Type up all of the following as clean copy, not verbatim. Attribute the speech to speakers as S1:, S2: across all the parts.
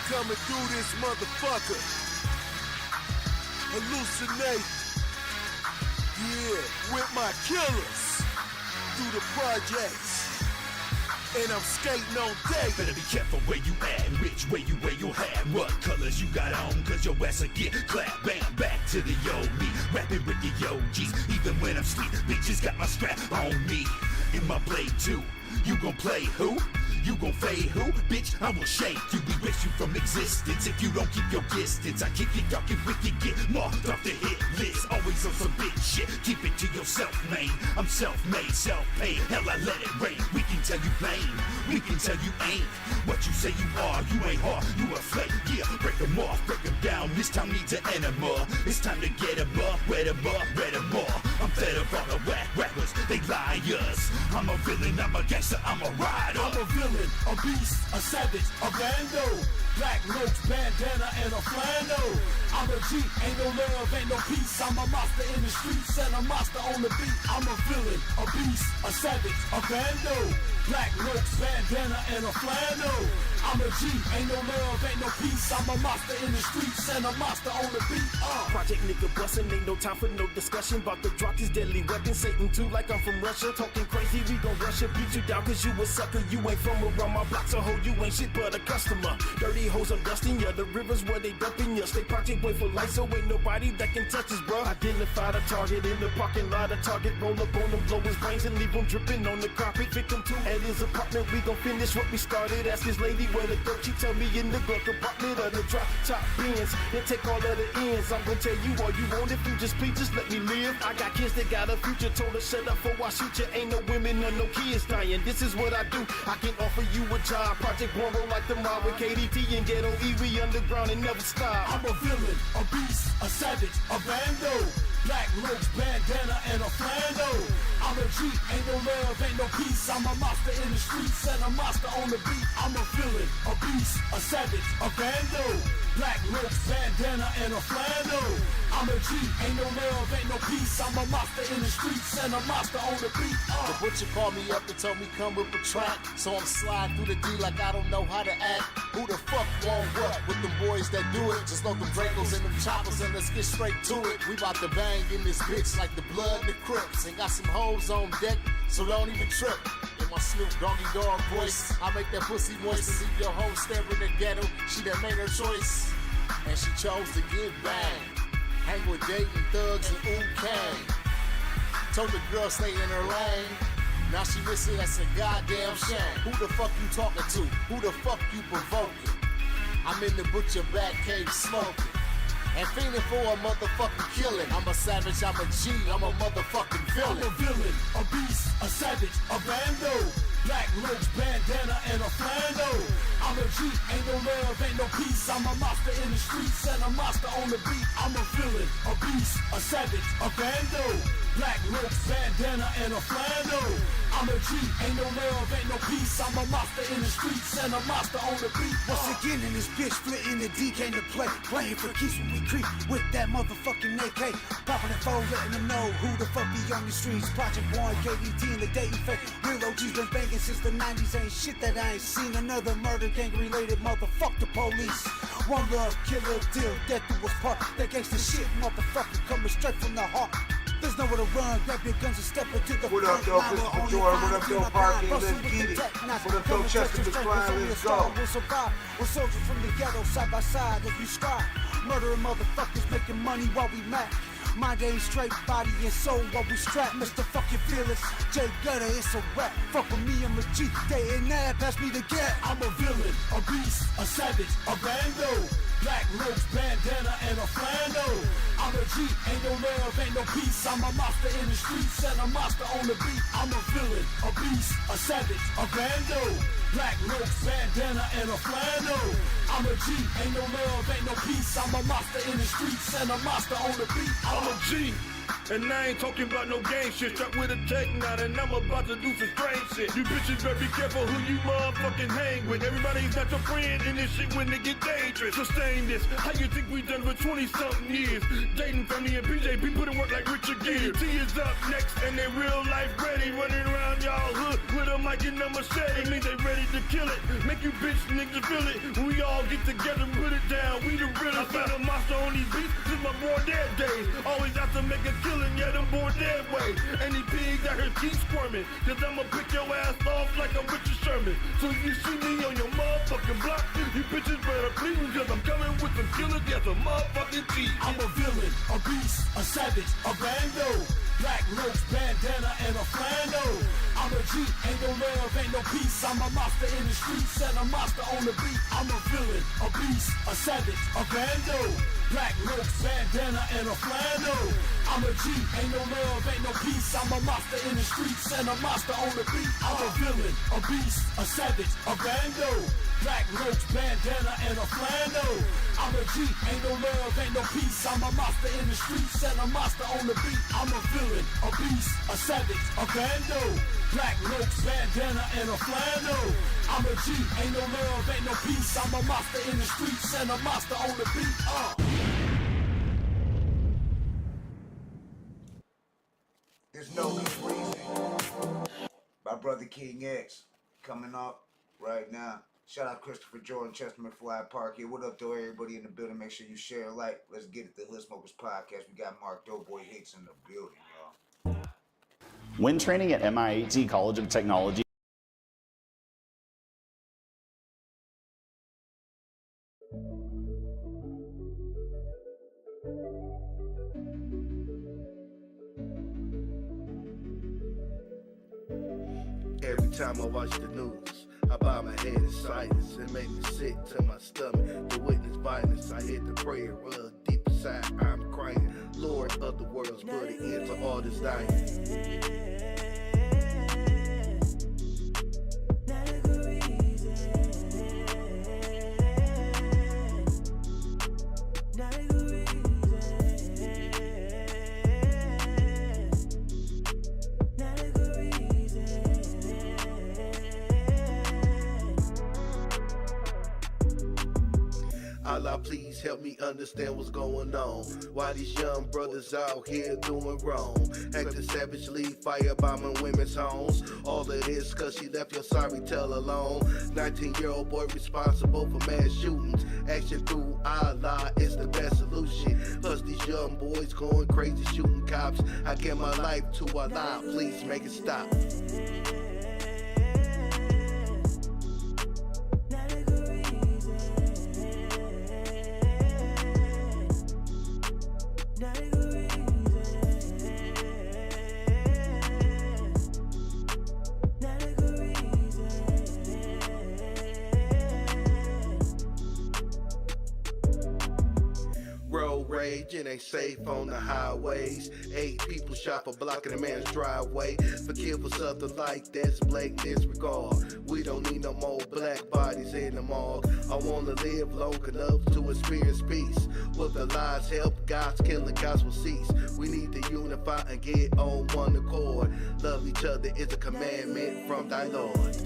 S1: coming through this motherfucker. Hallucinate. Yeah, with my killers. Through the projects. And I'm skating on day.
S2: Better be careful where you at, which way you wear your hat, what colors you got on, cause your ass will get clapped. Bam, back to the old me, rapping with the OGs. Even when I'm sleep, bitches got my strap on me. In my blade too, you gon' play who? You gon' fade who? Bitch, I will shake you, erase you from existence. If you don't keep your distance, I kick it, y'all get wicked, get marked off the hit list. Always on some bitch shit, keep it to yourself, man. I'm self-made, self-paid, hell I let it rain. We can tell you plain, we can tell you ain't what you say you are. You ain't hard, you a flake, yeah. Break them off, break them down, this town needs an enema. It's time to get them up, red them up, red them up. I'm fed of all the whack rappers, they liars. I'm a villain, I'm a gangster, I'm a rider.
S1: I'm a villain, a beast, a savage, a bando. Black roach, bandana, and a flannel. I'm a G, ain't no love, ain't no peace. I'm a monster in the streets and a monster on the beat. I'm a villain, a beast, a savage, a bando. Black roach, bandana, and a flannel. I'm a G, ain't no love, ain't no peace. I'm a monster in the streets and a monster on the beat.
S3: Project nigga bustin', ain't no time for no discussion. About to drop this deadly weapon, Satan too, like I'm from Russia. Talking crazy, we gon' rush you, beat you down, cause you a sucker. You ain't from around my block, so ho, you ain't shit but a customer. Dirty hoes, I'm dusting ya, the rivers where they dumping ya. Stay project boy for life, so ain't nobody that can touch us, bruh. Identify the target in the parking lot, a target roll up on him, blow his brains and leave him dripping on the carpet. Victim to at his apartment, we gon' finish what we started. Ask his lady where the dope, she tell me in the glove compartment of the drop top bins. Then take all of the ends, I'm gon' tell you all you want. If you just please, just let me live. I got kids that got a future, told her shut up before I shoot you. Ain't no women or no kids dying, this is what I do. I can offer you a job, Project One roll like the mob with KDT and Ghetto E, we underground and never stop.
S1: I'm a villain, a beast, a savage, a bando. Black roach, bandana, and a flannel. I'm a G, ain't no love, ain't no peace. I'm a monster in the streets and a monster on the beat. I'm a villain, a beast, a savage, a bando. Black roach, bandana, and a flannel. I'm a G, ain't no love, ain't no peace. I'm a monster in the streets and a monster on the beat.
S4: The butcher called me up and told me come with a track. So I'm sliding through the D like I don't know how to act. Who the fuck want what with them boys that do it? Just load them Dracos and them choppers and let's get straight to it. We bout to bang in this bitch like the blood and the Crips. And got some hoes on deck, so don't even trip. In my Snoop Doggy Dogg voice, I make that pussy moist and leave your hoe staring in the ghetto. She that made her choice, and she chose to get banged. Hang with dating thugs and ooh kang. Told the girl stay in her lane. Now she miss it, that's a goddamn shame. Who the fuck you talking to? Who the fuck you provoking? I'm in the butcher back cave smoking. And feeling for a motherfucking killing. I'm a savage, I'm a G, I'm a motherfucking villain.
S1: I'm a villain, a beast, a savage, a bando. Black roach, bandana, and a flannel. I'm a G, ain't no love, ain't no peace. I'm a monster in the streets and a monster on the beat. I'm a villain, a beast, a savage, a bando. Black roach, bandana, and a flannel. I'm a G, ain't no love, ain't no peace. I'm a monster in the streets and a monster on the beat.
S5: Once again in this bitch, splitting the D came to play. Playing for keeps when we creep with that motherfucking AK. Popping and fold, letting them know who the fuck be on the streets. Project One, KDT, and the dating fake. Real OG's been banging since the 90s. Ain't shit that I ain't seen. Another murder gang related motherfuck the police. One love, killer, deal, death do us part. That gangsta shit, motherfucker, coming straight from the heart. There's nowhere to run, grab your guns and step into the
S6: What up, though? This is Joy. What up, though, Parky? Let's get it. What up, though, Chester the Clan? Let's go.
S5: We'll survive. We're soldiers from the ghetto, side by side as we strive. Murdering motherfuckers, making money while we mad. Mind ain't straight, body and soul while we strap. Mr. Fucking Fearless, J Gutta, it's a rap. Fuck with me, I'm a G. Day and night, pass me the gap.
S1: I'm a villain, a beast, a savage, a bando. Black roach, bandana, and a flannel. I'm a G, ain't no love, ain't no peace. I'm a monster in the streets and a monster on the beat. I'm a villain, a beast, a savage, a bando. Black roach, bandana, and a flannel. I'm a G, ain't no love, ain't no peace. I'm a monster in the streets and a monster on the beat.
S7: I'm a G. And I ain't talking about no gang shit. Strapped with a tech nine and I'm about to do some strange shit. You bitches better be careful who you motherfucking hang with. Everybody's not your friend in this shit when they get dangerous. Sustain this. How you think we done for 20-something years? Dating family and PJP put in work like Richard Gere. T is up next and they real life ready. Running around y'all hood with a mic and a machete. Means they ready to kill it. Make you bitch niggas feel it. We We all get together and put it down. We the realest. I been a monster on these beats since my born dead days. Always have to make a killing, yeah, them born dead way. Any pigs out here keep squirming, cause I'ma pick your ass off like I'm Richard Sherman. So if you see me on your motherfucking block, you bitches better please me, cause I'm coming with some killers, yeah, some motherfucking teeth.
S1: I'm a villain, a beast, a savage, a bando. Black roach, bandana, and a flannel. I'm a G, ain't no love, ain't no peace. I'm a monster in the streets and a monster on the beat. I'm a villain, a beast, a savage, a bando. Black roach, bandana, and a flannel. I'm a G, ain't no love, ain't no peace. I'm a monster in the streets and a monster on the beat. I'm a villain, a beast, a savage, a bando. Black roach, bandana, and a flannel. I'm a G, ain't no love, ain't no peace. I'm a monster in the streets and a monster on the beat. I'm a villain, a beast, a savage, a bando. Black roach, bandana, and a flannel. I'm a G, ain't no love, ain't no peace. I'm a monster in the streets and a monster on the beat.
S6: There's no reason. My brother King X coming up right now. Shout out Christopher Jordan, Chester McFly Park here. What up, though, everybody in the building? Make sure you share and like. Let's get it, the Hood Smokers Podcast. We got Mark Doughboy Hicks in the building, y'all.
S8: When training at MIAT College of Technology,
S3: Every time I watch the news, I bow my head in silence. It made me sick to my stomach to witness violence. I hit the prayer rug deep inside. I'm crying, Lord of the worlds, put an end to all this dying. Allah, please help me understand what's going on. Why these young brothers out here doing wrong? Acting savagely, firebombing women's homes. All of this cause she left your sorry tale alone. 19-year-old boy responsible for mass shootings. Action through Allah is the best solution. Plus these young boys going crazy shooting cops. I give my life to Allah, please make it stop. It ain't safe on the highways. 8 people shot for blocking a man's driveway. Forgive for something like this, blatant disregard. We don't need no more black bodies in the morgue. I wanna live long enough to experience peace. With the lies help, God's killing, God's will cease. We need to unify and get on one accord. Love each other is a commandment from thy Lord.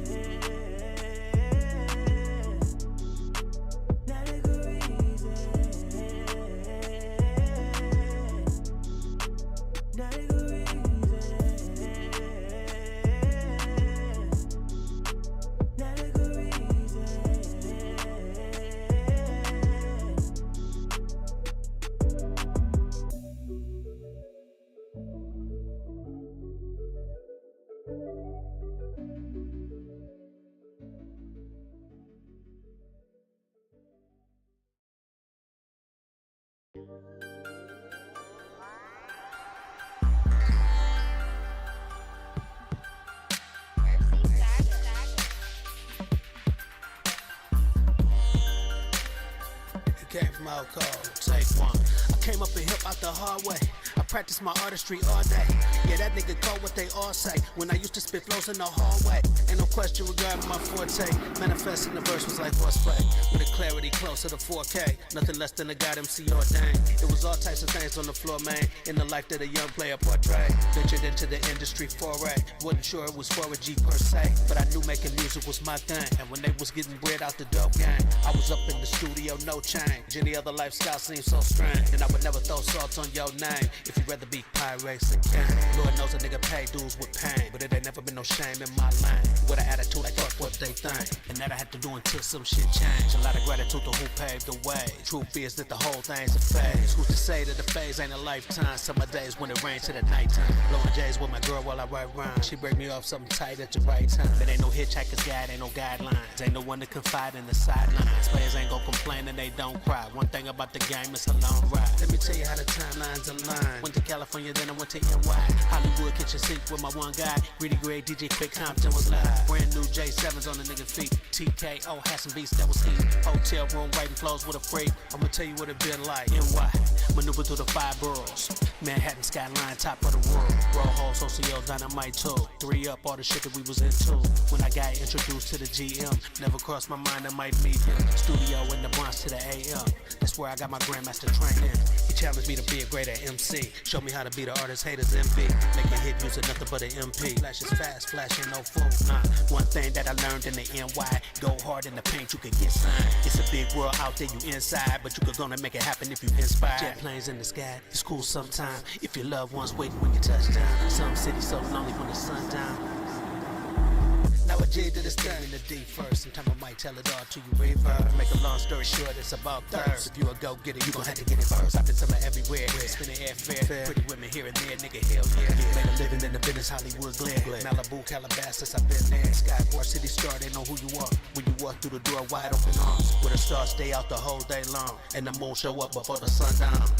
S9: Came from out cold, take one. I came up and hip out the hard way. I practice my artistry all day. Yeah, that nigga called what they all say. When I used to spit flows in the hallway. Ain't no question regarding my forte. Manifesting the verse was like horseplay. With a clarity closer to 4K. Nothing less than a god MC ordained. It was all types of things on the floor, man. In the life that a young player portrayed. Ventured into the industry foray. Wasn't sure it was for a G per se. But I knew making music was my thing. And when they was getting bread out the dope gang, I was up in the studio, no change. Any other lifestyle seems so strange. And I would never throw salt on your name. If you rather be pirates than gang. Lord knows a nigga pay dues with pain, but it ain't never been no shame in my lane. With an attitude like fuck what they think, and that I had to do until some shit changed. A lot of gratitude to who paved the way. Truth is that the whole thing's a phase. Who's to say that the phase ain't a lifetime? Summer days when it rains to the nighttime. Blowing J's with my girl while I write rhymes. She break me off something tight at the right time. But ain't no hitchhiker's guide, ain't no guidelines. Ain't no one to confide in the sidelines. Players ain't gon' complain and they don't cry. One thing about the game, it's a long ride. Let me tell you how the timelines align. Went to California, then I went to NY. Hollywood kitchen sink with my one guy. Really great DJ Quick Compton was live. Brand new J7s on the nigga feet. TKO had some beats that was heat. Hotel room writing flows with a freak. I'ma tell you what it been like. NY, maneuver through the 5 boroughs. Manhattan skyline, top of the world. Raw hole, socio, dynamite too. 3 up, all the shit that we was into. When I got introduced to the GM, never crossed my mind I might meet him. Studio in the Bronx to the AM. That's where I got my grandmaster training. He challenged me to be a greater MC. Showed me how to be the artist haters envy. Make a hit using nothing but an MP. Flash is fast, flashing no fool. Nah, one thing that I learned in the NY, go hard in the paint, you could get signed. It's a big world out there, you inside, but you could gonna make it happen if you inspired. Jet planes in the sky, it's cool sometime. If your loved ones waiting when you touch down. Some cities so lonely when the sun down. Now a J to the stand in the D first. Sometimes I might tell it all to you reverb. Make a long story short, it's about thirds. If you a go get it, you gon' have to get it first. I've been summer everywhere, spending airfare. Pretty women here and there, nigga, hell yeah. Made a living in the business, Hollywood glare. Malibu, Calabasas, I've been there. Skyport, city star, they know who you are. When you walk through the door, wide open arms. Where the stars stay out the whole day long, and the moon show up before the sun down.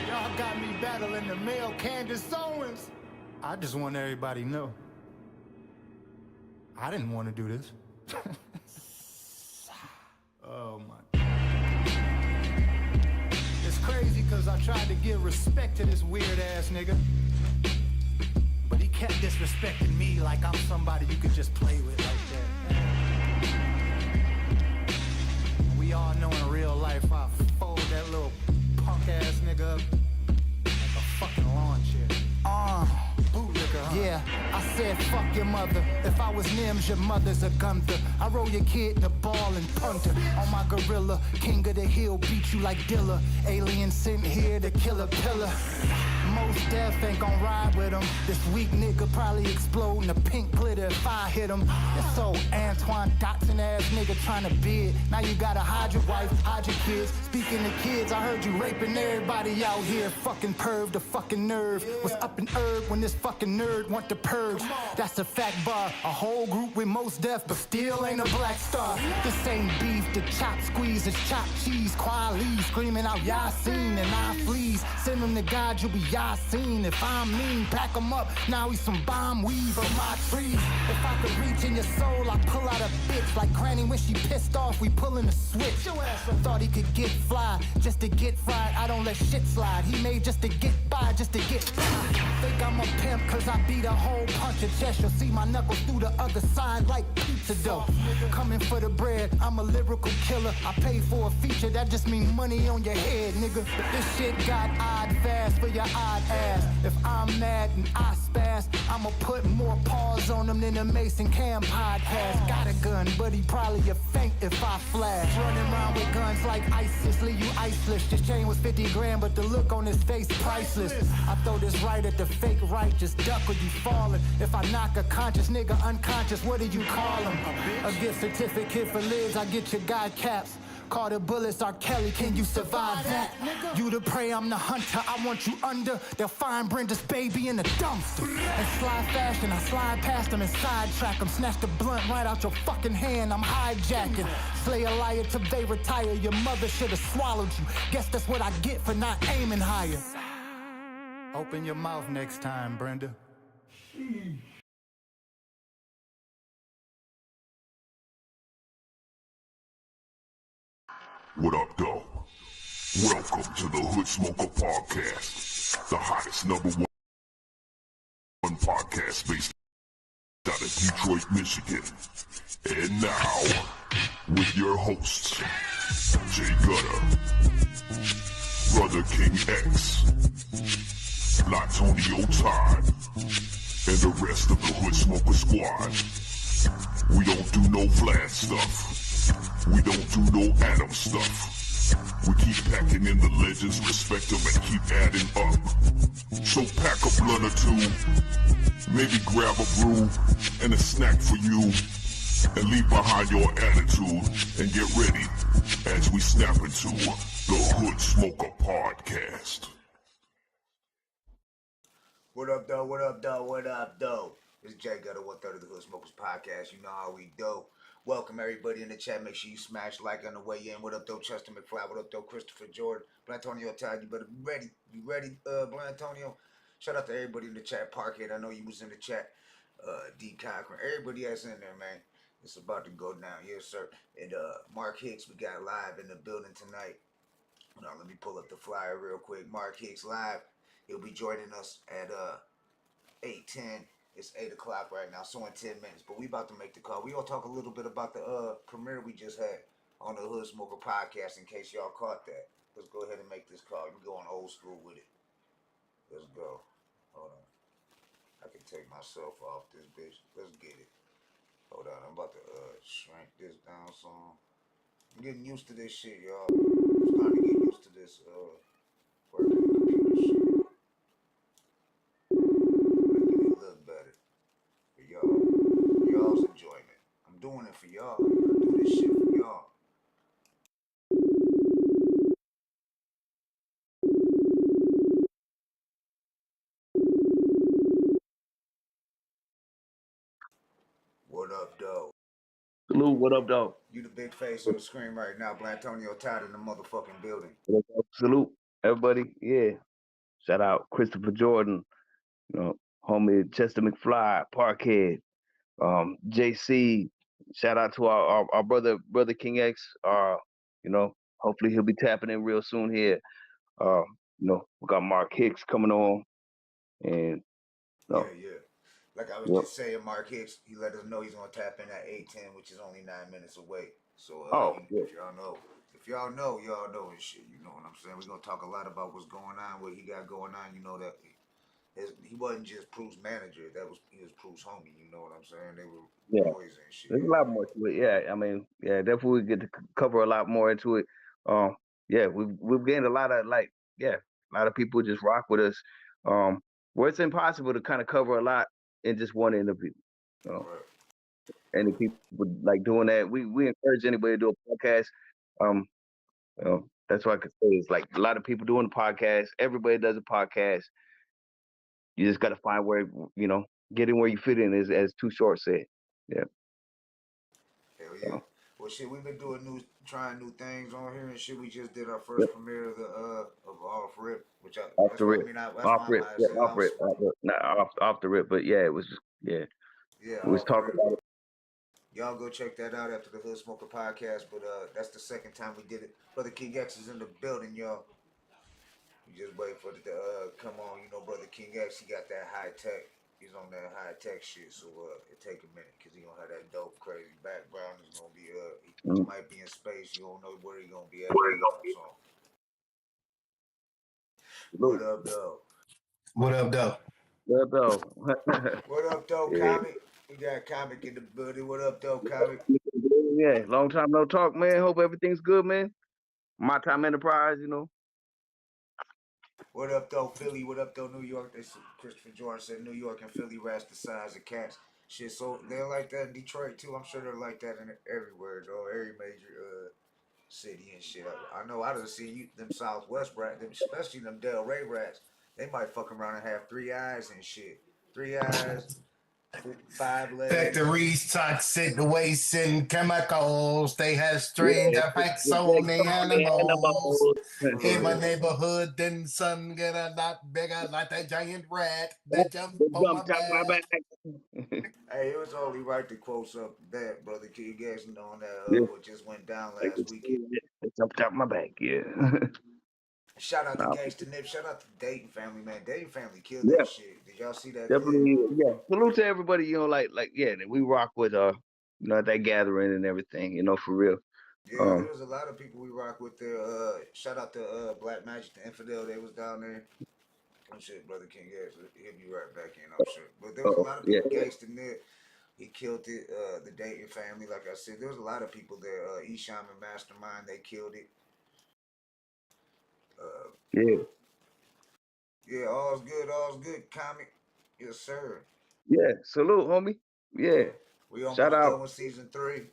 S10: Y'all got me battling the male Candace Owens. I just want everybody to know, I didn't want to do this. Oh my. It's crazy because I tried to give respect to this weird ass nigga, but he kept disrespecting me like I'm somebody you could just play with like that. We all know in real life I fold that little punk ass nigga up like a fucking lawn chair. Bootlicker, huh? Yeah, I said fuck your mother. If I was Nims, your mother's a Gunther. I roll your kid in the ball and punter. On my gorilla, king of the hill, beat you like Dilla. Alien sent here to kill a pillar. Most death ain't gon' ride with him. This weak nigga probably explode in the pink glitter if I hit him. It's so Antoine Dotson ass nigga trying to bid. Now you gotta hide your wife, hide your kids. Speaking of kids, I heard you raping everybody out here. Fucking perv, the fucking nerve. Was up in herb when this fucking nerd want to purge. That's a fact bar. A whole group with most death, but still ain't a black star. This ain't beef, the chop squeeze is chopped cheese. Quali screaming out Yasin and I fleas. Send them to God, you'll be Yasin. If I'm mean, pack them up. Now he's some bomb weed from my trees. If I could reach in your soul, I pull out a bitch. Like Granny when she pissed off, we pulling the switch. Thought he could get fly, just to get fried. I don't let shit slide. He made just to get by, just to get by. Think I'm a pimp cause I beat a whole punch of chest. You'll see my knuckles through the other side like pizza dough. Coming for the bread, I'm a lyrical killer. I pay for a feature, that just mean money on your head, nigga. This shit got odd fast for your odd ass. If I'm mad and I spaz, I'ma put more paws on him than the Mason Cam podcast. Got a gun, but he probably a faint if I flash. Running around with guns like ISIS, leave you iceless. This chain was 50 grand, but the look on his face priceless. I throw this right at the fake right, just duck or you falling. If I knock a conscious nigga unconscious, what do you call him? A gift certificate for lids, I get your guy caps. Call the bullets R. Kelly, can you survive that? You the prey, I'm the hunter, I want you under. They'll find Brenda's baby in the dumpster. In slide fashion, I slide past them and sidetrack them. Snatch the blunt right out your fucking hand, I'm hijacking. Slay a liar till they retire, your mother should have swallowed you. Guess that's what I get for not aiming higher. Open your mouth next time, Brenda.
S11: What up, though? Welcome to the Hood Smoker Podcast, the hottest #1 podcast based out of Detroit, Michigan. And now, with your hosts, Jay Gutta, Brother King X, Blatonio Todd, and the rest of the Hood Smoker Squad. We don't do no Vlad stuff. We don't do no Adam stuff. We keep packing in the legends, respect them, and keep adding up. So pack a blunt or two, maybe grab a brew and a snack for you, and leave behind your attitude, and get ready as we snap into the Hood Smoker Podcast.
S6: What up, though? What up, though? What up, though? It's Jay Gutta, 1/3 of the Hood Smokers Podcast. You know how we do. Welcome everybody in the chat. Make sure you smash like on the way in. What up, though, Chester McFly? What up, though, Christopher Jordan? Blatonio Todd, you better be ready. You ready, Blatonio? Shout out to everybody in the chat. Parkhead, I know you was in the chat. D. Cochran, everybody that's in there, man. It's about to go down. Yes, sir. And Mark Hicks, we got live in the building tonight. Now, let me pull up the flyer real quick. Mark Hicks live. He'll be joining us at 8:10. It's 8 o'clock right now, so in 10 minutes. But we about to make the call. We gonna talk a little bit about the premiere we just had on the Hood Smoker Podcast in case y'all caught that. Let's go ahead and make this call. We're going old school with it. Let's go. Hold on. I can take myself off this bitch. Let's get it. Hold on. I'm about to shrink this down some. I'm getting used to this shit, y'all. I'm starting to get used to this working computer shit. Look better for y'all. Y'all's enjoyment. I'm doing it for y'all. I do this shit for y'all. What up, though?
S7: Salute, what up, though?
S6: You the big face on the screen right now, Blatonio Todd in the motherfucking building.
S7: Salute, everybody. Yeah. Shout out Christopher Jordan, you know, homie Chester McFly, Parkhead, JC. Shout out to our brother King X. You know, hopefully he'll be tapping in real soon here. You know, we got Mark Hicks coming on, and
S6: Yeah. Like I was just saying, Mark Hicks, he let us know he's gonna tap in at 8:10, which is only 9 minutes away. So if y'all know, y'all know and shit. You know what I'm saying? We're gonna talk a lot about what's going on, what he got going on. You know that he wasn't just Prue's manager. He was Prue's homie. You know what I'm saying? They were boys and shit.
S7: There's a lot more to it. Yeah, I mean, yeah, definitely we get to cover a lot more into it. Yeah, we've gained a lot of a lot of people just rock with us. Where it's impossible to kind of cover a lot in just one interview. Right. And the people like doing that. We encourage anybody to do a podcast. You know, that's what I could say is like a lot of people doing a podcast. Everybody does a podcast. You just got to find where, you know, get in where you fit in, as Too Short said. Yeah.
S6: Hell yeah. Well, shit, we've been trying new things on here and shit. We just did our first premiere of Off Rip, which
S7: off the rip. But yeah, it was just
S6: Yeah,
S7: we was talking about it.
S6: Y'all go check that out after the Hood Smoker Podcast. But that's the second time we did it. Brother King X is in the building, y'all. We just wait for it to come on. You know, Brother King X, he got that high tech. He's on that high tech shit, so it take a minute because he gonna have that dope, crazy background. He's gonna be he might be in space. You don't know where he gonna be at. What up, though?
S10: What up, though?
S7: What up, though?
S6: What up, though, Comic? We got Comic in the building. What up, though, Comic?
S7: Yeah, long time no talk, man. Hope everything's good, man. My Time Enterprise, you know.
S6: What up, though, Philly? What up, though, New York? Christopher Jordan said New York and Philly rats the size of cats. Shit, so they're like that in Detroit, too. I'm sure they're like that everywhere, though. Every major city and shit. I know I done seen you, them Southwest rats, them, especially them Del Rey rats. They might fuck around and have 3 eyes and shit. 3 eyes, 5 legs.
S12: Factories, toxic waste and chemicals. They have strange effects on the animals. In my neighborhood, then sun get a lot bigger like that giant rat that jumped on my back.
S6: Hey, it was only right to quote something that Brother King X on that what just went down last weekend.
S13: It's up top of my back, yeah.
S6: Shout out to Gangsta Nip. Shout out to the Dayton family, man. Dayton family killed that shit. Did y'all see that?
S13: Definitely, yeah. Salute to everybody, you know, like yeah, we rock with you know, that gathering and everything, you know, for real.
S6: Yeah, there was a lot of people we rock with there. Shout out to Black Magic, the Infidel. They was down there. I'm sure Brother King X, he'll be right back in, I'm sure. But there was a lot of people. Gangsta Nip, he killed it. The Dayton family, like I said, there was a lot of people there. Esham and Mastermind, they killed it. Yeah, all's good, comic. Yes, sir.
S13: Yeah, salute, homie. Yeah.
S6: We almost
S13: Shout out
S6: done with season 3.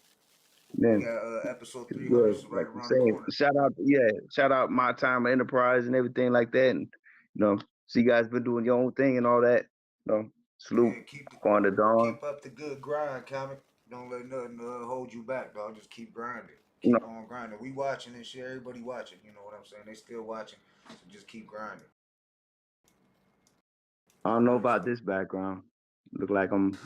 S13: Man.
S6: We got episode 300 so right around the corner.
S13: Shout out My Time Enterprise and everything like that. And you know, so you guys been doing your own thing and all that. You know, salute on the dawn.
S6: Keep up the good grind, comic. Don't let nothing hold you back, dog. Just keep grinding. Keep on grinding. We watching and shit. Everybody watching. You know what I'm saying? They still watching. So just keep grinding.
S13: I don't know about this background. Look like I'm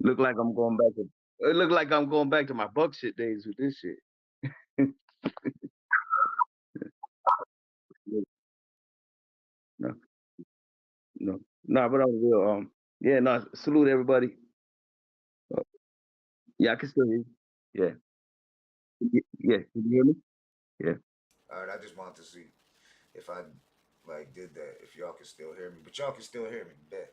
S13: going back to it. Look like I'm going back to my buck shit days with this shit. No, but I'm real. Yeah, no, salute everybody. Yeah, I can still hear you. Yeah. Yeah, can you hear me? Yeah.
S6: All right, I just wanted to see if I did that, if y'all can still hear me. But y'all can still hear me, bet.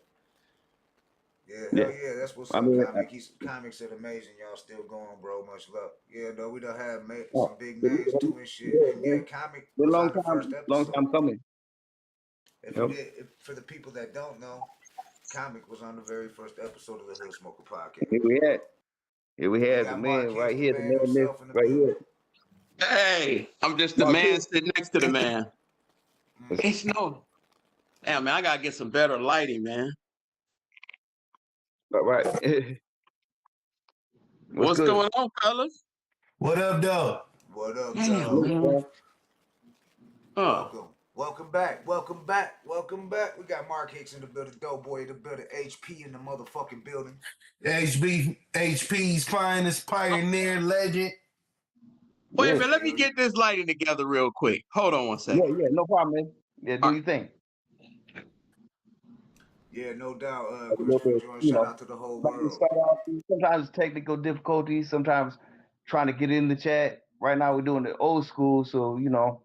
S6: Yeah, hell yeah, that's what's up, comic. Comic said amazing, y'all still going, bro. Much love. Yeah, though, we done had some big names too and shit. And yeah, comic was on the first episode.
S13: Long time coming.
S6: If for the people that don't know, comic was on the very first episode of the Hood Smoker podcast.
S13: Here we had the man right here, the man right here.
S14: Hey, I'm just the man sitting next to the man. It's no. Damn, man, I gotta get some better lighting, man.
S13: All right.
S14: What's going on, fellas?
S12: What up, dog?
S6: What up,
S14: dog?
S6: Welcome back. We got Mark Hicks in the building, Doughboy in the building, HP in the motherfucking building.
S12: HP's finest pioneer legend.
S14: Wait a minute, let me get this lighting together real quick. Hold on one second.
S13: Yeah, no problem, man. Yeah, do your thing.
S6: Yeah, no doubt. Shout out to the whole world.
S13: Sometimes technical difficulties, sometimes trying to get in the chat. Right now we're doing the old school, so you know,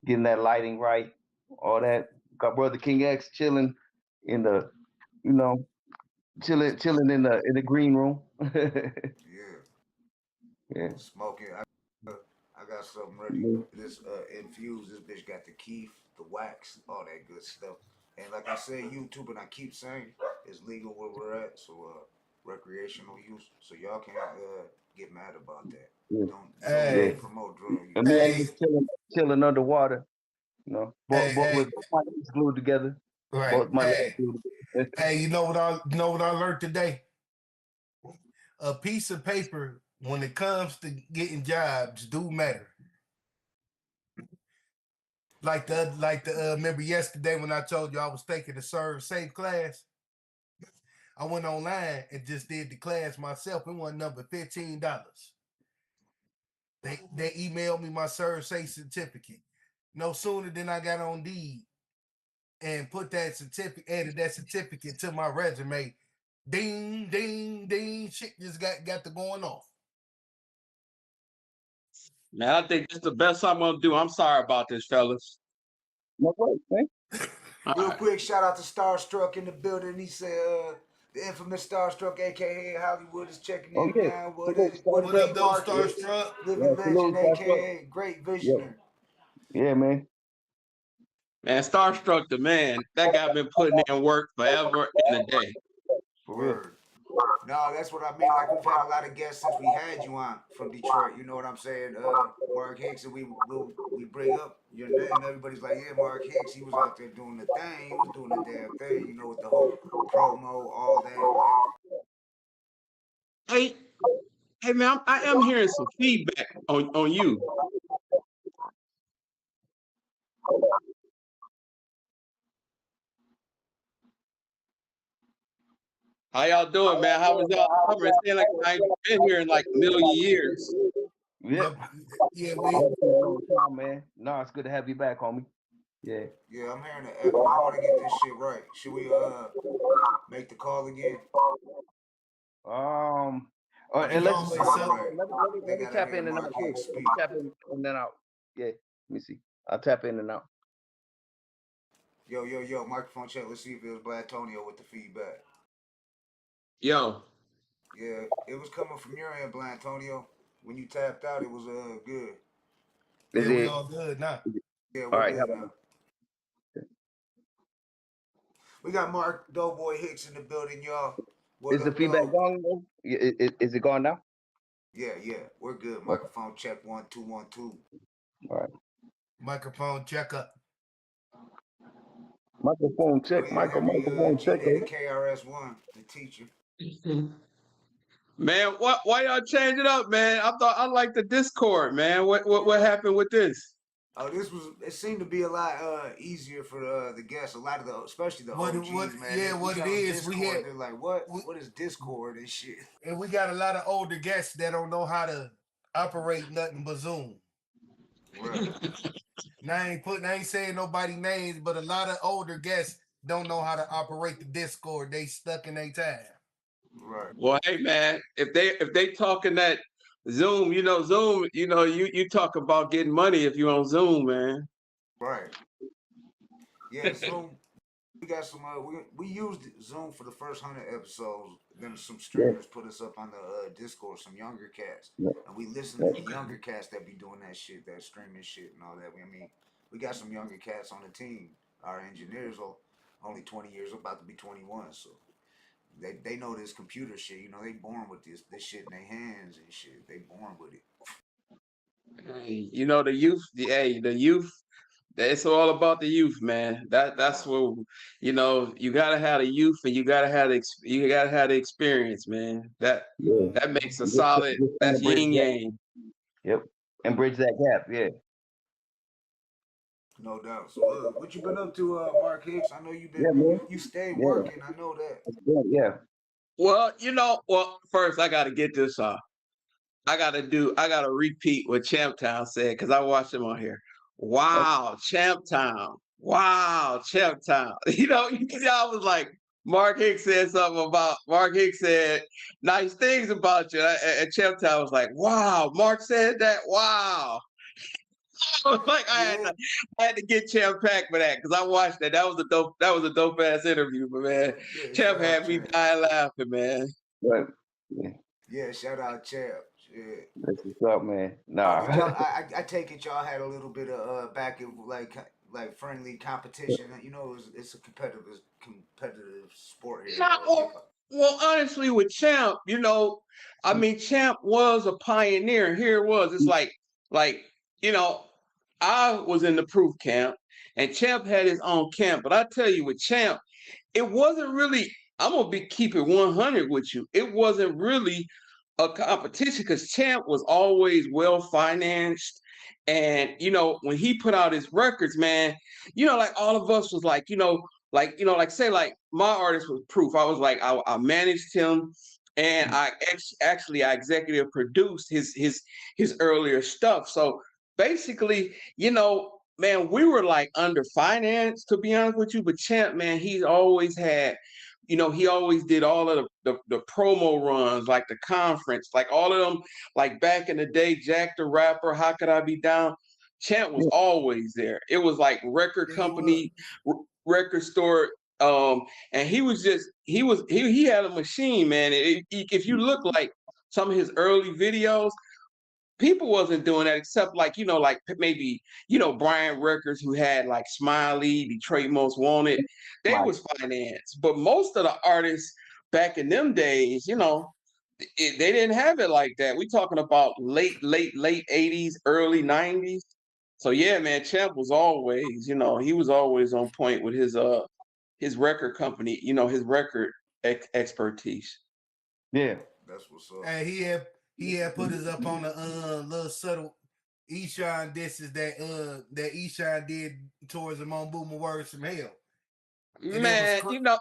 S13: getting that lighting right, all that. Got Brother King X chilling in the, you know, chilling in the green room. Yeah.
S6: Smoking. I got something ready. This infused. This bitch got the keef, the wax, all that good stuff. And like I said, YouTube, and I keep saying, it's legal where we're at, so recreational use. So y'all can't get mad about that. Don't promote drug use.
S13: And man, chilling underwater. You know, both my legs glued together.
S12: Right.
S13: Both my legs glued together.
S12: Hey, you know what I learned today? A piece of paper, when it comes to getting jobs, do matter. Like remember yesterday when I told you I was taking the Serve Safe class? I went online and just did the class myself. It was number $15. They emailed me my Serve Safe certificate. No sooner than I got on Deed and put that certificate, added that certificate to my resume. Ding, ding, ding. Shit just got to going off.
S14: Man, I think this is the best I'm gonna do. I'm sorry about this, fellas.
S13: No way, man.
S6: Real quick, shout out to Starstruck in the building. He said, the infamous Starstruck, aka Hollywood, is checking in now. What up, though, Starstruck? Living legend, aka Great Visionary.
S13: Yeah, man.
S14: Man, Starstruck the man. That guy been putting in work forever and a day.
S13: For real.
S6: No, that's what I mean. Like we've had a lot of guests since we had you on from Detroit. You know what I'm saying? Mark Hicks, and we bring up your name. Everybody's like, yeah, Mark Hicks. He was out there doing the thing. He was doing the damn thing. You know, with the whole promo, all that. Like,
S14: Hey man, I am hearing some feedback on you. How y'all doing, man? How was y'all summer? It seems like I ain't been here in like a million years.
S13: Yeah,
S12: yeah,
S13: man. No, it's good to have you back, homie. Yeah.
S6: Yeah, I'm hearing the echo. I want to get this shit right. Should we make the call again?
S13: And let's let me tap in and out. Tap in and out. Yeah, let me see. I'll tap in and out.
S6: Yo, microphone check. Let's see if it was Blatonio with the feedback.
S14: Yo.
S6: Yeah, it was coming from your end, Blatonio. When you tapped out, it was good.
S12: Yeah, we all good now.
S6: Yeah, we're good now. We got Mark Doughboy Hicks in the building, y'all.
S13: Is the feedback gone? Is it gone now?
S6: Yeah, we're good. Microphone check 1 2 1 2.
S13: All right.
S12: Microphone check up.
S13: Microphone check. Microphone check.
S6: KRS-One, the teacher.
S14: Man, why y'all change it up, man? I like the Discord, man. What happened with this?
S6: Oh, it seemed to be a lot easier for the guests. A lot of especially the OGs, man.
S12: Yeah, what it is,
S6: Discord, they're like, what is Discord and shit?
S12: And we got a lot of older guests that don't know how to operate nothing but Zoom.
S6: Right.
S12: Now I ain't saying nobody names, but a lot of older guests don't know how to operate the Discord. They stuck in their time.
S6: Right.
S14: Well, hey man, if they talking that Zoom, Zoom, you talk about getting money if you on Zoom, man.
S6: Right. Yeah, Zoom. We got some. We used Zoom for the first 100 episodes. Then some streamers put us up on the Discord, some younger cats, and we listen to the younger cats that be doing that shit, that streaming shit and all that. I mean, we got some younger cats on the team. Our engineers are only 20 years, about to be 21, so. They know this computer shit. They born with this shit in their hands and shit. They born with it.
S14: The youth. The youth. It's all about the youth, man. That's what you gotta have the youth, and you gotta have the experience, man. That makes a solid. That's yin yang.
S13: Yep, and bridge that gap. Yeah.
S6: No doubt. So, what you been up to, Mark Hicks? I know you've been. You stay working. I know that.
S13: Yeah.
S14: Well, first I got to get this off. I got to repeat what Champtown said because I watched him on here. Wow, Champtown. Wow, Champtown. I was like, Mark Hicks said nice things about you. And Champtown was like, wow, Mark said that. Wow. Like I had to get Champ Pack for that because I watched that. That was a dope ass interview, but man, Champ had me dying laughing, man.
S13: Right.
S6: Yeah, shout out Champ. Yeah.
S13: That's what's up, man. Nah.
S6: I take it y'all had a little bit of back in like friendly competition. It's a competitive sport here.
S14: Well, honestly, with Champ, Champ was a pioneer. Here it was. It's like. I was in the proof camp and Champ had his own camp. But I tell you with Champ, it wasn't really, I'm going to keep it 100 with you. It wasn't really a competition because Champ was always well financed. And, when he put out his records, man, like all of us was like, say like my artist was Proof. I was like, I managed him. And I executive produced his earlier stuff. So basically, man, we were like underfinanced, to be honest with you. But Champ, man, he's always had, he always did all of the promo runs, like the conference, like all of them, like back in the day, Jack the Rapper, How Could I Be Down? Champ was always there. It was like record company, record store. And he had a machine, man. If you look like some of his early videos, people wasn't doing that except like maybe Brian Records, who had like Smiley, Detroit Most Wanted. They was financed, but most of the artists back in them days, you know, they didn't have it like that. We talking about late 80s, early 90s. So yeah, man, Champ was always, you know, he was always on point with his record company, you know, his record expertise.
S13: Yeah.
S6: That's what's up.
S12: And he had put us up on the little subtle Esham disses that Esham did towards him on Boomer Words from Hell. And
S14: man, you know,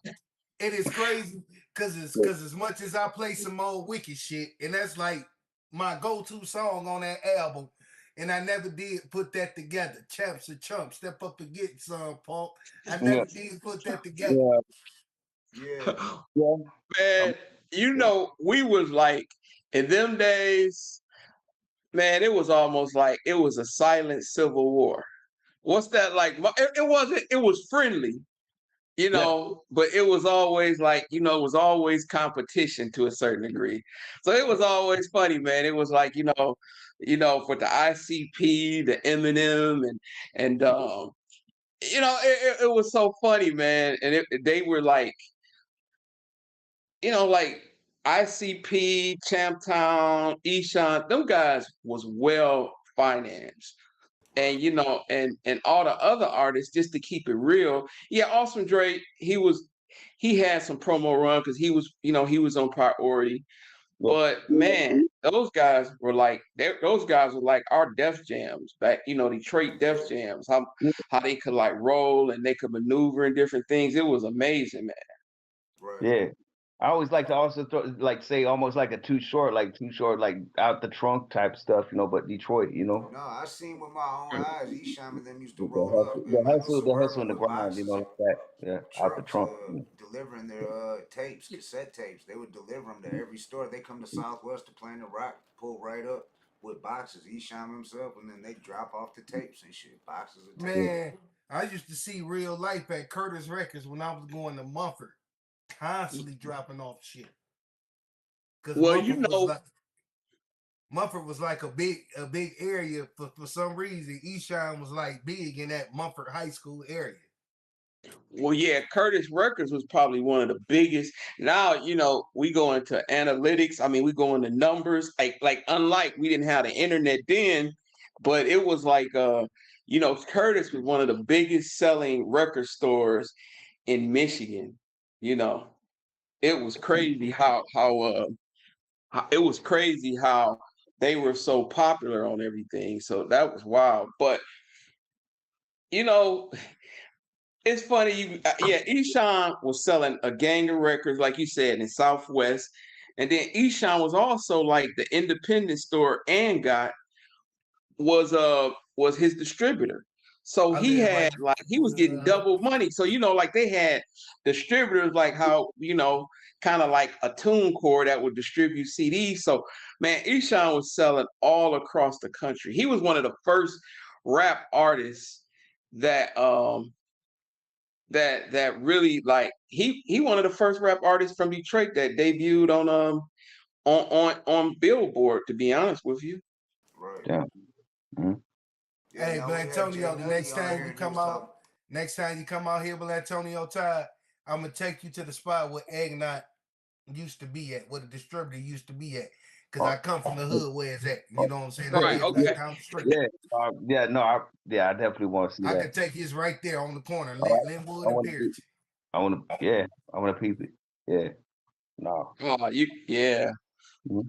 S12: it is crazy because as much as I play some old wicked shit, and that's like my go-to song on that album, and I never did put that together. Champs or chumps, step up and get some, punk. I never did put that together.
S6: Yeah.
S14: Man, you know, we was like in them days, man, it was almost like it was a silent civil war. What's that like? It wasn't, it was friendly, you know, but it was always like, you know, it was always competition to a certain degree. So it was always funny, man. It was like, you know, for the ICP, the Eminem, and you know, it was so funny, man. And they were like, you know, like ICP, Champtown, Esham, them guys was well financed. And you know, and all the other artists, just to keep it real, yeah, Awesome Dre, he had some promo run because he was, you know, he was on Priority. But man, those guys were like our Def Jams back, you know, Detroit Def Jams. How they could like roll and they could maneuver and different things. It was amazing, man.
S6: Right.
S13: Yeah. I always like to also say almost like too short, like out the trunk type stuff, you know, but Detroit, you know.
S6: No, I seen with my own eyes. Esham and them used to
S13: The
S6: roll up.
S13: hustle and the grind, you know, like that. Yeah, out the trunk.
S6: Delivering their tapes, cassette tapes. They would deliver them to every store. They come to Southwest to Planet Rock, pull right up with boxes. Esham himself, and then they drop off the tapes and shit. Boxes of tapes.
S12: Man, I used to see real life at Curtis Records when I was going to Mumford, constantly dropping off shit.
S14: Well, you know,
S12: Mumford was like a big area for some reason. Esham was like big in that Mumford High School area.
S14: Well, yeah, Curtis Records was probably one of the biggest. Now, you know, we go into analytics. I mean, we go into numbers. Like unlike we didn't have the internet then, but it was like you know, Curtis was one of the biggest selling record stores in Michigan. You know, it was crazy how it was crazy how they were so popular on everything. So that was wild. But you know, it's funny. Esham was selling a gang of records, like you said, in Southwest, and then Esham was also like the independent store, and was his distributor. So he had he was getting double money. So you know, like they had distributors, like how, you know, kind of like a TuneCore that would distribute CDs. So man, Esham was selling all across the country. He was one of the first rap artists that that really, like, he one of the first rap artists from Detroit that debuted on Billboard, to be honest with you.
S6: Right.
S13: Yeah. Mm-hmm.
S12: Hey, Blatonio, the next time you come out here, Blatonio Todd, I'm gonna take you to the spot where Eggnot used to be at, where the distributor used to be at. Because I come from the hood where it's at. You know what I'm saying?
S14: Right, okay.
S13: I definitely want to see that.
S12: I can take his right there on the corner, Linwood and Pearson.
S13: I want to peep it. Yeah. No.
S14: Oh, yeah.
S13: Mm-hmm.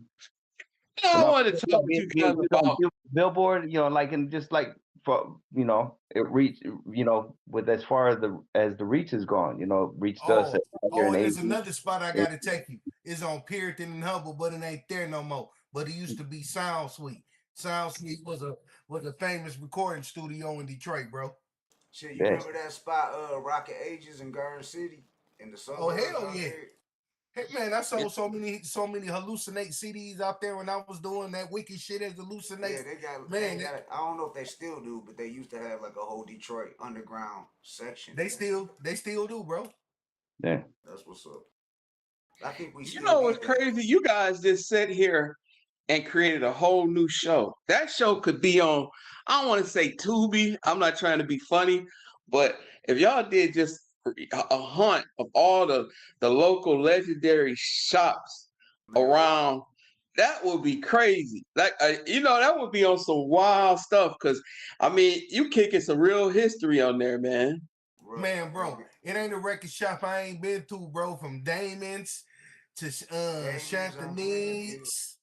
S14: I wanted to talk to you guys about
S13: Billboard, you know, like, and just like for, you know, it reached, you know, with as far as the reach is gone, you know, reached us.
S12: And there's another spot I got to take you. It's on Puritan and Hubble, but it ain't there no more. But it used to be Sound Suite. Sound Suite was a famous recording studio in Detroit, bro.
S6: Shit, you remember that spot, Rocket Ages in Garden City in the suburbs?
S12: Oh hell yeah! Hey man, I sold so many hallucinate CDs out there when I was doing that wicked shit as hallucinate.
S6: Yeah, they got. I don't know if they still do, but they used to have like a whole Detroit underground section.
S12: They still do, bro.
S13: Yeah,
S6: that's what's up. I think we.
S14: You know what's crazy? You guys just sit here and created a whole new show. That show could be on, I don't want to say Tubi. I'm not trying to be funny, but if y'all did just a hunt of all the local legendary shops around. That would be crazy. Like that would be on some wild stuff. Cause I mean, you kicking some real history on there, man.
S12: Man, bro, it ain't a record shop I ain't been to, bro. From Damon's to Champagne's.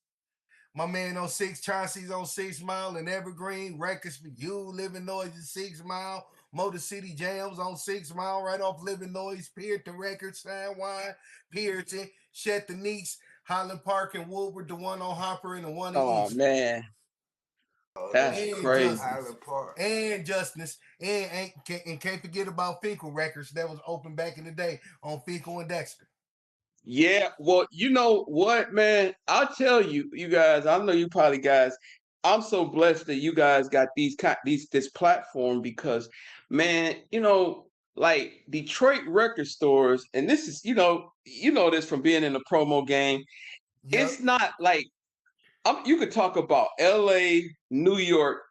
S12: My man on 6, Chauncey's on 6 Mile and Evergreen. Records for You, Living Noise at 6 Mile. Motor City Jams on 6 Mile, right off Living Noise. Puritan Records, San Juan, Puritan, Champagne's, Highland Park and Woodward, the one on Hopper and the one in
S14: Oh
S12: East.
S14: Man. That's crazy.
S12: And Justice, and can't forget about Finkel Records that was open back in the day on Finkel and Dexter.
S14: Yeah, well, you know what, man? I'll tell you, you guys. I know you probably guys. I'm so blessed that you guys got this platform because, man, like Detroit record stores, and this is you know this from being in the promo game. Yep. It's not like you could talk about L.A., New York.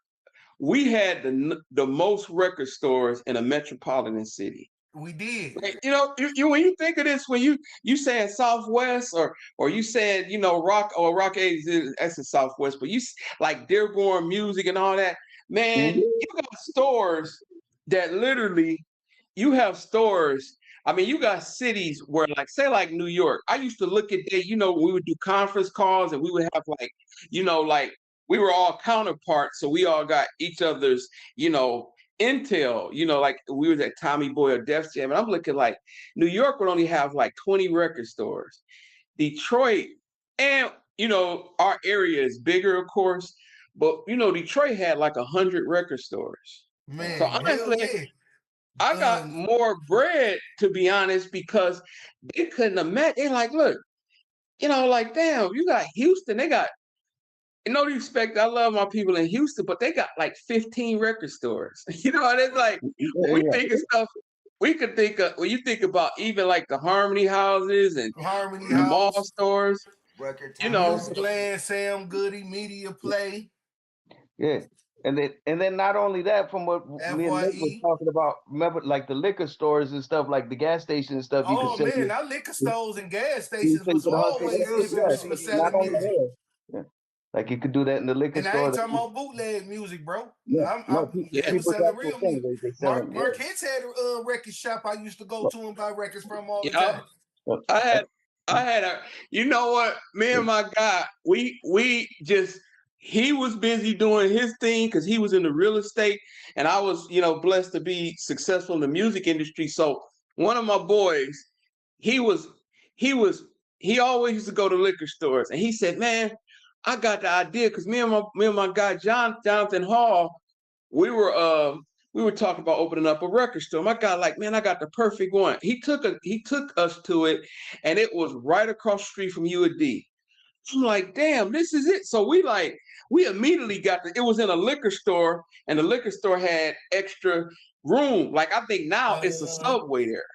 S14: We had the most record stores in a metropolitan city.
S12: We did.
S14: Like, you when you think of this, when you saying Southwest or you saying Rock 80s, that's the Southwest, but you like Dearborn Music and all that, man. You got stores that literally you have stores. I mean, you got cities where, like, say, like New York. I used to look at we would do conference calls and we would have like we were all counterparts, so we all got each other's intel, like we was at Tommy Boy or Def Jam, and I'm looking like New York would only have like 20 record stores. Detroit, and our area is bigger, of course, but Detroit had like 100 record stores. Man, so honestly, I got more bread, to be honest, because they couldn't imagine. They're like, look, like, damn, you got Houston, they got. No respect, I love my people in Houston, but they got like 15 record stores. And it's like we think of stuff. We could think of when you think about even like the Harmony houses and the mall stores.
S12: Record Sam Goody, Media Play.
S13: Yeah. And then not only that, from what me and Nick was talking about, remember like the liquor stores and stuff, like the gas stations and stuff.
S12: Oh man, our liquor stores and gas stations was always for selling music.
S13: Yeah. Like you could do that in the liquor store.
S12: And I ain't talking about bootleg music, bro. People selling real music. Marquette's had a record shop I used to go to and buy records from all the time.
S14: I had a, what? Me and my guy, he was busy doing his thing because he was in the real estate, and I was, blessed to be successful in the music industry. So one of my boys, he always used to go to liquor stores, and he said, man, I got the idea because me and my guy Jonathan Hall, we were talking about opening up a record store. My guy, like, man, I got the perfect one. He took us to it, and it was right across the street from UAD. I'm like, damn, this is it. So we immediately it was in a liquor store, and the liquor store had extra room. Like I think now it's a Subway there,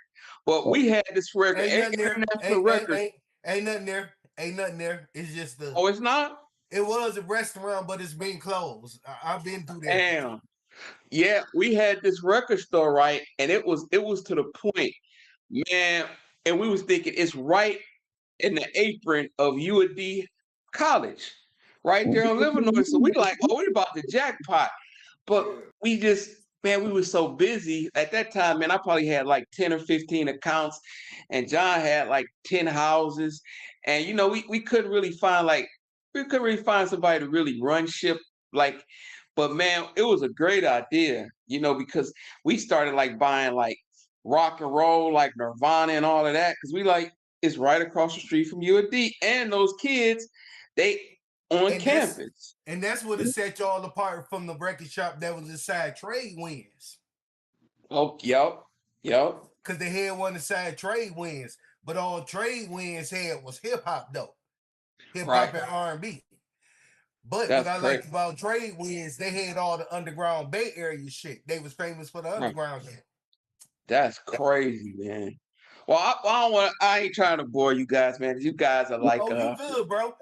S14: but we had this record.
S12: Ain't nothing there. Ain't nothing there. It's just the.
S14: Oh, it's not?
S12: It was a restaurant, but it's been closed. I've been through that.
S14: Damn. Yeah, we had this record store, right? And it was to the point, man. And we was thinking it's right in the apron of UAD College, right there on Livernois. So we like, oh, we're about the jackpot. But we were so busy at that time, man. I probably had like 10 or 15 accounts, and John had like 10 houses. And we couldn't really find somebody to really run ship like, but man, it was a great idea, because we started like buying like rock and roll, like Nirvana and all of that, because we like it's right across the street from UAD, and those kids, they on campus.
S12: And that's what it set y'all apart from the record shop that was inside Trade Winds.
S14: Oh, yep.
S12: Because they had one inside Trade Winds. But all Trade Winds had was hip hop though, hip hop and R&B. But what I liked about Trade Winds, they had all the underground Bay Area shit. They was famous for the underground shit. That's
S14: crazy, man. Well, I ain't trying to bore you guys, man. You guys are like,
S12: you good, bro.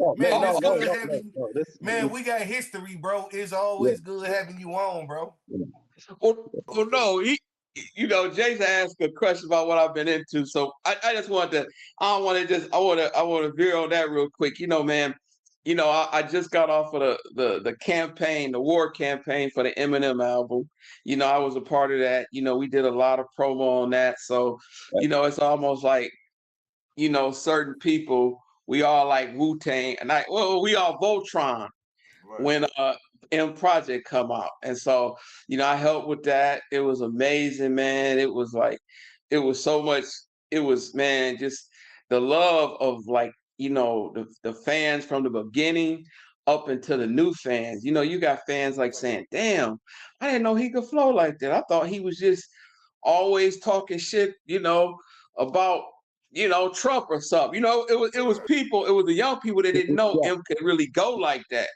S12: Man, we got history, bro. It's always good having you on, bro.
S14: Well, no, you know, Jason asked a question about what I've been into, so I just wanted to. I want to veer on that real quick. You know, man. You know, I just got off of the campaign, the war campaign for the Eminem album. You know, I was a part of that. You know, we did a lot of promo on that. So, you know, it's almost like, you know, certain people, we all like Wu-Tang, and we all Voltron when M Project come out. And so, you know, I helped with that. It was amazing, man. It was like, it was so much, it was, man, just the love of like, you know, the fans from the beginning up into the new fans. You know, you got fans like saying, damn, I didn't know he could flow like that. I thought he was just always talking shit, you know, about, you know, Trump or something. You know, it was people, it was the young people that didn't know M could really go like that.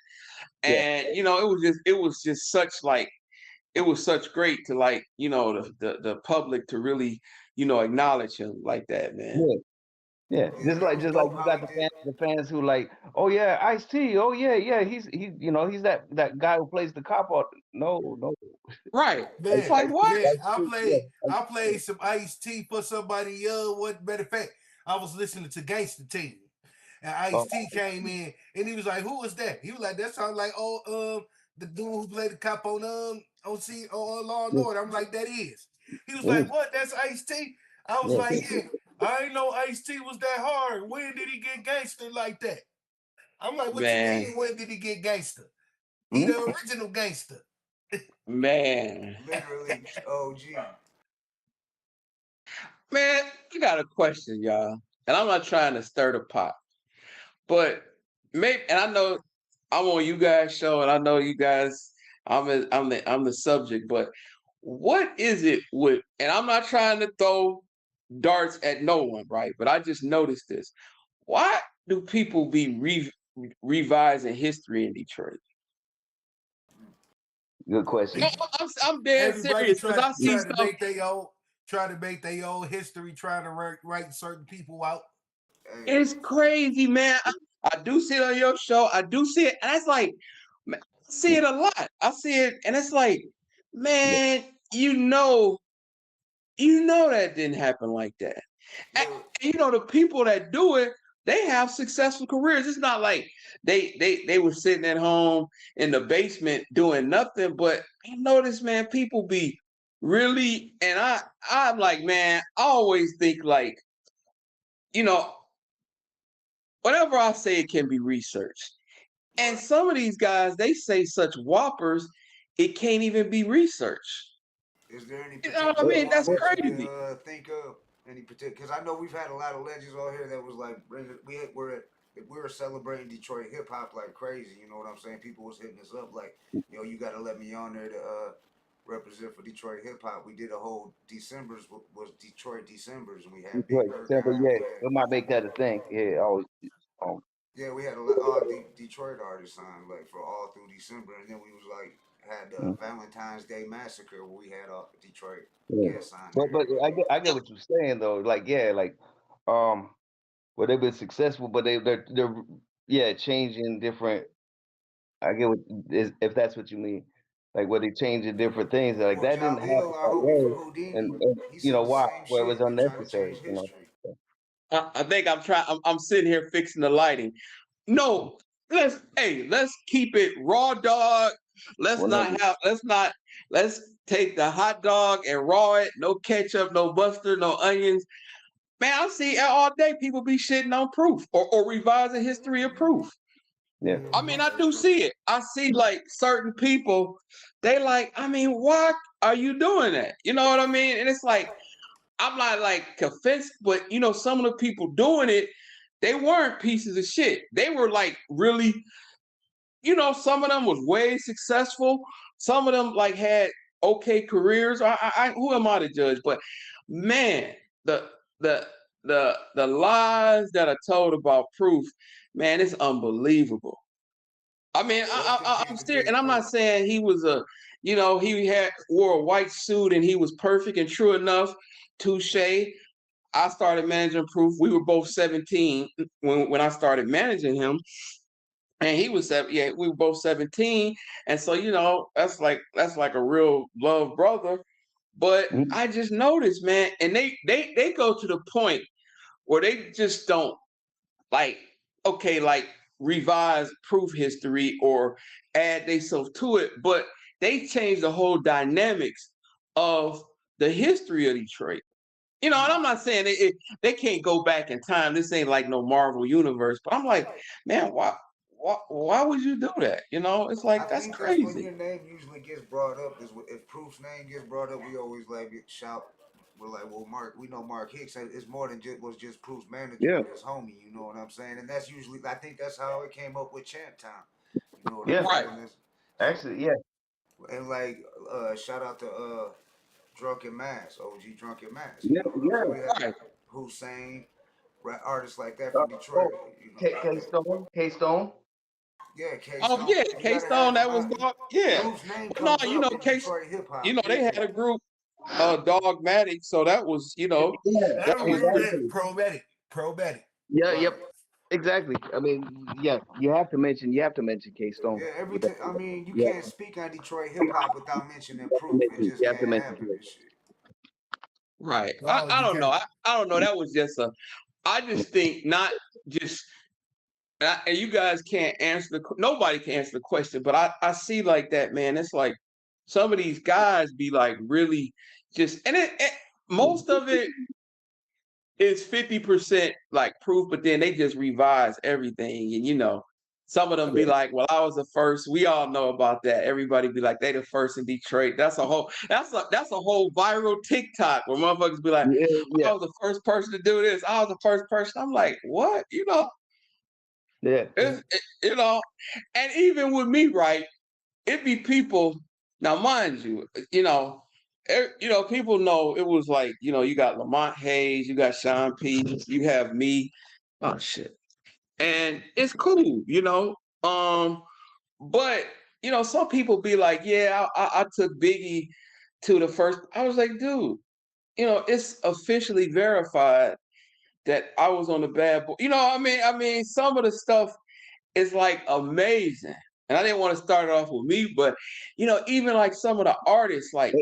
S14: And you know, it was just such like, it was such great to like, you know, the public to really, you know, acknowledge him like that, man.
S13: Yeah, just like you got the fans who like, oh yeah, Ice-T, oh yeah, he's you know, he's that guy who plays the cop. No,
S14: right?
S12: Man,
S14: It's like what?
S12: Man, I played some Ice-T for somebody young. What matter of fact, I was listening to Gangsta Team, and Ice-T came in, and he was like, "Who was that?" He was like, "That sounds like the dude who played the cop on Law and Order." I'm like, "That is." He was like, "What? That's Ice-T?" I was like, "Yeah." I ain't know Ice-T was that hard. When did he get gangster like that? I'm like, what you mean? When did he get gangster? He the original gangster.
S14: Man.
S6: Literally OG.
S14: Man, I got a question, y'all. And I'm not trying to stir the pot. But maybe, and I know I'm on you guys' show, and I know you guys, I'm the subject, but what is it with, and I'm not trying to throw darts at no one, right? But I just noticed this. Why do people be revising history in Detroit?
S13: Good question.
S14: No, I'm dead serious because I see
S12: stuff. Try to make their own history, trying to write certain people out.
S14: It's crazy, man. I do see it on your show. I do see it, and it's like, man, I see it a lot. I see it, and it's like, man, you know that didn't happen like that. And you know, the people that do it, they have successful careers. It's not like they were sitting at home in the basement doing nothing. But I notice, man, people be really, and I'm like, man, I always think like, you know, whatever I say, it can be researched. And some of these guys, they say such whoppers, it can't even be researched.
S6: Is there any
S14: you know what I mean? That's crazy.
S6: Think of any particular? Because I know we've had a lot of legends on here that was like, we were celebrating Detroit hip hop like crazy. You know what I'm saying? People was hitting us up like, yo, you got to let me on there to represent for Detroit hip hop. We did a whole December's was Detroit December's, and we had
S13: we might make that a thing. Yeah, always.
S6: Yeah, we had all Detroit artists on like for all through December, and then we was like had the Valentine's Day Massacre where we had Detroit guests on.
S13: But I get what you're saying though. Like well they've been successful, but they're changing different. I get what if that's what you mean. Like where they changing different things. Like that didn't happen. And you know why? Where it was unnecessary. You know.
S14: I think I'm sitting here fixing the lighting. No, let's keep it raw dog. Let's take the hot dog and raw it. No ketchup, no mustard, no onions. Man, I see all day people be shitting on proof or revising history of proof.
S13: Yeah.
S14: I mean, I do see it. I see like certain people, they like, I mean, why are you doing that? You know what I mean? And it's like, I'm not like convinced, but you know, some of the people doing it, they weren't pieces of shit. They were like really, you know, some of them was way successful. Some of them like had okay careers. Who am I to judge? But man, the lies that are told about proof, man, it's unbelievable. I mean, I'm serious, and I'm not saying he was he wore a white suit and he was perfect and true enough. Touche. I started managing Proof. We were both 17 when I started managing him, and he was 7. Yeah, we were both 17, and so you know that's like a real love brother. But I just noticed, man, and they go to the point where they just don't like, okay, like revise proof history or add themselves to it, but they change the whole dynamics of the history of Detroit. You know, and I'm not saying they can't go back in time. This ain't like no Marvel universe, but I'm like, man, why would you do that? You know, it's like that's crazy.
S6: That's when your name usually gets brought up. Is if Proof's name gets brought up, we always like shout. We're like, well, Mark, we know Mark Hicks. It's more than just Proof's manager, his homie. You know what I'm saying? And that's usually, I think that's how it came up with Champ Time. You know what I'm saying?
S13: Right. Actually, yeah.
S6: And like, shout out to Drunken Mass, OG Drunken Mass.
S13: Yeah,
S6: right. Hussein, artists like that from Detroit.
S13: K Stone.
S6: Yeah, K
S14: Stone. Oh yeah, K Stone. That was no, you know, K. You know, they had a group, Dogmatic. So that was, you know,
S12: that was Probatic.
S13: Yeah, yep. Exactly. I mean, yeah, you have to mention K Stone.
S6: Yeah, everything. I mean, you can't speak on Detroit hip hop without mentioning Proof. It just can't happen. This shit.
S14: Right. I don't know. I don't know. That was just I just think not just. And you guys can't answer nobody can answer the question, but I see like that, man. It's like some of these guys be like really just, and most of it is 50% like Proof, but then they just revise everything. And you know, some of them be like, well, I was the first. We all know about that. Everybody be like, they the first in Detroit. That's a whole viral TikTok where motherfuckers be like, I was the first person to do this. I was the first person. I'm like, what? You know?
S13: Yeah.
S14: You know, and even with me, right, it be people, now mind you, people know it was like, you know, you got Lamont Hayes, you got Sean P, you have me. Oh shit. And it's cool, you know. But you know, some people be like, yeah, I took Biggie to the first. I was like, dude, you know, it's officially verified that I was on the Bad Boy. You know, I mean, some of the stuff is like amazing. And I didn't want to start it off with me, but you know, even like some of the artists, like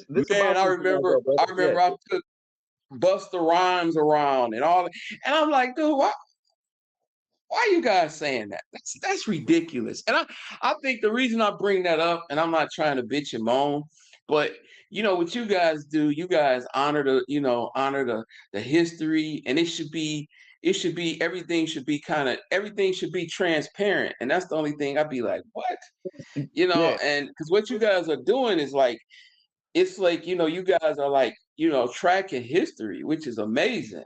S14: man, I remember I took Busta Rhymes around and all, and I'm like, dude, why are you guys saying that? That's ridiculous. And I think the reason I bring that up, and I'm not trying to bitch and moan, but you know what you guys do, you guys honor the history, and everything should be transparent. And that's the only thing I'd be like, what? You know, and because what you guys are doing is like, it's like, you know, you guys are like, you know, tracking history, which is amazing.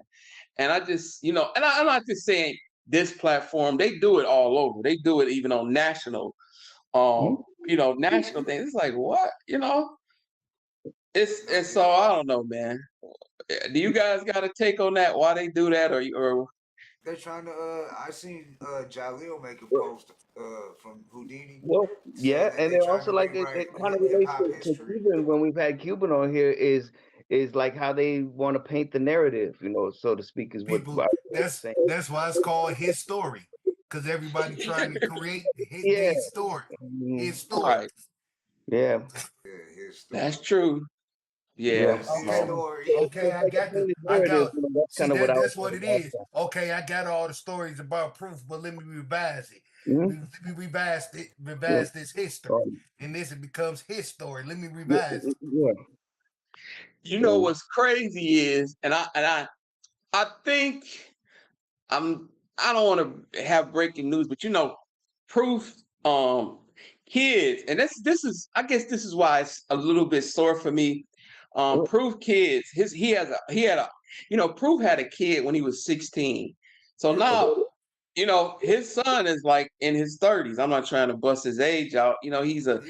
S14: And I just, you know, and I'm not just saying this platform, they do it all over. They do it even on national, national things. It's like, what? You know? It's so I don't know, man. Do you guys got a take on that? Why they do that, or
S6: they're trying to? I seen Jaleel make a post from Houdini.
S13: Well, yeah, and they also like it kind of relates to Cuban when we've had Cuban on here is like how they want to paint the narrative, you know, so to speak, is
S12: people.
S13: What
S12: that's why it's called his story, because everybody trying to create his story. His story.
S14: Right.
S13: Yeah.
S6: His story.
S14: That's true. Yeah.
S12: Okay, I got that's what it is. Okay, I got all the stories about Proof, but let me revise it. Let me revise this history, and this becomes his story. Let me revise it.
S14: You know what's crazy is, and I think I don't want to have breaking news, but you know, Proof kids, and this is I guess this is why it's a little bit sore for me. Proof kids, Proof had a kid when he was 16. So now, you know, his son is like in his 30s. I'm not trying to bust his age out. You know, he's a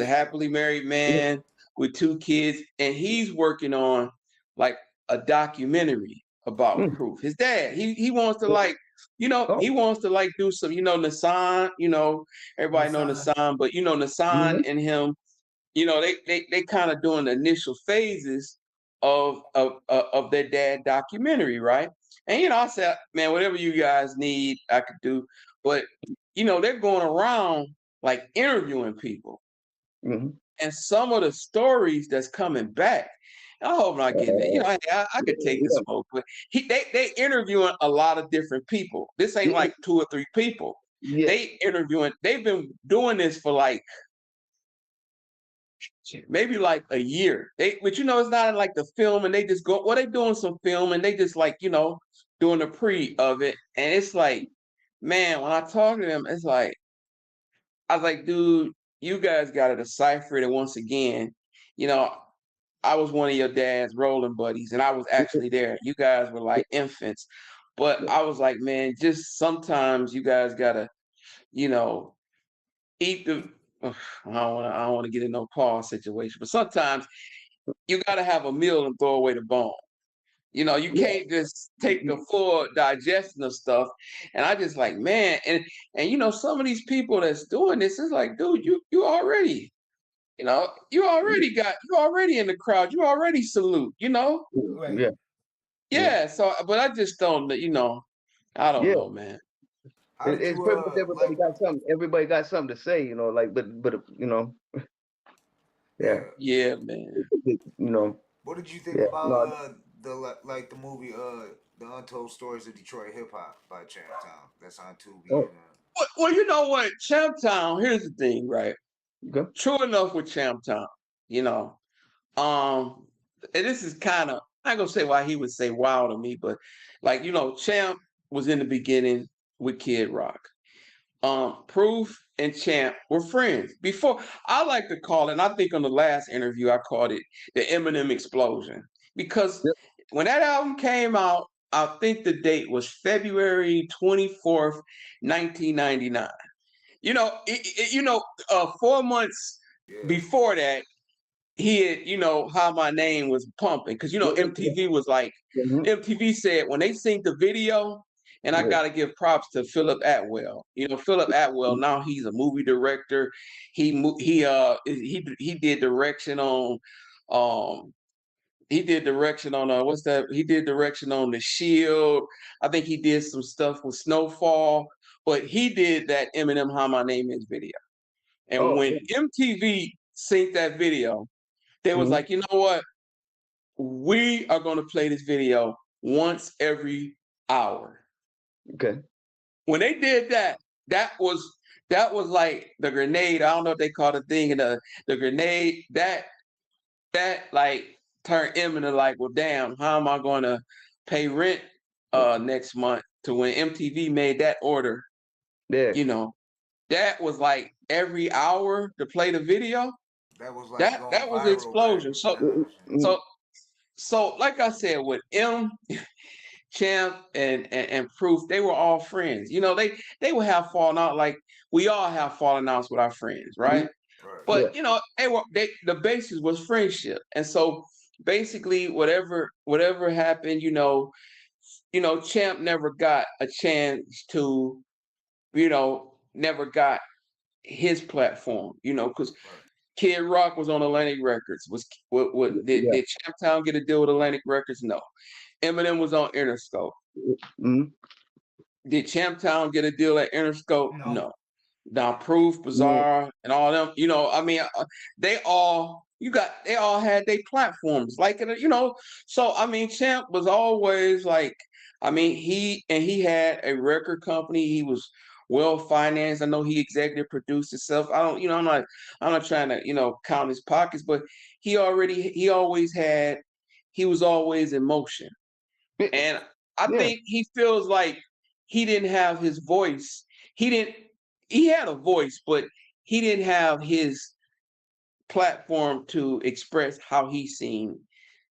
S14: happily married man with 2 kids, and he's working on like a documentary about Proof. His dad, he wants to like, you know, he wants to like do some, you know, Nassan, you know, everybody know Nassan, but you know, Nassan and him, you know, they kind of doing the initial phases of their dad documentary, right? And you know, I said, man, whatever you guys need, I could do. But you know, they're going around like interviewing people, and some of the stories that's coming back, I hope I'm not getting it. You know, I could take the smoke, but they interviewing a lot of different people. This ain't like 2 or 3 people. They interviewing. They've been doing this for like maybe like a year. But you know, it's not like the film, and they just go. Well, they doing some film, and they just like doing the pre of it, and it's like, man, when I talk to them, it's like I was like, dude, you guys got to decipher it once again. I was one of your dad's rolling buddies, and I was actually there. You guys were like infants, but I was like, man, just sometimes you guys gotta, eat the. I don't want to get in no pause situation, but sometimes you gotta have a meal and throw away the bone. You can't just take the full digestion of stuff. And I just like, man, and some of these people that's doing this is like, dude, you already. You already in the crowd. You already salute,
S13: Yeah.
S14: Yeah. So, but I just don't, I don't know, man.
S13: It's perfect. Everybody got something to say, like, but yeah.
S14: Yeah, man.
S6: What did you think about the movie The Untold Stories of Detroit Hip Hop by Champtown? That's on Tubi.
S14: Well, you know what, Champtown. Here's the thing, right?
S13: Okay.
S14: True enough with Champtown, and this is kind of, I'm not gonna say why he would say wow to me, but like, Champ was in the beginning with Kid Rock. Proof and Champ were friends before. I like to call it, and I think on the last interview I called it the Eminem explosion, because when that album came out, I think the date was February 24th, 1999. 4 months before that, he had, How My Name was pumping. Because, MTV was like, MTV said when they synced the video, and I got to give props to Philip Atwell. Philip Atwell, now he's a movie director. He did direction on, what's that? He did direction on The Shield. I think he did some stuff with Snowfall. But he did that Eminem How My Name Is video. And when MTV synced that video, they was like, you know what? We are going to play this video once every hour.
S13: Okay.
S14: When they did that, that was like the grenade. I don't know if they call the thing the grenade. That like turned Eminem like, well, damn, how am I going to pay rent next month? To when MTV made that order.
S13: Yeah.
S14: That was like every hour to play the video.
S6: That was like
S14: that was the explosion. So like I said, with Champ and Proof, they were all friends. They would have fallen out like we all have fallen outs with our friends, right? But the basis was friendship. And so basically whatever happened, Champ never got a chance to, never got his platform, because Kid Rock was on Atlantic Records. Did Champtown get a deal with Atlantic Records? No. Eminem was on Interscope. Did Champtown get a deal at Interscope? No. Now Proof, Bizarre, and all them, they all had their platforms, like, so Champ was always like, he had a record company. He was well financed. I know he executive produced himself. I'm not trying to, count his pockets, but he was always in motion. And I think he feels like he didn't have his voice. He had a voice, but he didn't have his platform to express how he seen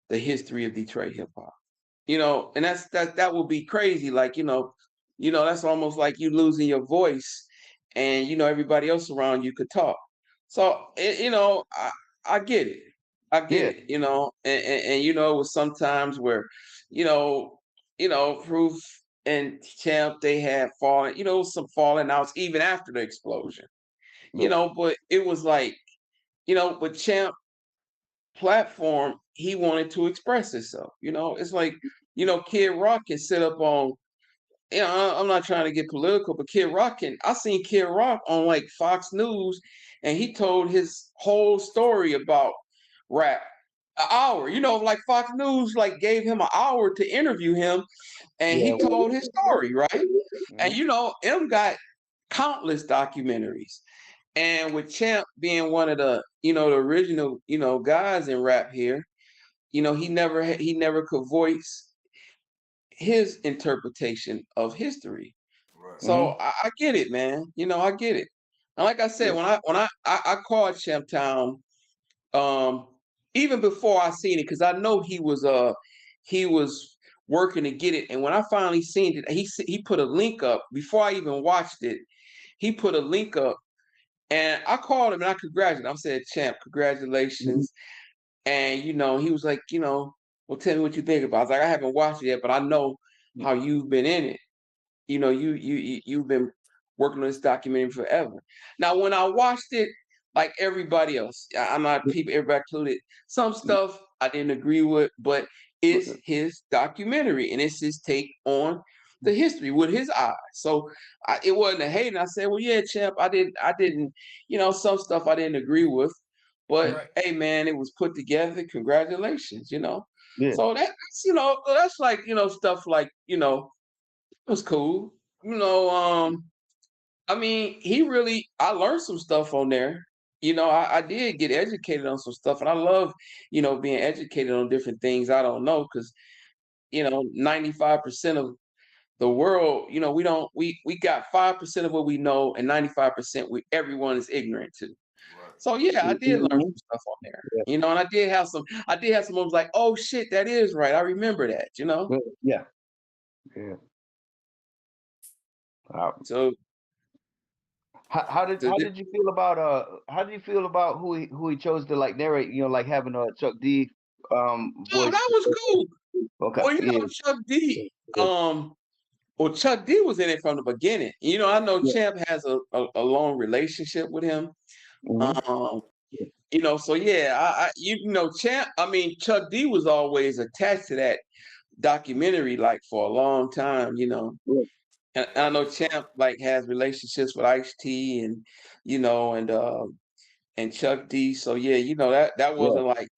S14: the history of Detroit hip hop. And that would be crazy. Like, that's almost like you losing your voice and, everybody else around you could talk. So, I get it. I get it, and it was sometimes where, Proof and Champ, they had fallen, some falling outs even after the explosion, but it was like, but Champ platform, he wanted to express himself, it's like, Kid Rock can sit up on, I'm not trying to get political, but I seen Kid Rock on like Fox News, and he told his whole story about rap An hour, like Fox News like gave him an hour to interview him, and he told his story, right? And M got countless documentaries, and with Champ being one of the the original guys in rap here, he never could voice his interpretation of history.
S6: Right.
S14: So I get it, man. I get it. And like I said, when I called Champtown, even before I seen it, because I know he was working to get it. And when I finally seen it, he put a link up before I even watched it. He put a link up, and I called him and I congratulated him. I said, "Champ, congratulations." And he was like, well, tell me what you think about it. I was like, I haven't watched it yet, but I know how you've been in it. You've been working on this documentary forever. Now, when I watched it, like everybody else, I'm not everybody included. Some stuff I didn't agree with, but it's his documentary and it's his take on the history with his eyes. So it wasn't a hate. And I said, well, yeah, Champ, I didn't, some stuff I didn't agree with, but hey, man, it was put together. Congratulations,
S13: Yeah.
S14: So that's like, stuff like, it was cool. I mean, I learned some stuff on there. I did get educated on some stuff, and I love, being educated on different things I don't know, because, 95% of the world, we got 5% of what we know, and 95% everyone is ignorant to. So yeah, I did learn some stuff on there, and I did have some moments like, oh shit, that is right. I remember that,
S13: Yeah.
S14: So
S13: how did you feel about who he chose to like narrate? Like having Chuck D voice.
S14: Oh, that was cool.
S13: Okay.
S14: Well, Chuck D. Well, Chuck D was in it from the beginning. I know Champ has a long relationship with him. So yeah, Champ. I mean, Chuck D was always attached to that documentary, like for a long time. And I know Champ like has relationships with Ice-T and and Chuck D. So yeah, that wasn't like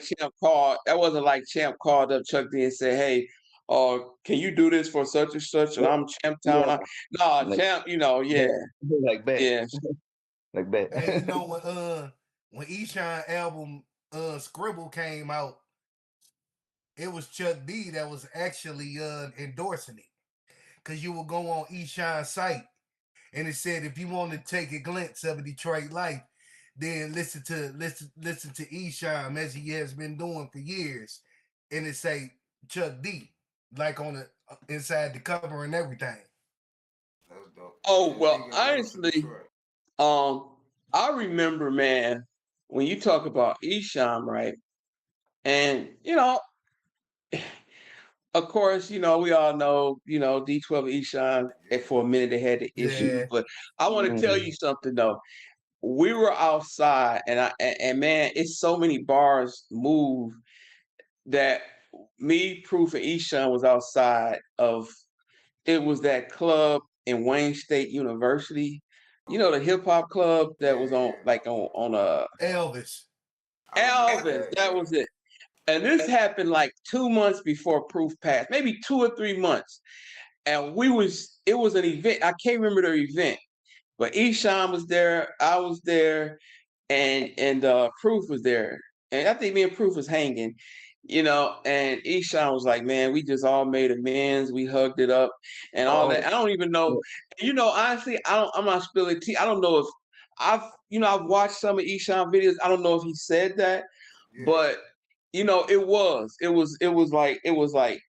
S14: Champ called up Chuck D and said, hey, can you do this for such and such? And I'm Champtown. Champ,
S13: like that.
S14: Yeah.
S13: Like that.
S12: And when Esham album Scribble came out, it was Chuck D that was actually endorsing it. Because you will go on Esham's site and it said if you want to take a glimpse of a Detroit life, then listen to Esham as he has been doing for years. And it say Chuck D, like on the inside the cover and everything.
S6: That was dope.
S14: Oh, well, honestly, I remember, man, when you talk about Esham, right? And of course, we all know, D12 Esham, for a minute they had the issue. But I want to tell you something though. We were outside and man, it's so many bars move that me, Proof, and Esham was outside of, it was that club in Wayne State University. The hip hop club that was on
S12: Elvis.
S14: That was it. And this happened like 2 months before Proof passed, maybe 2 or 3 months. And it was an event. I can't remember the event, but Esham was there, I was there, and Proof was there. And I think me and Proof was hanging, and Esham was like, man, we just all made amends. We hugged it up and all that. I don't even know, honestly, I'm not spilling tea. I don't know if I've watched some of Esham videos. I don't know if he said that, but it was like,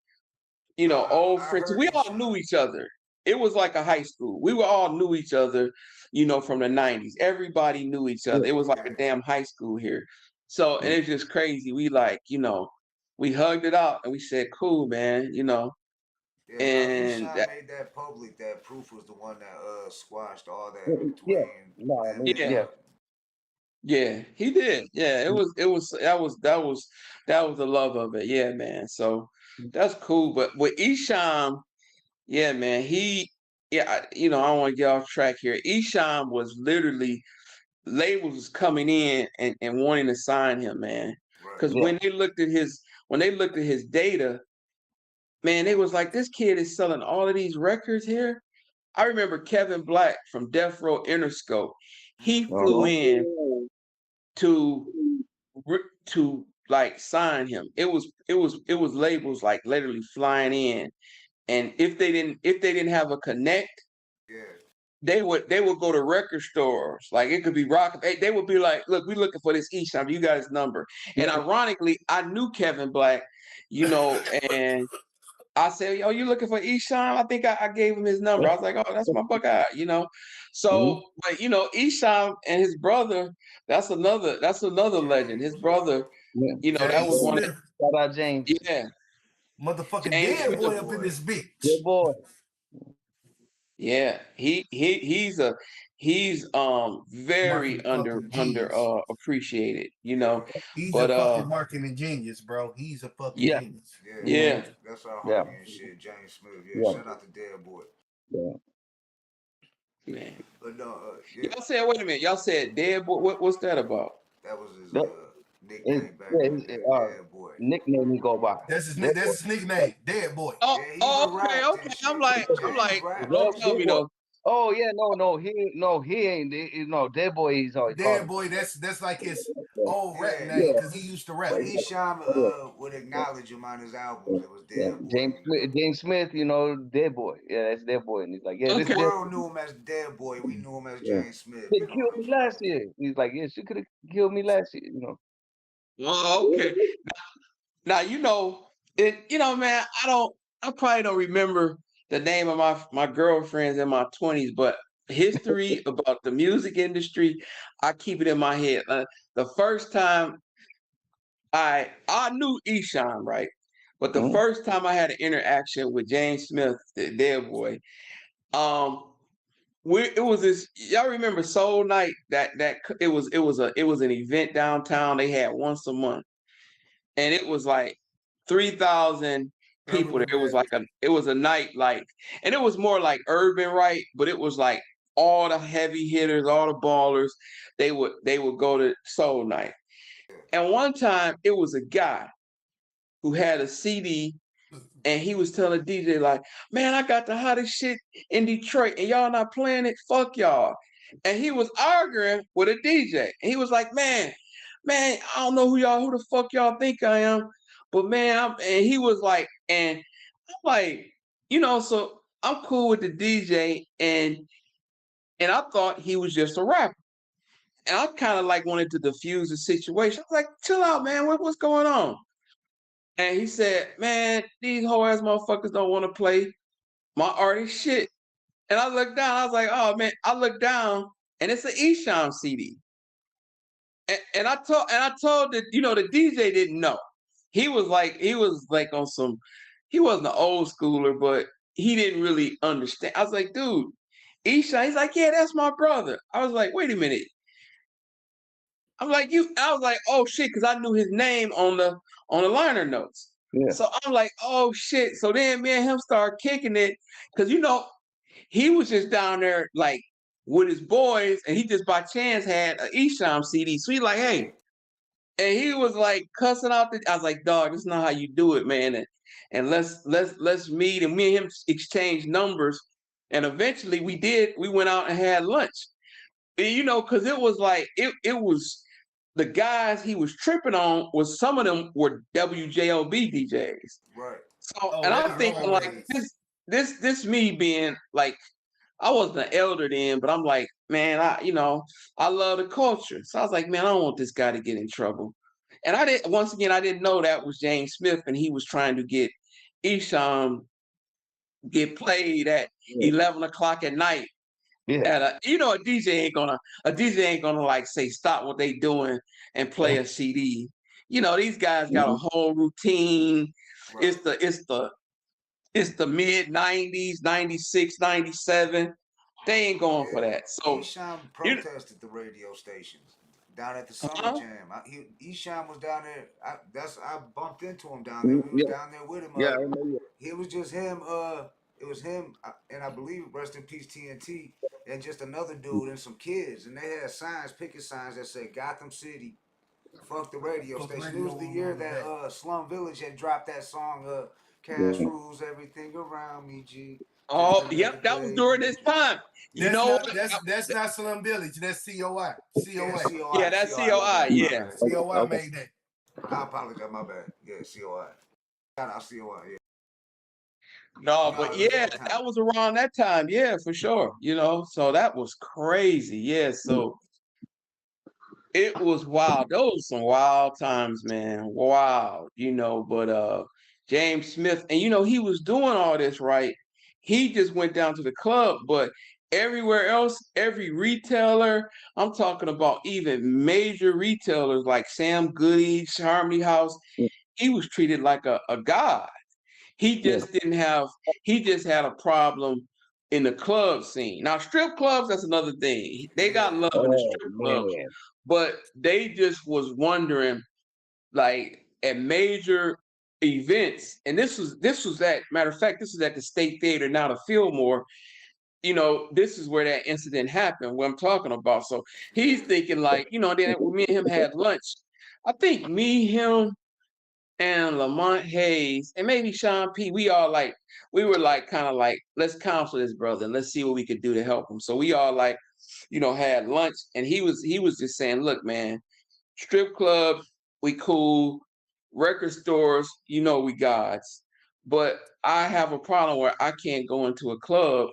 S14: old friends. We all knew each other. It was like a high school. We all knew each other, from the 90s. Everybody knew each other. It was like a damn high school here. So, and it's just crazy. We we hugged it out and we said, cool, man,
S6: Yeah,
S14: and
S6: Esham made that public that Proof was the one that squashed all that between
S14: Yeah, he did. Yeah, that was the love of it. Yeah, man. So that's cool. But with Esham, yeah, man, I don't want to get off track here. Esham was literally, labels was coming in and wanting to sign him, man. Because when they looked at his data, man, they was like, this kid is selling all of these records here. I remember Kevin Black from Death Row Interscope. He flew in to like sign him. It was labels like literally flying in, and if they didn't have a connect, they would go to record stores. Like it could be rock. They would be like, look, we looking for this Esham. You got his number. And ironically, I knew Kevin Black, and I said, yo, you looking for Esham? I think I gave him his number. I was like, oh, that's my Buckeye, So, but Esham and his brother, that's another legend. His brother, that was one of
S13: shout out James.
S14: Yeah.
S12: Motherfucking dead boy up in this bitch.
S13: Good boy.
S14: Yeah, he's very under appreciated,
S12: He's
S14: but
S12: a fucking marketing genius, bro. He's a fucking genius.
S14: Yeah.
S6: That's our homie and shit, James Smith. Yeah, shout out to Dead Boy.
S13: Yeah.
S14: Man.
S6: But no,
S14: Y'all said, wait a minute, y'all said Dead Boy. What's that about?
S6: That was his nickname back then. Dead Boy.
S13: Nickname he go by.
S12: That's his nickname, Dead Boy.
S14: Okay. I'm like, tell me though.
S13: Oh yeah, no, he ain't. Dead Boy. He's always
S12: Dead Boy. That's like his old rap name because he used to rap.
S6: But Esham would acknowledge him on his albums. It was Dead Boy.
S13: James Smith, Dead Boy. Yeah, that's Dead Boy, and he's like, yeah,
S6: the world knew him as Dead Boy. We knew him as James Smith.
S13: She killed me last year. He's like, yeah, she could have killed me last year.
S14: Oh, okay. Now man, I probably don't remember the name of my girlfriends in my 20s, but history about the music industry, I keep it in my head. The first time I knew Esham, right? But the first time I had an interaction with James Smith, the Dead Boy, it was this. Y'all remember Soul Night? That it was an event downtown. They had once a month, and it was like 3,000 people there. It was a night like, and it was more like urban, right? But it was like all the heavy hitters, all the ballers, they would go to Soul Night. And one time it was a guy who had a CD and he was telling DJ like, man, I got the hottest shit in Detroit and y'all not playing it, fuck y'all. And he was arguing with a DJ. And he was like, man, I don't know who the fuck y'all think I am. But man, and he was like, and I'm like, so I'm cool with the DJ, and I thought he was just a rapper. And I kind of like wanted to diffuse the situation. I was like, chill out, man, what's going on? And he said, man, these whole ass motherfuckers don't want to play my artist shit. And I looked down, I was like, oh man, I looked down, and it's an Esham CD. And I told that, the DJ didn't know. He was like on some, he wasn't an old schooler, but he didn't really understand. I was like, dude, Esham, he's like, yeah, that's my brother. I was like, wait a minute. I was like, oh shit, because I knew his name on the liner notes. Yeah. So I'm like, oh shit. So then me and him started kicking it, because he was just down there like with his boys, and he just by chance had an Esham CD. So he's like, hey. And he was like cussing out I was like, dog, this is not how you do it, man. And let's meet. And me and him exchanged numbers. And eventually we went out and had lunch. Because it was like, it was the guys he was tripping on was some of them were WJLB DJs.
S6: Right.
S14: So and I'm thinking like this me being like, I wasn't an elder then, but I'm like, man, I love the culture. So I was like, man, I don't want this guy to get in trouble. And I didn't know that was James Smith, and he was trying to get Esham get played at 11 o'clock at night. Yeah. At a DJ ain't gonna like say stop what they doing and play a CD. These guys got a whole routine. Right. It's the mid 90s, 96, 97. They ain't going for that. So
S6: Esham protested the radio stations down at the Summer Jam. Esham was down there. I bumped into him down there. We was down there with him.
S13: Yeah, I remember.
S6: It was just him. It was him, and I believe rest in peace TNT, and just another dude and some kids, and they had signs, picket signs that said Gotham City, Fuck the radio
S12: Fuck
S6: station. It
S12: radio
S6: was the
S12: on
S6: year
S12: all
S6: that
S12: that.
S6: Slum Village had dropped that song, Cash
S13: Yeah.
S6: Rules Everything Around Me, G. Just
S14: Oh,
S6: another
S14: yep, that was
S6: day.
S14: during this time. You
S12: That's
S14: know
S12: not
S14: what?
S12: that's not Slum Village. That's COI.
S6: Yeah,
S12: COA.
S14: Yeah,
S6: COI,
S14: that's
S6: COI, my
S14: COI.
S6: bad, my
S14: Yeah.
S6: bad.
S12: COI
S13: Okay.
S12: made that.
S6: I apologize, my bad. Yeah, COI. Shout out COI, yeah.
S14: No,
S6: No,
S14: but
S6: it was
S14: yeah,
S6: that time.
S14: that was around that time. Yeah, for sure. You know, so that was crazy. Yeah, so it was wild. Those were some wild times, man. Wow. You know, but James Smith, and you know, he was doing all this right. He just went down to the club, but everywhere else, every retailer, I'm talking about even major retailers like Sam Goody's, Harmony House, he was treated like a god. He just didn't have, he just had a problem in the club scene. Now, strip clubs, that's another thing. They got love in the
S13: Oh
S14: strip clubs,
S13: man.
S14: but they just was wondering, like at major events, and this was at, matter of fact, this was at the State Theater, now the Fillmore. You know, this is where that incident happened, what I'm talking about. So he's thinking like, you know, then me and him had lunch. I think me, him, and Lamont Hayes, and maybe Sean P. We were like kind of like, let's counsel this brother and let's see what we could do to help him. So we all like, you know, had lunch, and he was just saying, look, man, strip clubs, we cool, record stores, you know, we gods. But I have a problem where I can't go into a club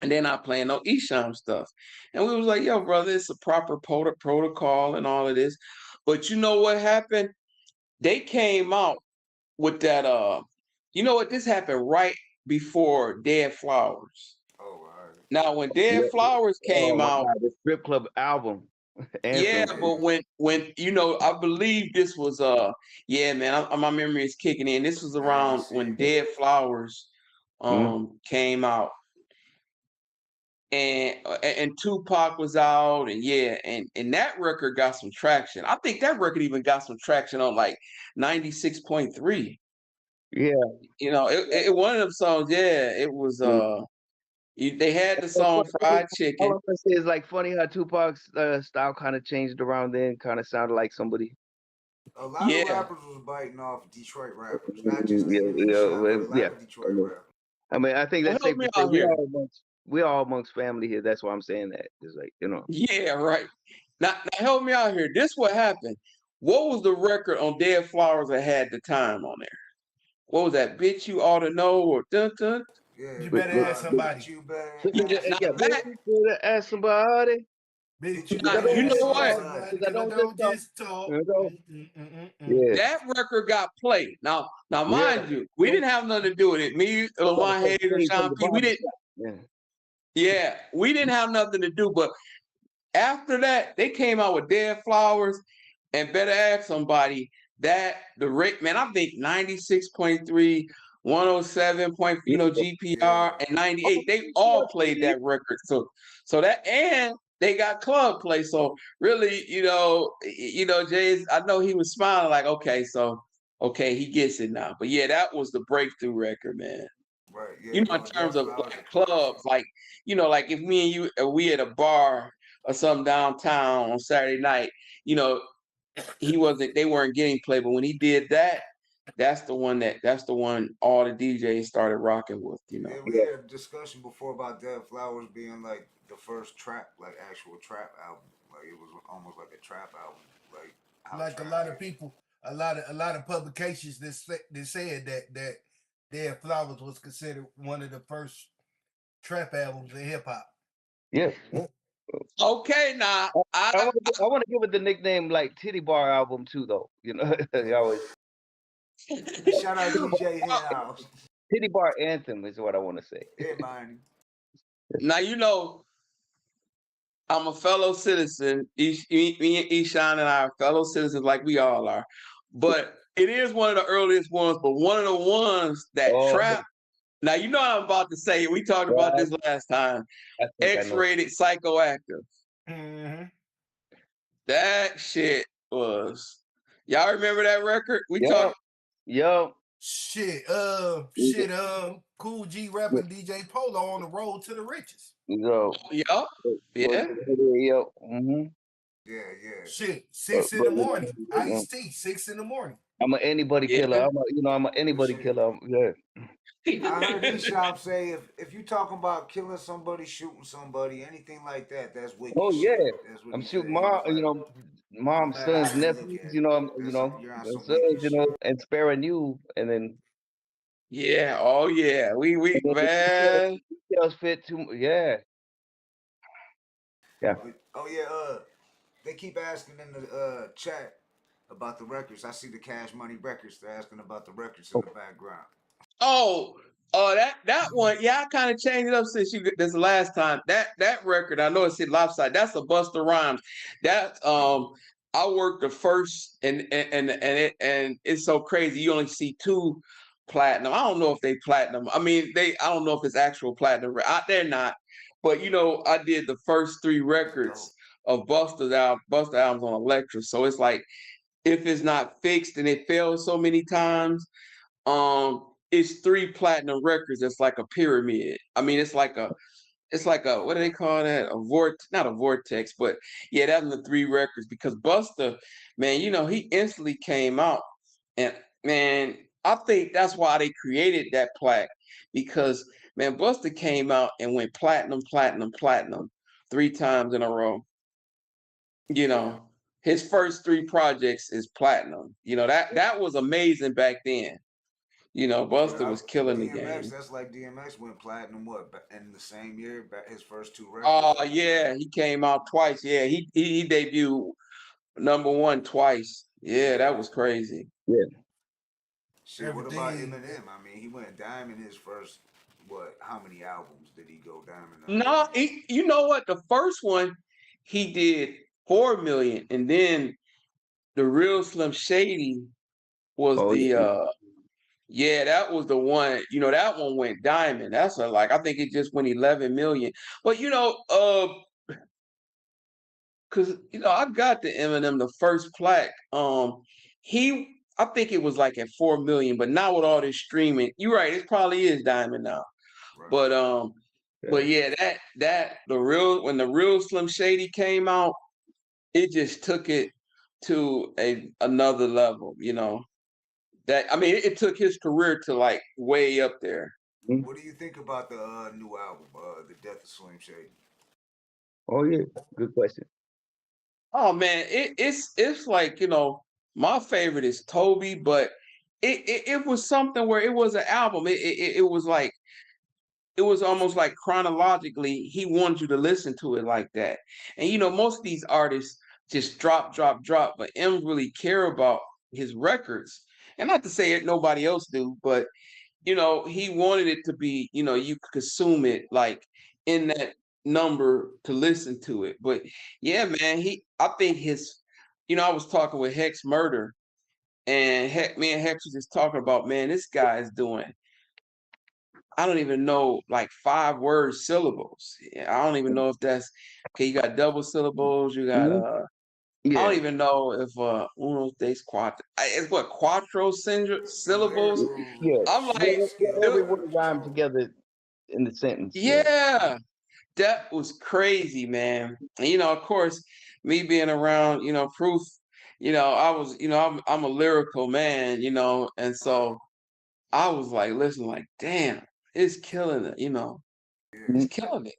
S14: and they're not playing no Esham stuff. And we was like, yo, brother, it's a proper protocol and all of this. But you know what happened? They came out with that you know what, this happened right before Dead Flowers.
S6: Oh, all right.
S14: Now when Dead
S13: Yeah.
S14: Flowers
S13: Oh
S14: came
S13: my
S14: out,
S13: God, the strip club album.
S14: yeah,
S13: Anthem.
S14: but when you know, I believe this was yeah, man, my memory is kicking in. This was
S6: I ain't
S14: around
S6: see
S14: when
S6: it.
S14: Dead Flowers
S13: Mhm.
S14: came out, and Tupac was out, and yeah, and that record got some traction. I think that record even got some traction on like 96.3.
S13: Yeah.
S14: You know, it one of them songs. Yeah, it was. They had the song "Fried
S13: All
S14: Chicken."
S13: I'm gonna say is like funny how Tupac's style kind of changed around then, kind of sounded like somebody.
S6: A lot of
S14: Yeah,
S6: rappers was biting off Detroit rappers, not just the
S13: Yeah,
S6: Esham, but a lot
S13: yeah.
S6: of Detroit rappers.
S13: I mean, I think
S14: well,
S13: that's
S14: help
S13: safe
S14: me
S13: to say
S14: out here.
S13: we all amongst family here. That's why I'm saying that. It's like,
S14: Yeah, right. Now help me out here. This what happened. What was the record on Dead Flowers that had the time on there? What was that? Bitch, you ought to know, or dun dun.
S6: Yeah,
S12: You better ask
S6: bitch,
S12: somebody.
S6: you better
S14: Yeah,
S6: ask
S14: now
S13: yeah,
S14: that,
S6: somebody.
S13: better ask somebody.
S12: Bitch, you
S6: You
S14: now
S12: better
S6: better
S14: you
S12: ask
S6: ask
S14: know what?
S12: somebody.
S6: somebody.
S13: Because I
S12: Cause I
S13: don't just
S12: don't
S13: talk.
S12: just talk.
S13: You know? Yeah.
S14: That record got played. Now,
S13: Yeah.
S14: mind you, we didn't have nothing to do with it. Me, Lamont
S13: Motherfucker
S14: Hayes, or
S13: came from
S14: Sean
S13: the
S14: P. We
S13: barber
S14: didn't.
S13: shop. Yeah.
S14: Yeah, we didn't have nothing to do. But after that, they came out with Dead Flowers and Better Ask Somebody. That the rate, man, I think 96.3, 107 point, you know,
S6: Yeah.
S14: GPR, and 98. They all played that record. So that, and they got club play. So really, Jay's, I know he was smiling like, okay, he gets it now. But yeah, that was the breakthrough record, man.
S6: Right,
S14: You
S6: yeah,
S14: know, in
S6: no,
S14: terms
S6: Death
S14: of
S6: Flowers a
S14: like
S6: classic.
S14: clubs, like, like if me and you, we at a bar or something downtown on Saturday night, you know, they weren't getting play, but when he did that, that's the one all the DJs started rocking with,
S6: Yeah, we
S13: Yeah.
S6: had a discussion before about Dead Flowers being like the first trap, like actual trap album. Like it was almost like a trap album. Like how
S12: Like a
S6: trap
S12: lot of
S6: is.
S12: people, a lot of publications that said that Dead Flowers was considered one of the first trap albums in hip hop.
S13: Yeah.
S14: Okay, now
S13: I want to give it the nickname like Titty Bar album too, though. They always
S6: Shout out DJ Hit House.
S13: Titty Bar Anthem is what I want to say.
S6: Hey, Barney.
S14: now I'm a fellow citizen. Me and Eshan and I are fellow citizens, like we all are. But it is one of the earliest ones, but one of the ones that
S13: Oh,
S14: trap. Now you know what I'm about to say. We talked about this last time.
S13: I think I know.
S14: X-rated psychoactive.
S12: Mm-hmm.
S14: That shit was. Y'all remember that record? We
S13: Yo,
S14: talked.
S13: yo.
S12: Shit, Cool G rapping DJ Polo on the road to the riches.
S13: Yo.
S14: Yo, yeah.
S13: Yo. Mm-hmm.
S6: Yeah.
S12: Shit, 6 in the morning. Ice-T, 6 in the morning.
S13: I'm an anybody killer. I'm an anybody killer. Yeah.
S6: I heard Esham say if you talking about killing somebody, shooting somebody, anything like that, that's wicked
S13: Oh
S6: shit.
S13: yeah.
S6: That's what
S13: I'm
S6: he
S13: shooting
S6: said. He was
S13: mom,
S6: like,
S13: mom's
S6: no matter
S13: sons,
S6: how you look
S13: nephews,
S6: at it, you're on some
S13: sons,
S6: wicked shit.
S13: and sparing you, and then
S14: Yeah. Oh yeah. We man.
S13: details fit too. Yeah. Yeah.
S6: Oh yeah. They keep asking in the chat about the records. I see the Cash Money records. They're asking about the records in the background.
S14: Oh, that one. Yeah, I kind of changed it up since this last time. That record, I know it's in Lopside. That's a Busta Rhymes. That I worked the first and it's so crazy. You only see 2 platinum. I don't know if they platinum. I mean, I don't know if it's actual platinum. They're not. But I did the first 3 records of Busta's albums on Elektra. So it's like if it's not fixed and it fails so many times, it's 3 platinum records. It's like a pyramid. I mean, it's like a what do they call that? Not a vortex, but yeah, that's the 3 records because Busta, man, he instantly came out, and man, I think that's why they created that plaque because man, Busta came out and went platinum, platinum, platinum 3 times in a row. His first 3 projects is platinum. That was amazing back then. Busta was killing the game.
S6: That's like DMX went platinum in the same year, his first 2 records.
S14: Oh yeah, he came out twice. Yeah, he debuted #1 twice. Yeah, that was crazy.
S13: Yeah.
S6: Shit, what about Eminem? I mean, he went diamond his first. How many albums did he go diamond on?
S14: No, you know what? The first one he did 4 million, and then the Real Slim Shady was yeah, that was the one. That one went diamond. That's I think it just went 11 million. But because I got the Eminem the first plaque. I think it was like at 4 million, but now with all this streaming, you're right. It probably is diamond now. Right. But yeah, when the Real Slim Shady came out, it just took it to another level. It took his career to like way up there.
S6: What do you think about the new album, The Death of Slim Shady?
S13: Oh yeah, good question.
S14: Oh man, it's like my favorite is Toby, but it was something where it was an album. It was like it was almost like chronologically he wanted you to listen to it like that. And most of these artists just drop, but M really care about his records. And not to say it nobody else do, but he wanted it to be, you could consume it like in that number to listen to it. But yeah, man, I think I was talking with Hex Murder, and me and Hex was just talking about, man, this guy is doing, I don't even know, like 5-word syllables. I don't even know if that's okay. You got double syllables. You got I don't even know if uno tres cuatro. It's what quattro syllables.
S13: Yeah,
S14: I'm like,
S13: every word rhyme together in the sentence.
S14: Yeah, that was crazy, man. And of course, me being around, Proof, I was, I'm a lyrical man, and so I was like, listen, like, damn, it's killing it, it's killing it,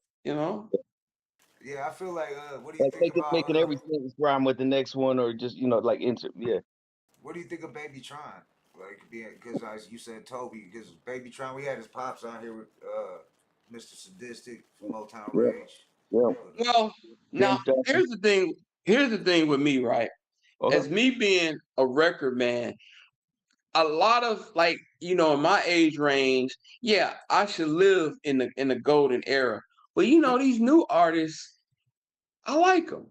S6: Yeah, I feel like, what do you think about
S13: making every sentence rhyme with the next one, or just like insert? Yeah.
S6: What do you think of Baby Tron? Like, because you said Toby, because Baby Tron, we had his pops on here with Mr. Sadistic from Motown Rage.
S13: Yeah.
S14: Well, now here's the thing. Here's the thing with me, right? As me being a record man, a lot of like, in my age range, yeah, I should live in the golden era. But these new artists, I like them.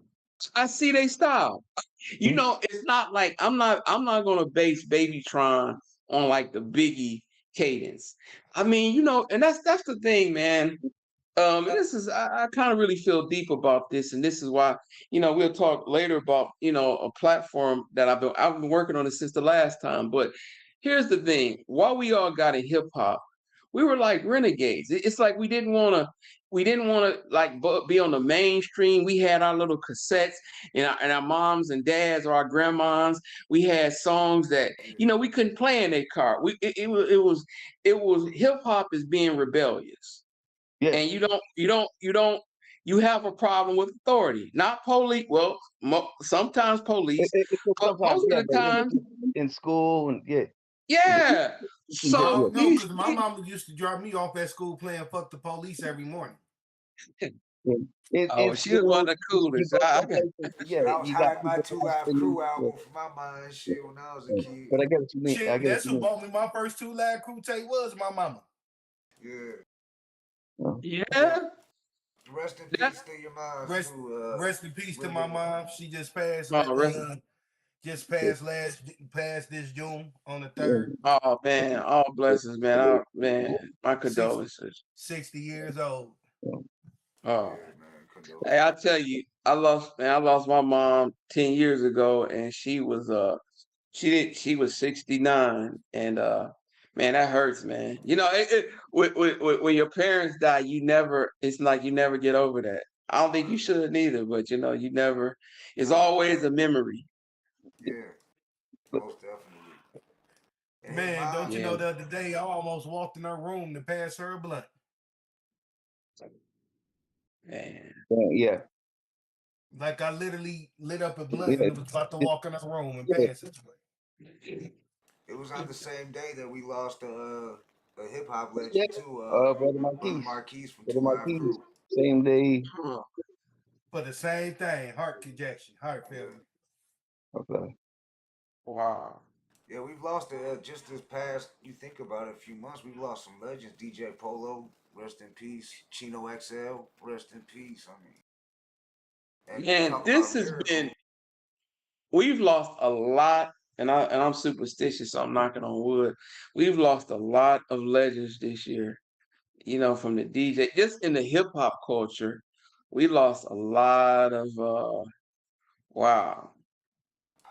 S14: I see their style. It's not like I'm not gonna base Baby Tron on like the Biggie cadence. I mean, and that's the thing, man. And this is I kind of really feel deep about this, and this is why we'll talk later about a platform that I've been working on it since the last time. But here's the thing: while we all got in hip hop, we were like renegades. It's like we didn't want to like be on the mainstream. We had our little cassettes and our moms and dads or our grandmas. We had songs that we couldn't play in their car. It was hip hop is being rebellious, and you have a problem with authority, not police. Well, sometimes police, but most of the time
S13: in school and
S14: yeah. So
S12: no, because my mama used to drop me off at school playing "Fuck the Police" every morning.
S14: She was one of the coolest.
S6: I was hiding my 2 Live Crew album from my mind shit when I was a kid.
S13: But I get what you mean.
S12: Shit, that's who bought me my first 2 Live Crew tape was my mama.
S14: Yeah.
S6: Rest in peace to your mom.
S12: Rest in peace to my mom. She just passed. Passed this June on the 3rd.
S14: Oh man, all blessings, man. My condolences.
S12: 60 years old.
S14: Oh, hey, I tell you, I lost my mom 10 years ago, and she was 69, and man, that hurts, man. When your parents die, it's like you never get over that. I don't think you should neither, but you never. It's always a memory.
S6: Yeah, most definitely.
S12: Man, don't you know the other day I almost walked in her room to pass her a blunt.
S14: Man.
S13: Yeah.
S12: Like I literally lit up a blunt and was about to walk in her room and pass it.
S6: It was on the same day that we lost a hip hop legend too.
S13: Brother
S6: Marquise from
S13: Brother
S6: 2 Live Crew.
S13: Same day.
S12: For the same thing, heart congestion, heart failure.
S13: Okay.
S14: Wow.
S6: Yeah, we've lost just this past. You think about it, a few months, we've lost some legends. DJ Polo, rest in peace. Chino XL, rest in peace. I mean,
S14: and this has been. We've lost a lot, and I'm superstitious, so I'm knocking on wood. We've lost a lot of legends this year. From the DJ, just in the hip hop culture, we lost a lot of wow.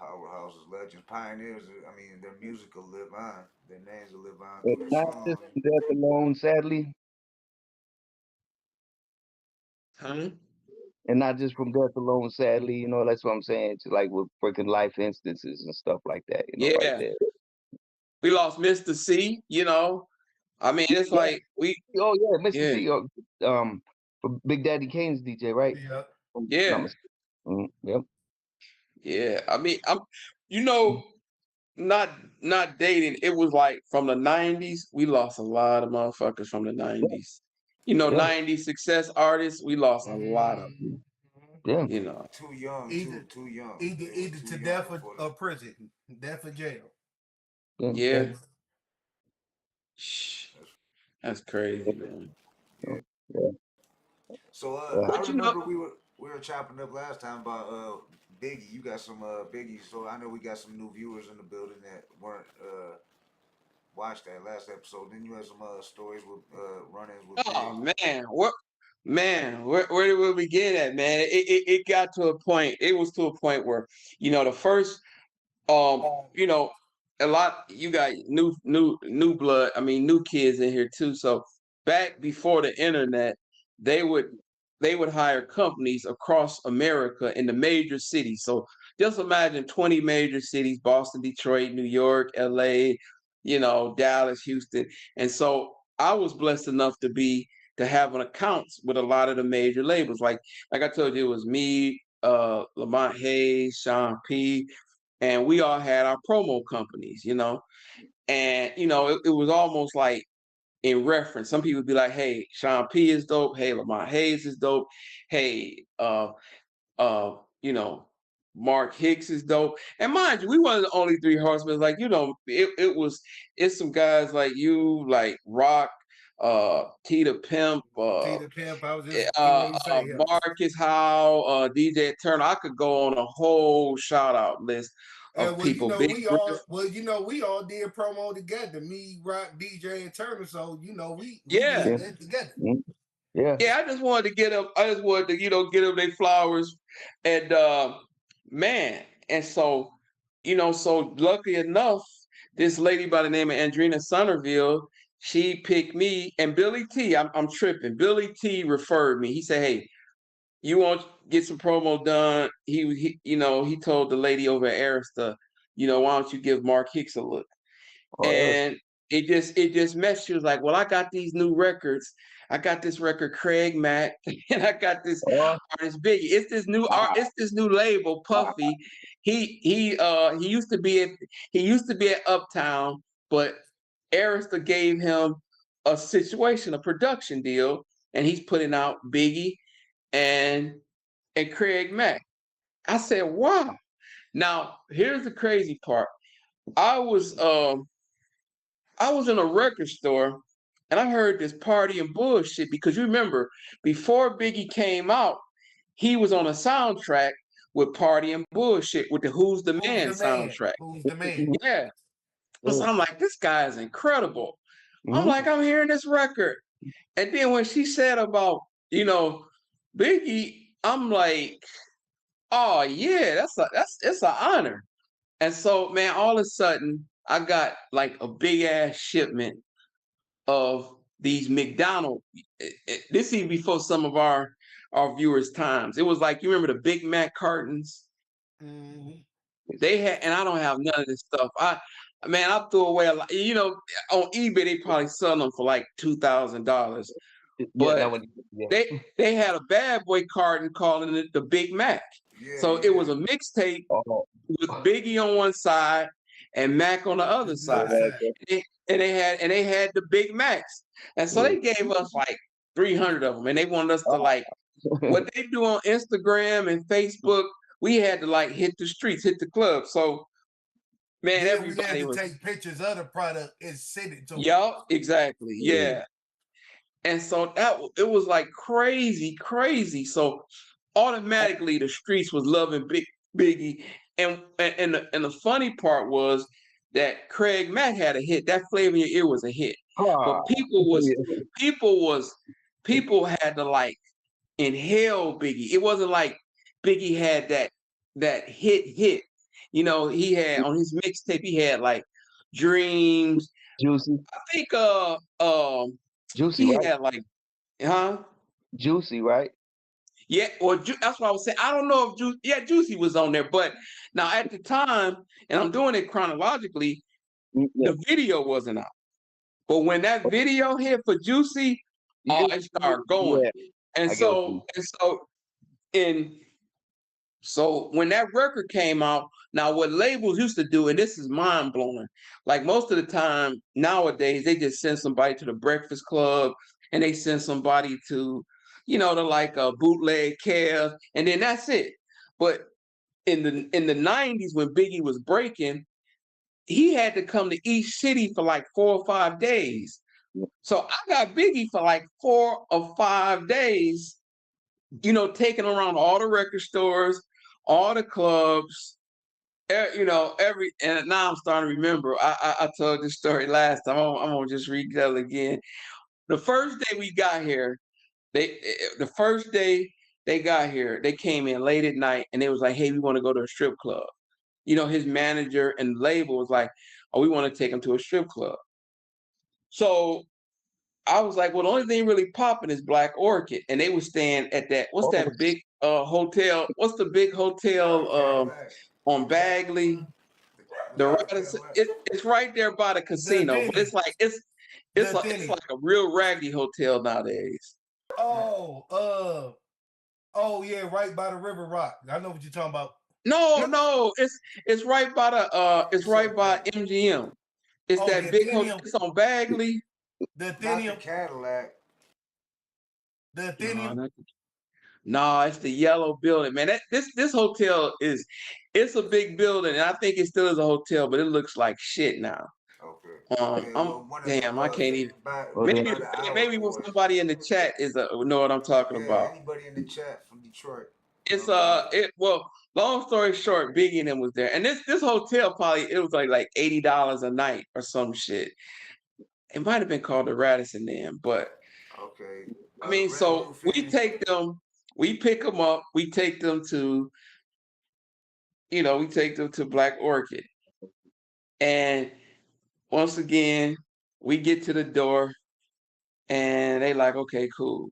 S6: Powerhouses, legends, pioneers. I mean, their music will live on. Their names will live on through the
S13: Not
S6: song.
S13: just death alone, sadly.
S14: Huh?
S13: And not just from death alone, sadly. That's what I'm saying. To like with freaking life instances and stuff like that. Right there.
S14: We lost Mr. C. I mean, it's like we.
S13: Oh yeah, Mr. C. For Big Daddy Kane's DJ, right?
S14: Yeah.
S13: Yep.
S14: Yeah. I mean, I'm. Not dating. It was like from the 90s. We lost a lot of motherfuckers from the 90s. 90s success artists. We lost a lot of them.
S13: Yeah.
S6: Too young. Too young.
S12: Either to death or prison, death or jail.
S14: Yeah. That's crazy, man.
S6: Yeah. So I remember we were chopping up last time about Biggie. You got some Biggie. So I know we got some new viewers in the building that weren't watched that last episode. Then you had some stories with run-ins with
S14: Big. Where did we begin at, man? It got to a point. It was to a point where the first a lot, you got new blood, I mean new kids in here too. So back before the internet, they would hire companies across America in the major cities. So just imagine 20 major cities: Boston, Detroit, New York, LA, Dallas, Houston. And so I was blessed enough to have an account with a lot of the major labels. Like I told you, it was me, Lamont Hayes, Sean P, and we all had our promo companies, and it was almost like in reference. Some people would be like, hey, Sean P is dope, hey, Lamont Hayes is dope, hey, Mark Hicks is dope. And mind you, we weren't the only 3 horsemen. Like, it's some guys like you, like Rock, T the Pimp,
S12: I was just
S14: Marcus Howe, DJ Turner. I could go on a whole shout out list of people.
S12: We all did promo together. Me, Rock, DJ, and Turner. So we did that together.
S13: Yeah.
S14: I just wanted to get them. I just wanted to get them their flowers, and man, and so so lucky enough, this lady by the name of Andrina Somerville, she picked me and Billy T. I'm tripping. Billy T referred me. He said, "Hey, you want to get some promo done?" He told the lady over at Arista, why don't you give Mark Hicks a look? And it just messed. She was like, "Well, I got these new records. I got this record, Craig Mack, and I got this artist Biggie. It's this new label, Puffy. He used to be at Uptown, but Arista gave him a production deal, and he's putting out Biggie and Craig Mack." I said, "Wow." Now, here's the crazy part. I was in a record store and I heard this Party and Bullshit, because you remember before Biggie came out, he was on a soundtrack with Party and Bullshit with the Who's the Man soundtrack.
S12: Who's the Man?
S14: Yeah. So I'm like, this guy is incredible. I'm like, I'm hearing this record. And then when she said about, Biggie, I'm like, oh yeah, it's an honor. And so, man, all of a sudden, I got like a big ass shipment of these McDonald's. This even before some of our viewers' times. It was like, you remember the Big Mac cartons? They had, and I don't have none of this stuff. I threw away a lot. On eBay they probably sell them for like $2,000. But they had a Bad Boy carton calling it the Big Mac. So it was a mixtape with Biggie on one side and Mac on the other side. And they had the Big Macs. And so they gave us like 300 of them, and they wanted us to like what they do on Instagram and Facebook. We had to like hit the streets, hit the club. So man, everybody
S12: had to take pictures of the product and send it to them.
S14: Yup, exactly. Yeah. And so it was like crazy. So automatically the streets was loving Biggie. And the funny part was that Craig Mack had a hit. That Flavor in Your Ear was a hit. But people had to like inhale Biggie. It wasn't like Biggie had that hit. He had on his mixtape, he had like Dreams.
S13: Juicy.
S14: I think
S13: Juicy,
S14: he
S13: right?
S14: had like,
S13: Juicy, right?
S14: Yeah, or that's what I was saying. I don't know if Juicy was on there, but now at the time, and I'm doing it chronologically, the video wasn't out. But when that video hit for Juicy, it started going. And so when that record came out, now what labels used to do, and this is mind blowing, like most of the time nowadays, they just send somebody to the Breakfast Club and they send somebody to, to like a bootleg Kev, and then that's it. But in the 90s, when Biggie was breaking, he had to come to each city for like 4 or 5 days. So I got Biggie for like 4 or 5 days, taking around all the record stores, all the clubs, and now I'm starting to remember. I told this story last time. I'm gonna just retell it again. The first day we got here, they got here, they came in late at night and they was like, "Hey, we want to go to a strip club." His manager and label was like, "Oh, we want to take him to a strip club." So I was like, "Well, the only thing really popping is Black Orchid," and they were staying at that. What's that big hotel? What's the big hotel on Bagley? It's right there by the casino. But it's like it's like a real raggedy hotel nowadays.
S12: Oh yeah, right by the River Rock. I know what you're talking about.
S14: No, it's right by MGM. It's that big hotel. It's on Bagley.
S12: The Athenium.
S6: Not the Cadillac.
S12: The Athenium.
S14: No, it's the yellow building, man. This hotel it's a big building, and I think it still is a hotel, but it looks like shit now.
S6: Okay.
S14: I can't even. Maybe when somebody in the chat know what I'm talking about.
S6: Anybody in the chat from Detroit?
S14: It's long story short, Biggie and them was there, and this hotel probably it was like $80 a night or some shit. It might have been called the Radisson then, but
S6: okay.
S14: I mean, so we take them, we pick them up, we take them to Black Orchid, and once again, We get to the door, and they like, okay, cool.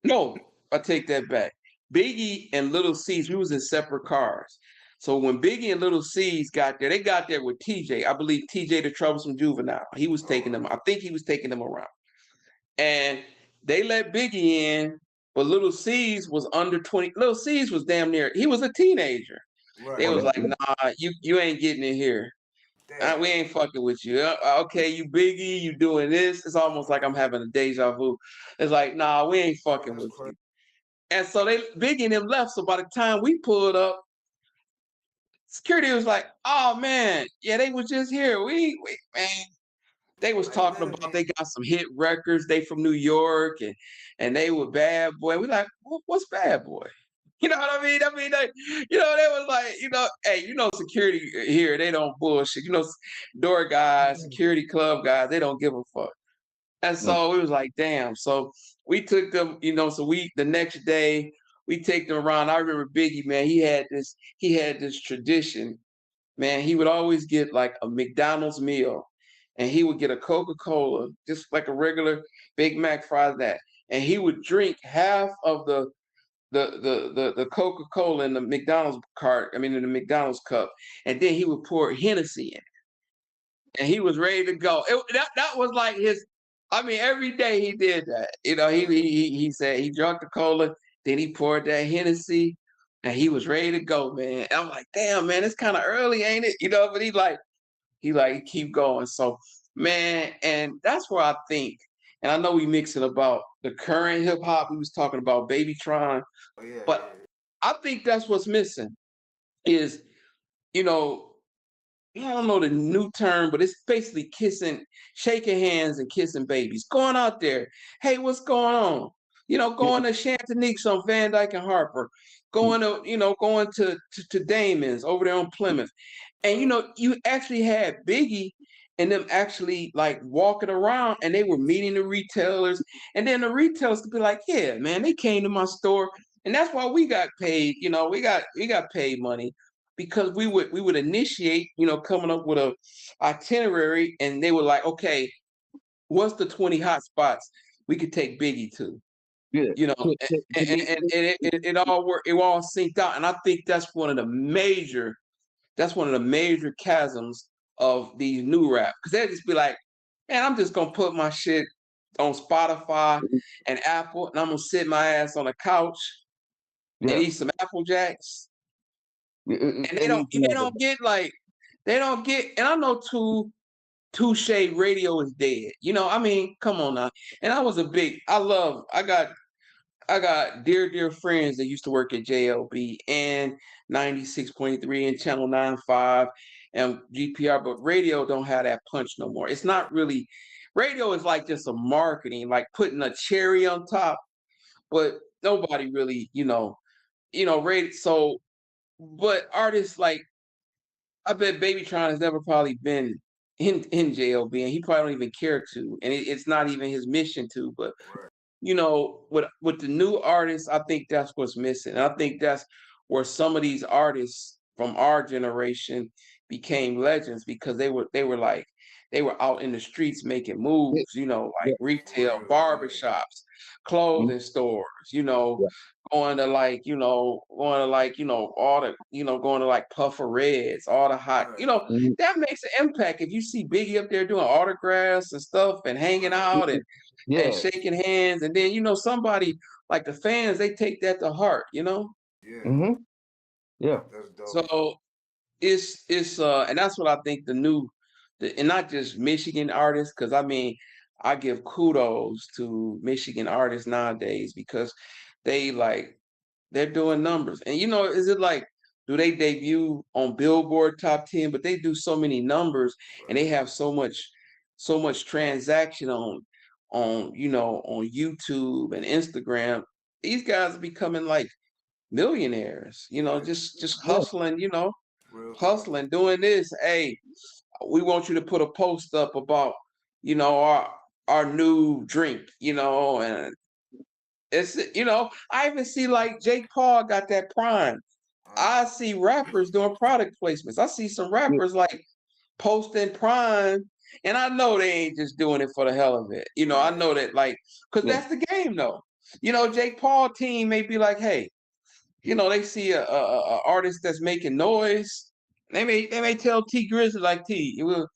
S14: No, I take that back. Biggie and Little C's, we was in separate cars. So when Biggie and Little C's got there, they got there with TJ. I believe TJ the Troublesome Juvenile. He was taking them. I think he was taking them around. And they let Biggie in, but Little C's was under 20. Little C's was damn near, he was a teenager.
S6: Right.
S14: They was like, nah, you ain't getting in here. We ain't fucking with you. Okay, you Biggie, you doing this. It's almost like I'm having a deja vu. It's like, nah, we ain't fucking with you. And so Biggie and them left. So by the time we pulled up, security was like, oh man, yeah, they was just here. We man. They was talking about they got some hit records. They from New York and they were Bad Boy. We like, what's Bad Boy? You know what I mean? They, they was like, hey, security here, they don't bullshit. Door guys, security club guys, they don't give a fuck. And so we was like, damn. So we took them, the next day we take them around. I remember Biggie, man, he had this tradition, man. He would always get like a McDonald's meal. And he would get a Coca-Cola, just like a regular Big Mac fries that. And he would drink half of the Coca-Cola in the McDonald's in the McDonald's cup. And then he would pour Hennessy in. And he was ready to go. That was like every day he did that. He said he drank the cola, then he poured that Hennessy, and he was ready to go, man. And I'm like, damn, man, it's kind of early, ain't it? But he keep going. So, man, and that's where I think, and I know we mixing about the current hip hop. We was talking about Babytron, but I think that's what's missing is, I don't know the new term, but it's basically shaking hands and kissing babies. Going out there, hey, what's going on? Going to Chantonique's on Van Dyke and Harper, going to Damon's over there on Plymouth. And you actually had Biggie and them actually like walking around, and they were meeting the retailers, and then the retailers could be like, yeah, man, they came to my store, and that's why we got paid. We got paid money because we would initiate, coming up with a itinerary, and they were like, okay, what's the 20 hot spots we could take Biggie to? Yeah. It all worked. It all synced out, and I think that's one of the major chasms of these new rap, because they'll just be like, man, I'm just gonna put my shit on Spotify and Apple, and I'm gonna sit my ass on a couch and eat some Apple Jacks. And they don't get, and I know Touche Radio is dead. Come on now. And I got dear friends that used to work at JLB and 96.3 and Channel 9.5 and GPR, but radio don't have that punch no more. It's not really, radio is like just a marketing, like putting a cherry on top, but nobody really, radio. So, but artists like, I bet Babytron has never probably been in JLB, and he probably don't even care to, and it's not even his mission to, but with the new artists, I think that's what's missing. And I think that's where some of these artists from our generation became legends, because they were out in the streets making moves, like retail, barbershops, clothing stores, going to Puffer Reds, all the hot, that makes an impact. If you see Biggie up there doing autographs and stuff and hanging out and shaking hands, and then somebody like the fans, they take that to heart,
S6: Yeah.
S14: Yeah. So it's and that's what I think and not just Michigan artists, because I give kudos to Michigan artists nowadays, because they're doing numbers. And is it like, do they debut on Billboard Top 10, but they do so many numbers, and they have so much transaction on YouTube and Instagram. These guys are becoming like millionaires, just hustling, hustling, doing this. Hey, we want you to put a post up about, our new drink, and it's, I even see like Jake Paul got that Prime. I see rappers doing product placements. I see some rappers like posting Prime And I know they ain't just doing it for the hell of it. You know, I know that, like, because that's the game, though. You know, Jake Paul team may be like, hey, you know, they see a artist that's making noise. They may tell T Grizzly, like, T, you will,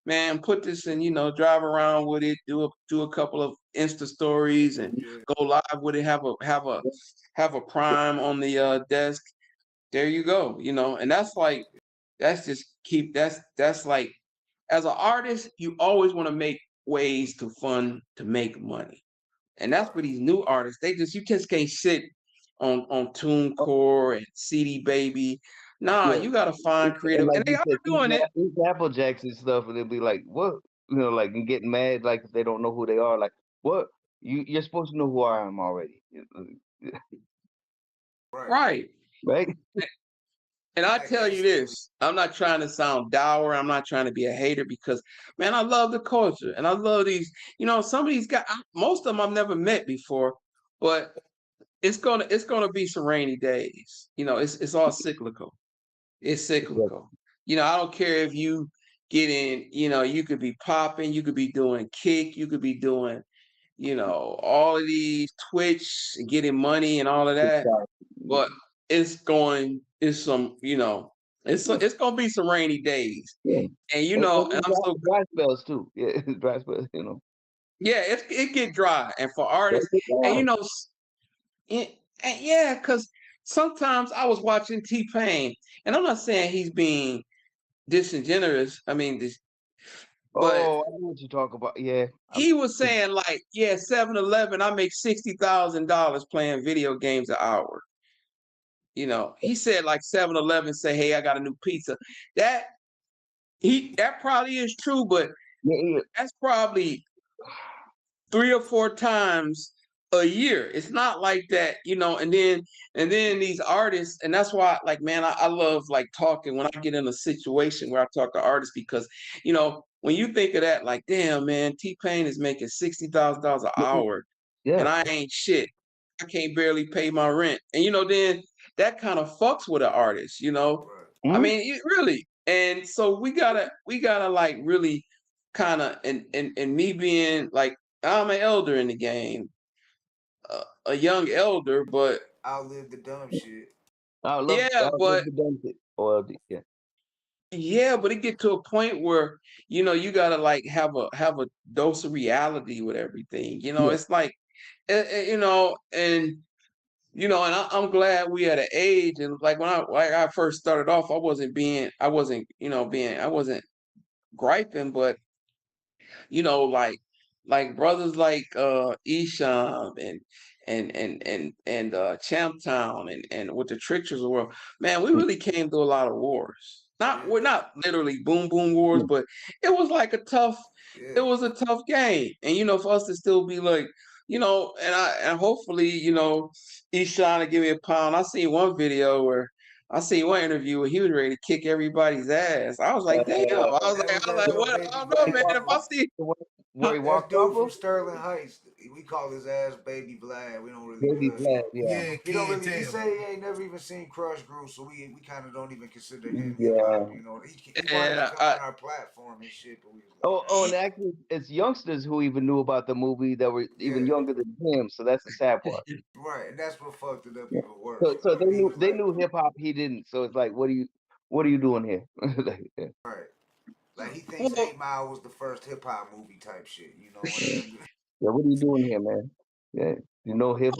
S14: man, put this in, you know, drive around with it, do a couple of Insta stories and go live with it, have a prime on the desk. There you go, you know. And that's like, that's like, as an artist, you always want to make ways to make money. And that's for these new artists. You just can't sit on TuneCore and CD Baby. Nah, you gotta find creative, and they are doing it.
S13: These Applejacks and stuff, and they'll be like, "What?" You know, like, and getting mad, like if they don't know who they are. Like, what? You're supposed to know who I am already.
S14: Right. And I tell you this, I'm not trying to sound dour. I'm not trying to be a hater because, man, I love the culture and I love these. You know, some of these guys, most of them I've never met before, but it's gonna be some rainy days. You know, it's all cyclical. It's cyclical. You know, I don't care if you get in. You know, you could be popping, you could be doing kick, you could be doing, you know, all of these Twitch and getting money and all of that, but it's gonna be some rainy days.
S13: Yeah.
S14: And you know, and I'm so
S13: dry spells too. Yeah, dry spells, you know.
S14: Yeah, it get dry. And for artists, and you know, because sometimes I was watching T-Pain, and I'm not saying he's being disingenuous. I mean, but
S13: I know what you talk about. Yeah.
S14: He was saying, like, 7-Eleven, I make $60,000 playing video games an hour. You know, he said, like, 7-Eleven say, hey, I got a new pizza. That probably is true, but that's probably 3 or 4 times a year. It's not like that, you know. And then these artists, and that's why, like, man, I love, like, talking when I get in a situation where I talk to artists, because, you know, when you think of that, like, damn, man, T-Pain is making $60,000 an hour, and I ain't shit. I can't barely pay my rent. And, you know, then that kind of fucks with an artist, you know. I mean, really. And so we gotta like really kind of, and me being like, I'm an elder in the game, a young elder, but
S6: outlive the dumb shit.
S14: Yeah, but it get to a point where, you know, you gotta like have a dose of reality with everything. You know, it's like, you know, and you know, and I'm glad we at an age, and like when I first started off, I wasn't griping, but you know, like brothers like Esham and Champ Town and with the Tricksters of the world, man, we really came through a lot of wars. We're not literally boom boom wars, but it was like it was a tough game. And you know, for us to still be like, you know, and hopefully, you know, he's trying to give me a pound. I seen one video where I seen one interview where he was ready to kick everybody's ass. I was like, damn. I was like, what? I don't know, man. If I see
S6: where he walked dude from Sterling Heights, we call his ass Baby Vlad. We don't really Baby Vlad, he don't really. He say he ain't never even seen Crush Groove, so we kind of don't even consider him. You know, he wanted to come on our platform and shit, but we.
S13: And actually, it's youngsters who even knew about the movie that were even younger than him. So that's the sad part.
S6: Right, and that's what fucked it up even worse.
S13: So they knew hip hop. He didn't. So it's like, what are you doing here?
S6: Right. Like he thinks 8 Mile was the first hip hop movie type shit, you know.
S13: What are you doing here, man? Yeah, you know hip.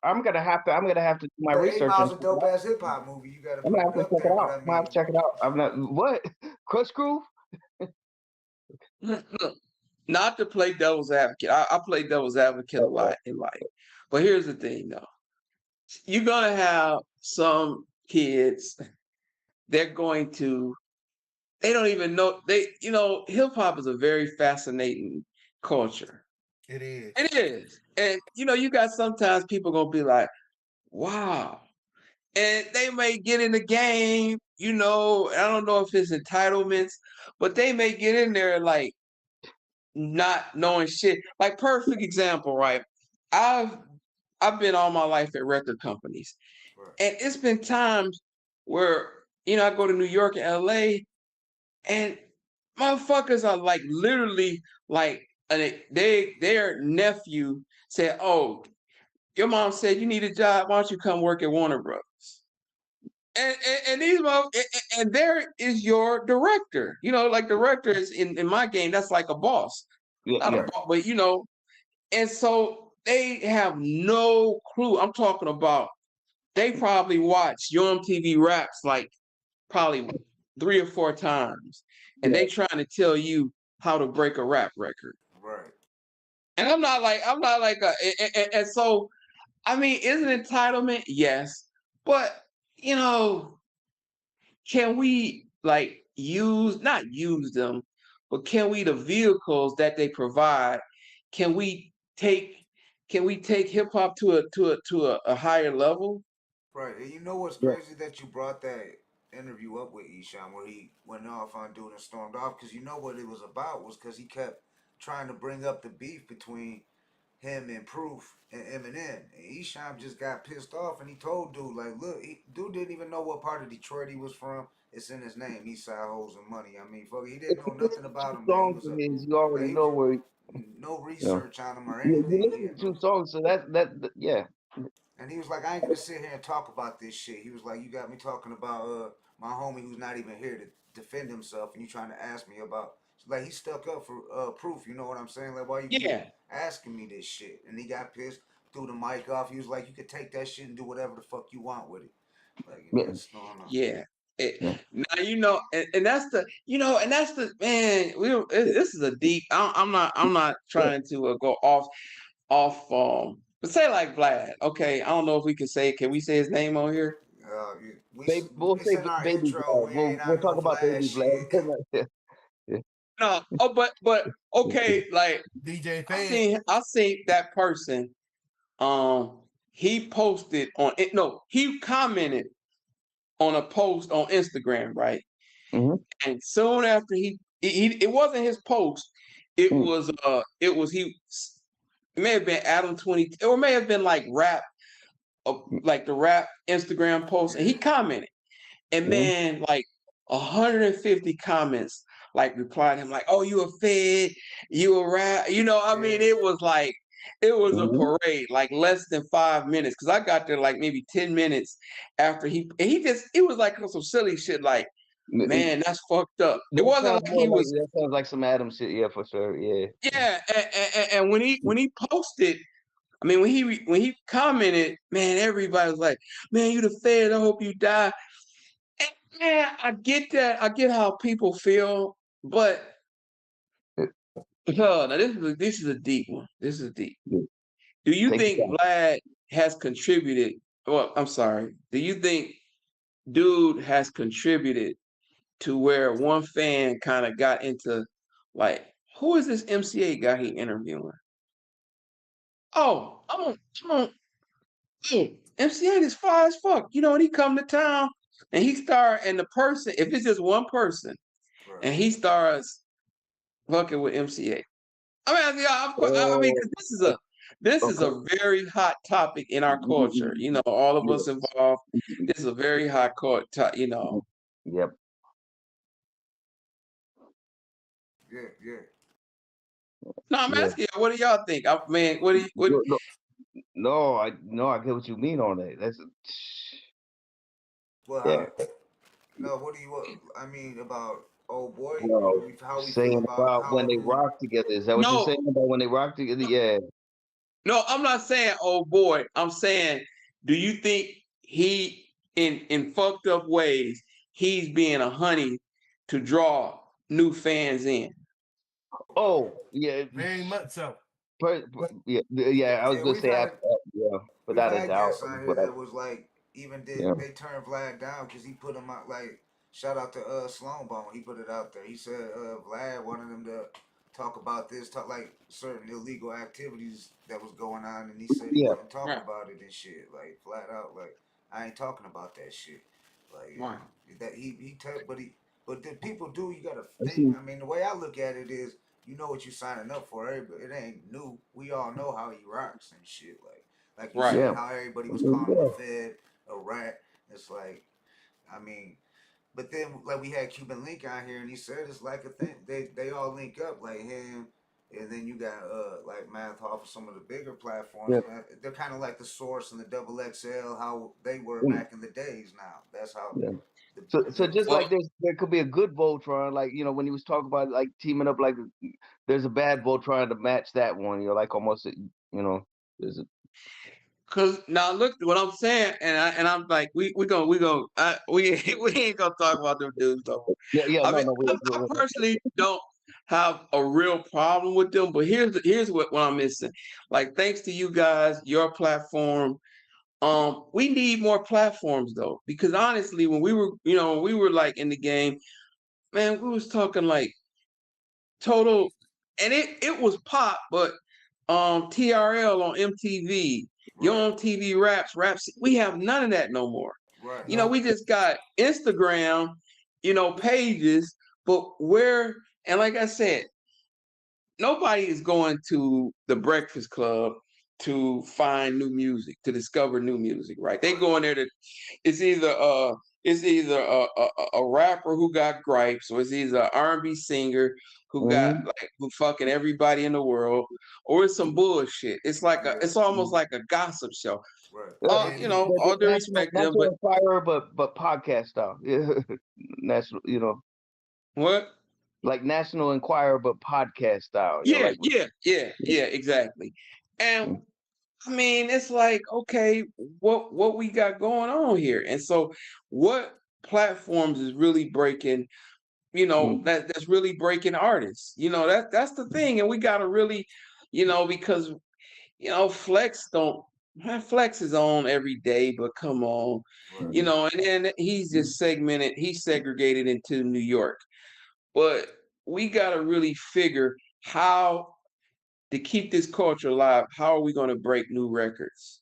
S13: I'm gonna have to do my research.
S6: 8 Mile's a dope ass hip hop movie. You gotta.
S13: I'm gonna have to check it out. I'm gonna have to check it out. I'm not what Crush Groove.
S14: Not to play devil's advocate. I play devil's advocate a lot in life, but here's the thing, though. You're gonna have some kids. They're going to. They don't even know you know, hip hop is a very fascinating culture.
S12: It is.
S14: It is. And you know, you got sometimes people gonna be like, wow. And they may get in the game, you know, I don't know if it's entitlements, but they may get in there like not knowing shit. Like perfect example, right? I've been all my life at record companies. Right. And it's been times where, you know, I go to New York and LA, and motherfuckers are like literally like their nephew said, "Oh, your mom said you need a job. Why don't you come work at Warner Brothers?" And these and there is your director. You know, like director is in my game. That's like a boss, not a boss, but you know. And so they have no clue. I'm talking about. They probably watch Yo MTV Raps like probably 3 or 4 times, and they trying to tell you how to break a rap record.
S6: Right.
S14: And I'm not like and so I mean, is it entitlement? Yes, but you know, can we like not use them, but can we the vehicles that they provide? Can we take hip hop to a higher level?
S6: Right. And you know what's crazy that you brought that interview up with Esham where he went off on dude and stormed off, because you know what it was about was because he kept trying to bring up the beef between him and Proof and Eminem. And Esham just got pissed off and he told dude, like, look, dude didn't even know what part of Detroit he was from. It's in his name, Eastside Hoes and Money. I mean, fuck, he didn't know nothing about him. Like, he was
S13: means you already know where.
S6: no research on him or
S13: You
S6: anything.
S13: listen to 2 songs, so that yeah.
S6: And he was like, I ain't gonna sit here and talk about this shit. He was like, you got me talking about my homie who's not even here to defend himself, and you trying to ask me about. Like, he stuck up for Proof. You know what I'm saying? Like, why you keep asking me this shit? And he got pissed, threw the mic off. He was like, you could take that shit and do whatever the fuck you want with it. Like, that's going on.
S14: Yeah. Now you know, and that's the and that's the man. This is a deep. I'm not trying to go off. But say like Vlad. Okay, I don't know if we can say. Can we say his name on here?
S13: We'll say Baby Vlad. We'll talk about Baby Vlad.
S14: No. Oh, but okay. Like
S12: DJ
S14: I seen that person. He posted on it. No, he commented on a post on Instagram, right? And soon after he it wasn't his post. It was it may have been Adam 20 or it may have been like rap, like the rap Instagram post, and he commented, and man, like 150 comments like replied him like, "Oh, you a fed, you a rap," you know. I mean, it was like. It was a parade, like less than 5 minutes, because I got there like maybe 10 minutes after it was like some silly shit like, man, that's fucked up. It wasn't like he was.
S13: That sounds like some Adam shit, yeah, for sure, yeah.
S14: Yeah, and when he posted, I mean, when he commented, man, everybody was like, man, you the fed, I hope you die. And man, I get that. I get how people feel, but now this is a deep one. This is deep. Do you think Vlad has contributed? Well, I'm sorry. Do you think dude has contributed to where one fan kind of got into like, who is this MCA guy he interviewing? Oh, I'm on. MCA is far as fuck. You know, when he come to town and the person, if it's just one person, and he starts fucking with MCA. I mean, yeah, of course. I mean, 'cause this is a very hot topic in our culture. You know, all of us involved. This is a very hot culture. You know.
S13: Yep.
S6: Yeah.
S14: No, I'm asking you, what do y'all think? I mean, what do you?
S13: No, I get what you mean on that. That's.
S6: Well, no, what do you? I mean about old boy.
S13: No,
S6: how we
S13: saying
S6: feel
S13: about when they rock together. Is that what you're saying about when they rock together? Yeah.
S14: No, I'm not saying oh boy. I'm saying, do you think he in fucked up ways he's being a honey to draw new fans in?
S13: Oh yeah,
S12: very much so.
S13: Yeah. I was gonna say, without a doubt.
S6: That was like they turned Vlad down because he put him out. Like, shout out to Sloan Bone, he put it out there. He said Vlad wanted him to talk about this, talk like certain illegal activities that was going on, and he said he wasn't talking about it and shit. Like, flat out, like, I ain't talking about that shit. Like, that but the people do. You gotta think. I mean, the way I look at it is, you know what you signing up for. Everybody, it ain't new. We all know how he rocks and shit. Like you said, how everybody was calling him a fed, a rat. It's like, I mean, But then, like, we had Cuban Link out here, and he said it's like a thing. They all link up, like him, and then you got like Math off of some of the bigger platforms.
S13: Yeah.
S6: They're kind of like the Source and the Double XL, how they were
S13: Mm.
S6: back in the days. Now that's how.
S13: Yeah.
S6: The
S13: So just
S6: well,
S13: like there could be a good Voltron, like when he was talking about like teaming up, like there's a bad Voltron to match that one. Like almost, there's a.
S14: Cause now look what I'm saying, and I'm like, we ain't gonna talk about them dudes though.
S13: Yeah,
S14: I
S13: no,
S14: mean,
S13: no,
S14: I personally don't have a real problem with them, but here's what I'm missing. Like, thanks to you guys, your platform, we need more platforms though, because honestly, when we were like in the game, man, we was talking like total, and it was pop, but TRL on MTV, Yo on TV raps, we have none of that no more.
S6: Right.
S14: We just got Instagram, pages, but and like I said, nobody is going to the Breakfast Club to find new music, to discover new music, right? They go in there it's either a rapper who got gripes, or it's either an R&B singer who got who fucking everybody in the world, or it's some bullshit. It's like it's almost like a gossip show.
S6: Right.
S14: All due respect to them, but
S13: Enquirer, but podcast style. Yeah. National,
S14: what?
S13: Like National Enquirer, but podcast style.
S14: Yeah, exactly. And I mean, it's like, okay, what we got going on here? And so what platforms is really breaking, that's really breaking artists. That's the thing. And we gotta really, because Flex is on every day, but come on, and then he's just segregated into New York. But we gotta really figure how to keep this culture alive. How are we going to break new records?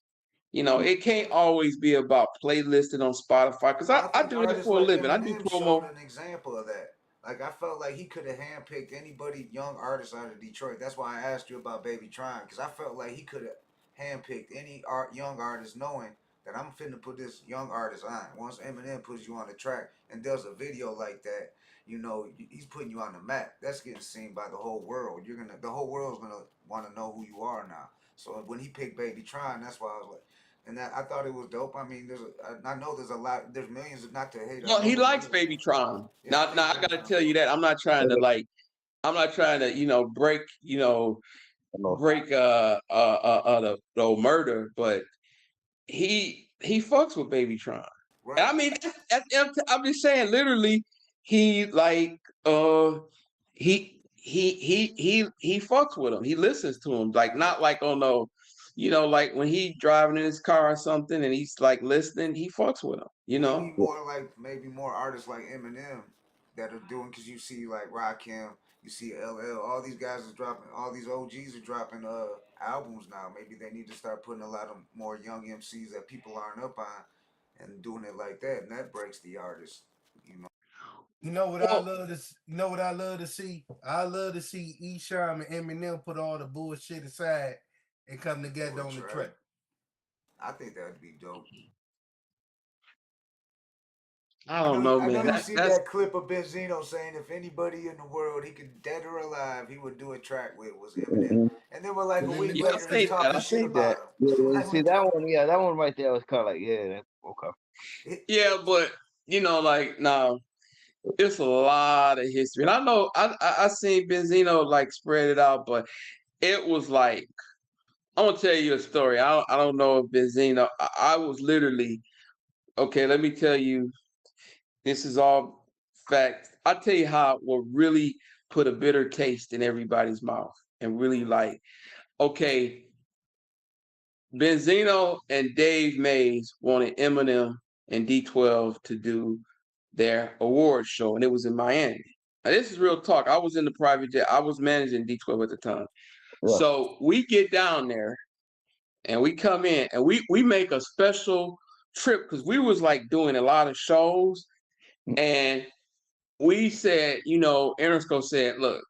S14: It can't always be about playlisting on Spotify, because I do that for a living. I do
S6: Eminem
S14: promo.
S6: showed an example of that. Like, I felt like he could have handpicked anybody, young artist out of Detroit. That's why I asked you about Baby Trying, because I felt like he could have handpicked any young artist, knowing that I'm finna put this young artist on. Once Eminem puts you on the track and does a video like that, he's putting you on the map. That's getting seen by the whole world. The whole world's gonna want to know who you are now. So when he picked Baby Trying, that's why I was like, and I thought it was dope. I mean, I know there's millions, not to hate.
S14: Well, he likes Baby Tron. Now I gotta tell you that I'm not trying to break the murder, but he fucks with Baby Tron. Right. I mean, I'm just saying, literally, he fucks with him. He listens to him, like, not like on no, like when he driving in his car or something and he's like listening, he fucks with him.
S6: We need maybe more artists like Eminem that are doing, because you see like Rakim, you see LL, all these guys are dropping, all these OGs are dropping albums now. Maybe they need to start putting a lot of more young MCs that people aren't up on and doing it like that, and that breaks the artist.
S12: You know what I love to see? I love to see Esham and Eminem put all the bullshit aside and come together on the track.
S6: I think that'd be dope.
S14: I don't know, man.
S6: I know you see that clip of Benzino saying if anybody in the world he could, dead or alive, he would do a track with, was Eminem. And then we're like a week later, he's talking shit about him.
S13: Yeah, see that one? Yeah, that one right there was kind of like, yeah, okay.
S14: Yeah, but now it's a lot of history, and I know I seen Benzino like spread it out, but it was like, I'm gonna tell you a story. I don't know if Benzino. I was literally, okay. Let me tell you. This is all fact. I'll tell you how it will really put a bitter taste in everybody's mouth, and really like, okay, Benzino and Dave Mays wanted Eminem and D12 to do their award show, and it was in Miami. Now, this is real talk. I was in the private jet. I was managing D12 at the time. Yeah. So we get down there, and we come in, and we make a special trip, because we was like doing a lot of shows. And we said, Interscope said, look,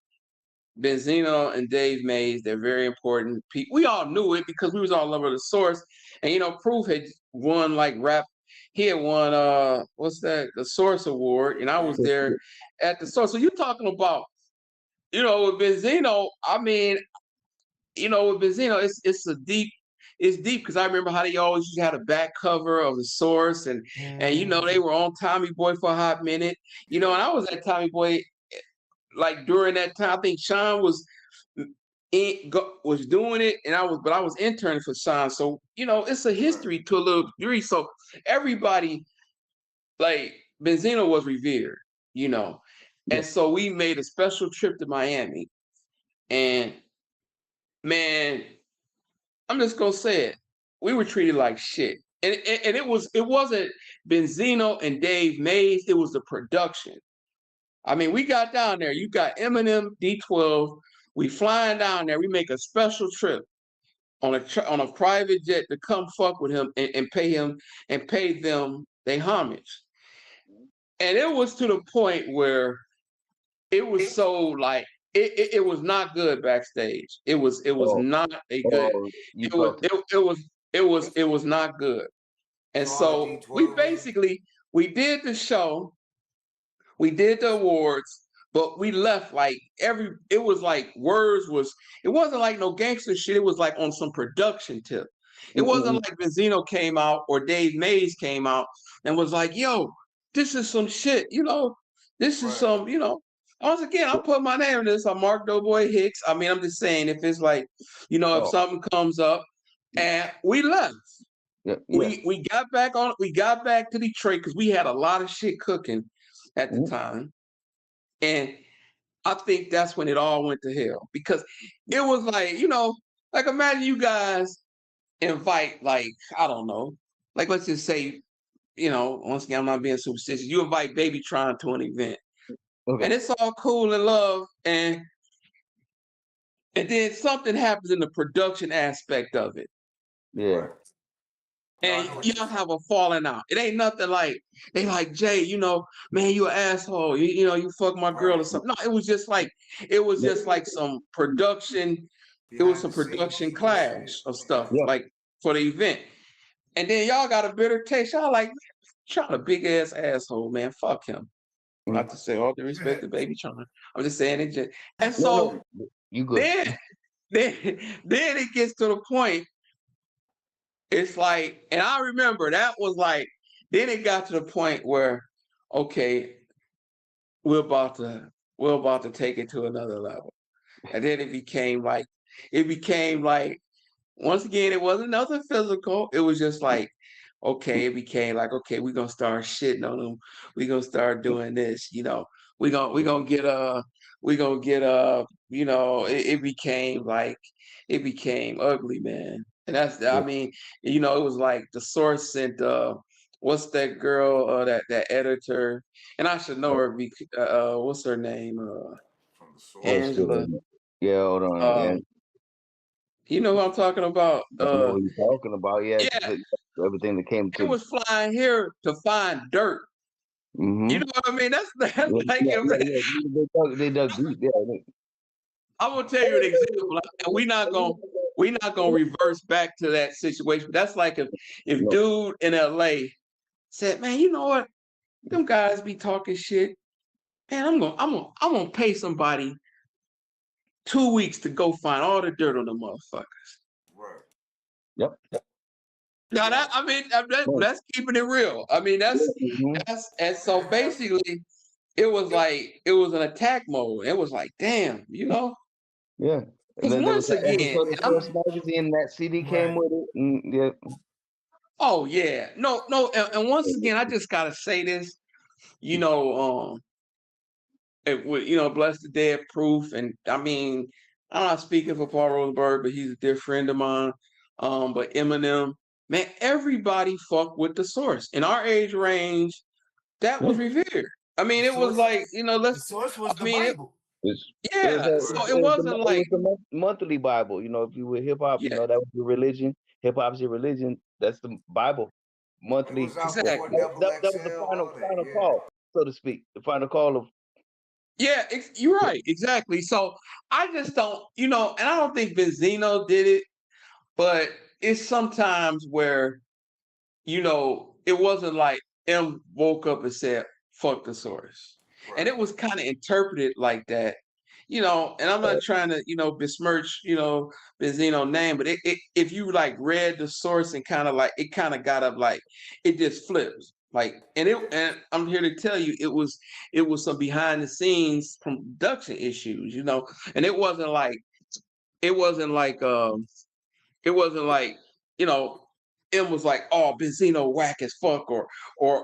S14: Benzino and Dave Mays, they're very important people. We all knew it because we was all over the Source. And, Proof had won like rap. he had won what's that, the Source Award, and I was there at the Source. So you're talking about, with Benzino, I mean, with Benzino, it's deep because I remember how they always used to have a back cover of the Source, and they were on Tommy Boy for a hot minute, and I was at Tommy Boy like during that time. I think Sean was doing it, and I was interning for Sean, so it's a history to a little degree. So everybody, like, Benzino was revered, and so we made a special trip to Miami, and man, I'm just gonna say it, we were treated like shit, and it wasn't Benzino and Dave Mays, it was the production. I mean, we got down there. You got Eminem, D12. We flying down there. We make a special trip on a private jet to come fuck with him and pay them their homage. And it was to the point where it was so like it was not good backstage. It was not a good. It was not good. And so we did the show. We did the awards, but we left like it was like it wasn't like no gangster shit. It was like on some production tip. It wasn't like Benzino came out or Dave Mays came out and was like, yo, this is some shit, this is some, once again, I'll put my name in this. I'm Mark Doughboy Hicks. I mean, I'm just saying, if it's like, if something comes up, and we left. We got back to Detroit because we had a lot of shit cooking at the time, and I think that's when it all went to hell, because it was like, like imagine you guys invite, like, I don't know, like let's just say, once again, I'm not being superstitious, you invite Babytron to an event, and it's all cool and love, and then something happens in the production aspect of it.
S13: Yeah.
S14: And y'all have a falling out. It ain't nothing like they like, Jay, man, you an asshole. You fuck my girl or something. No, it was just like some production. It was some production clash of stuff like for the event. And then y'all got a bitter taste. Y'all like, Tron a big ass asshole, man. Fuck him. Not to say all the respect to Baby Tron. I'm just saying it. And so
S13: you good.
S14: Then it gets to the point. It's like, and I remember that was like, then it got to the point where, okay, we're about to take it to another level. And then it became like, once again, it wasn't nothing physical. It was just like, okay, it became like, okay, we're gonna start shitting on them. We're gonna start doing this, we're gonna get it became ugly, man. And that's, I mean, it was like the Source sent, what's that girl, that editor, and I should know her, what's her name? Angela.
S13: Yeah, hold on.
S14: You know who I'm talking about?
S13: I know what you're talking about, yeah. Everything that came to
S14: it was flying here to find dirt.
S13: Mm-hmm.
S14: You know what I mean? That's like
S13: they dug deep. Yeah.
S14: I'm gonna tell you an example, and we're not gonna reverse back to that situation. That's like if dude in LA said, man, you know what? Them guys be talking shit. Man, I'm gonna pay somebody 2 weeks to go find all the dirt on the motherfuckers.
S6: Right.
S13: Yep.
S14: Now that's keeping it real. I mean, that's and so basically it was an attack mode. It was like, damn,
S13: Yeah. And then
S14: once again,
S13: magazine, that CD came with it. And, yeah.
S14: Oh yeah, no, and once again, I just gotta say this, bless the dead proof, and I mean, I'm not speaking for Paul Rosenberg, but he's a dear friend of mine. But Eminem, man, everybody fucked with the Source in our age range. That was revered. I mean, it was like,
S6: the Source was the Bible.
S14: So it wasn't like
S13: the monthly Bible. If you were hip hop, that was your religion. Hip hop's your religion. That's the Bible. Monthly.
S14: Exactly.
S13: That was the final call, so to speak. The final call of.
S14: Yeah, you're right. Exactly. So I just don't, and I don't think Benzino did it, but it's sometimes where, it it wasn't like M woke up and said, fuck the source. And it was kind of interpreted like that, you know, and I'm not trying to, you know, besmirch, you know, Benzino's name, but if you like read the source and kind of like, it kind of got up like, it just flips. Like, and I'm here to tell you, it was some behind the scenes production issues, you know, and it wasn't like, it wasn't like, you know, it was like, oh, Benzino whack as fuck, or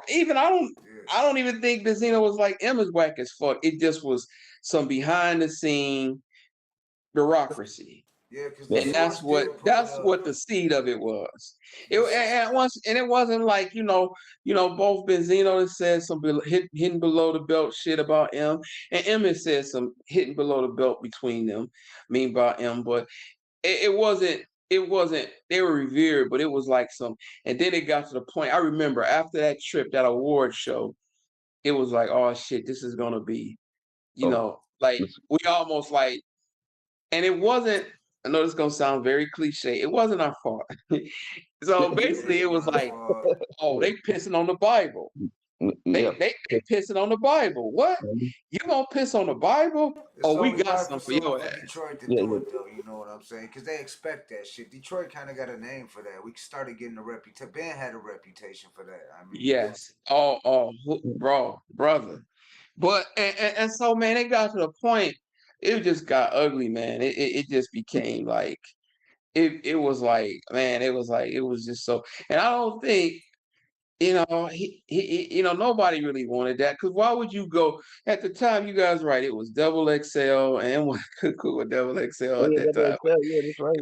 S14: even I don't even think Benzino was like M is whack as fuck. It just was some behind the scene bureaucracy.
S6: Yeah, because
S14: and that's what the seed of it was. It wasn't like, you know, both Benzino has said some hitting below the belt shit about M, and M has said some hitting below the belt between them, mean about M, but it wasn't, they were revered, but it was like some, and then it got to the point, I remember after that trip, that award show, it was like, oh shit, this is gonna be, you know, like we almost like, and it wasn't, I know this is gonna sound very cliche, it wasn't our fault. So basically it was like, oh, they pissing on the Bible. They pissing on the Bible. What? You gonna piss on the Bible? Oh, we got something for your ass.
S6: Detroit to do it though, you know what I'm saying? Because they expect that shit. Detroit kind of got a name for that. We started getting a reputation. Ben had a reputation for that. I mean,
S14: yes. Brother. But and so, man, it got to the point. It just got ugly, man. It just became like it was like, man, it was just so. And I don't think, you know, he you know, nobody really wanted that, because why would you go at the time? You guys right, it was double XL, and one could cook with double XL at that time.
S13: Yeah, that's right.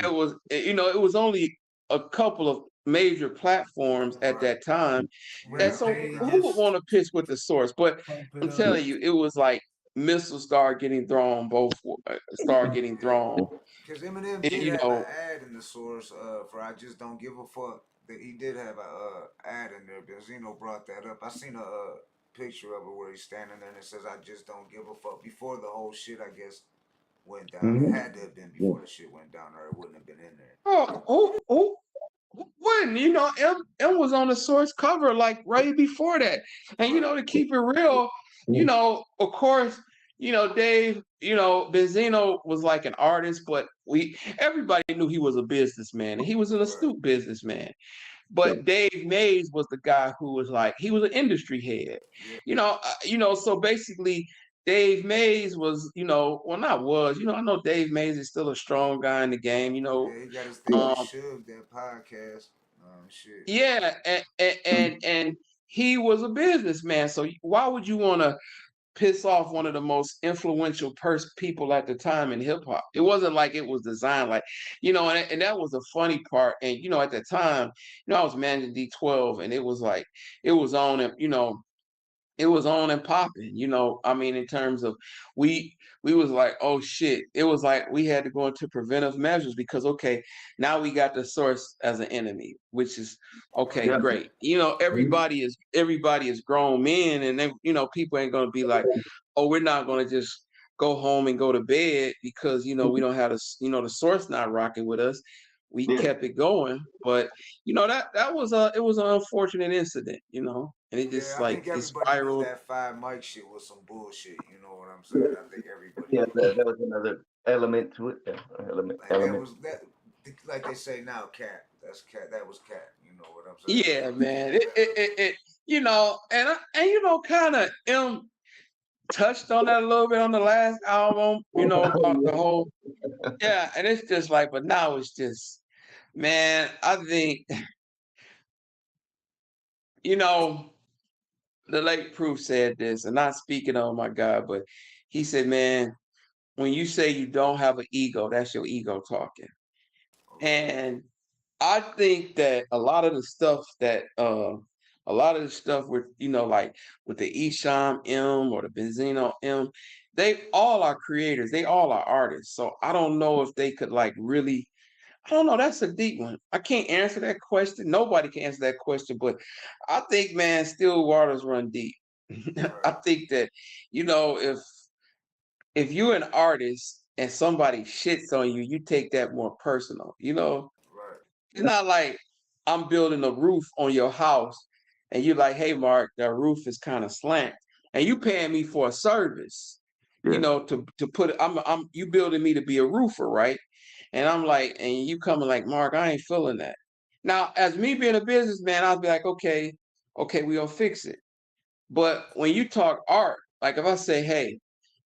S14: It was, you know, it was only a couple of major platforms at that time. And so who would want to piss with the source? But I'm telling you, it was like missiles start getting thrown, getting thrown.
S6: Because Eminem did have an ad in the source for I Just Don't Give a Fuck. He did have a ad in there. Benzino brought that up. I seen a picture of it where he's standing there and it says, I just don't give a fuck. Before the whole shit, I guess, went down. It had to have been before the shit went down, or it wouldn't have been in there.
S14: Oh, when, you know, M was on the source cover like right before that. And, you know, to keep it real, you know, of course, you know, Dave, you know, Benzino was like an artist, but everybody knew he was a businessman, and he was an astute businessman. But Dave Mays was the guy who was like, he was an industry head, you know, so basically Dave Mays was, you know, well, not was, you know, I know Dave Mays is still a strong guy in the game, you know.
S6: Yeah, he got his thing with Shug, that podcast. Shit.
S14: Yeah, and he was a businessman, so why would you want to piss off one of the most influential people at the time in hip hop? It wasn't like it was designed like, you know, and that was the funny part. And, you know, at the time, you know, I was managing D12, and it was like, it was on, and, you know, it was on and popping, you know, I mean, in terms of, we was like, oh shit, it was like we had to go into preventive measures, because, okay, now we got the source as an enemy, which is, okay, great. You know, everybody is grown men, and then, you know, people ain't going to be like, oh, we're not going to just go home and go to bed because, you know, we don't have you know, the source not rocking with us. We kept it going, but, you know, it was an unfortunate incident, you know, and it just like it spiraled.
S6: That 5 mic shit was some bullshit, you know what I'm saying? I think everybody.
S13: Yeah, that was another element to it. Element.
S6: Like they say now, cat. That's cat. That was cat. You know what I'm saying?
S14: Yeah, man. It you know, and you know, kind of touched on that a little bit on the last album, you know, about the whole. Yeah, and it's just like, but now it's just. Man, I think, you know, the late Proof said this, and not speaking on my God, but he said, man, when you say you don't have an ego, that's your ego talking. And I think that a lot of the stuff with, you know, like with the Esham M or the Benzino M, they all are creators, they all are artists. So I don't know if they could like really, I don't know. That's a deep one. I can't answer that question. Nobody can answer that question. But I think, man, still waters run deep. I think that, you know, if you're an artist and somebody shits on you, you take that more personal. You know, it's not like I'm building a roof on your house, and you're like, hey, Mark, that roof is kind of slant, and you paying me for a service, you know, to put I'm you building me to be a roofer, right? And I'm like, and you coming like, Mark, I ain't feeling that. Now, as me being a businessman, I'll be like, okay, we gonna fix it. But when you talk art, like if I say, hey,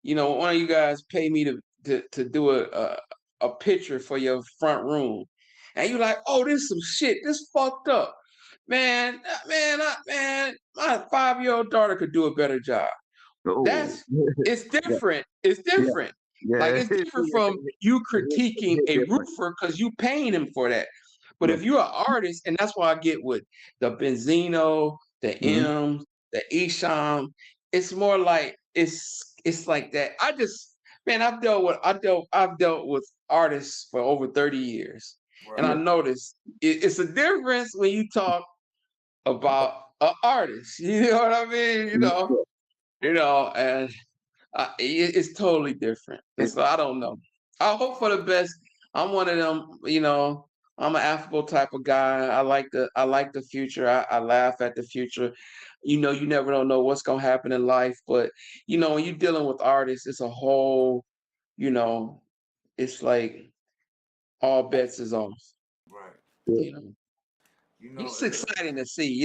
S14: you know, one of you guys pay me to do a picture for your front room, and you're like, oh, this some shit, this fucked up, man, my 5-year-old daughter could do a better job. That's it's different. It's different. Like it's different from you critiquing a roofer because you paying him for that. But if you're an artist, and that's why I get with the Benzino, the M, the Esham, it's more like it's like that. I just man, I've dealt with artists for over 30 years. And I noticed it's a difference when you talk about an artist. You know what I mean? And it's totally different. And so I don't know. I hope for the best. I'm one of them, I'm an affable type of guy. I like the future. I laugh at the future. You never don't know what's gonna happen in life. But when you're dealing with artists, it's a whole, it's like all bets is off.
S6: Right.
S14: It's exciting to see,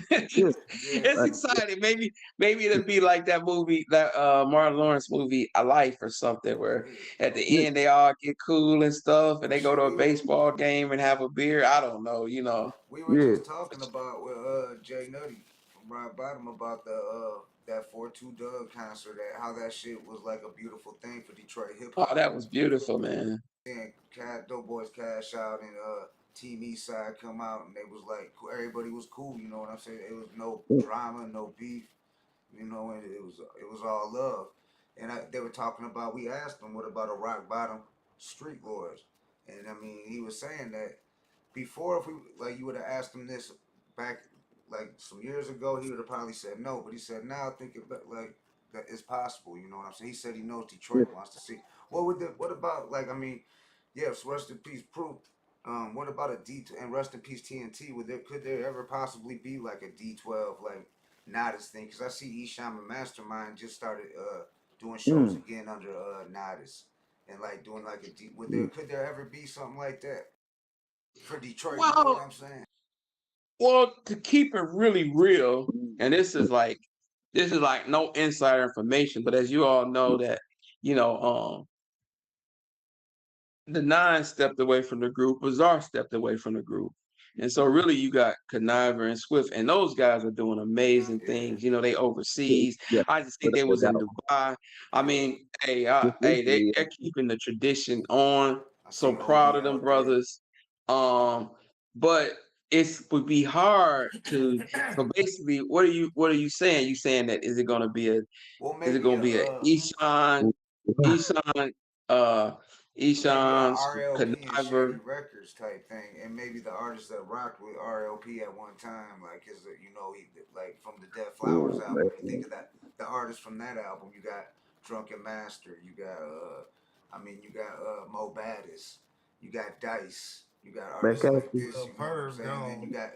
S14: it's exciting. Maybe it'll be like that movie, that Martin Lawrence movie, A Life or something, where at the end they all get cool and stuff, and they go to a baseball game and have a beer. I don't know,
S6: We were just talking about with Jay Nutty from Rock Bottom about that 4-2 Doug concert, how that shit was like a beautiful thing for Detroit hip hop.
S14: Oh, that was beautiful, man.
S6: And Doughboys Cash Out and Team Eastside come out, and they was like, everybody was cool, you know what I'm saying? It was no drama, no beef, and it was all love. And they were talking about, we asked them, what about a Rock Bottom Street Lords? And I mean, he was saying that before, if you would have asked him this back like some years ago, he would have probably said no. But he said now, I think that it's possible. You know what I'm saying? He said he knows Detroit wants to see. What about yes, rest in peace, Proof. What about a D and rest in peace TNT? Could there ever possibly be like a D12 like Nodis thing? Because I see Esham and Mastermind just started doing shows again under Nodis and like doing like a D. Could there ever be something like that for Detroit? You know what I'm saying?
S14: Well, to keep it really real, and this is like no insider information, but as you all know that the 9 stepped away from the group, Bizarre stepped away from the group. And so really you got Conniver and Swift, and those guys are doing amazing things. They overseas. I just think they was in Dubai. I mean, they're keeping the tradition on. So proud of them brothers. But it would be hard to. So basically, what are you saying? You saying that is it going to be a Esham, Esham's Conniver
S6: Records type thing, and maybe the artists that rocked with RLP at one time, like like from the Dead Flowers album. When you think of that, the artists from that album, you got Drunken Master, you got Mo Baddis, you got Dice, you got artists like this. You know what I'm saying? And you got,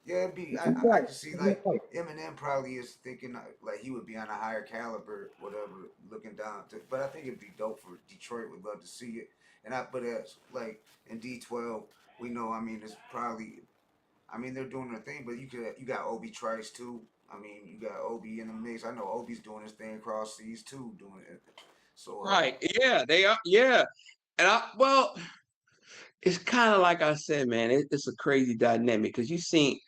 S6: it'd be. I can see like Eminem probably is thinking like he would be on a higher caliber, whatever, looking down. But I think it'd be dope for Detroit. Would love to see it. But as like in D12, we know. I mean, it's probably. I mean, they're doing their thing, but you got Obi Trice too. I mean, you got Obi in the mix. I know Obi's doing his thing across seas too, doing it. So
S14: right, yeah, they are, yeah, and it's kind of like I said, man. It's a crazy dynamic because you seen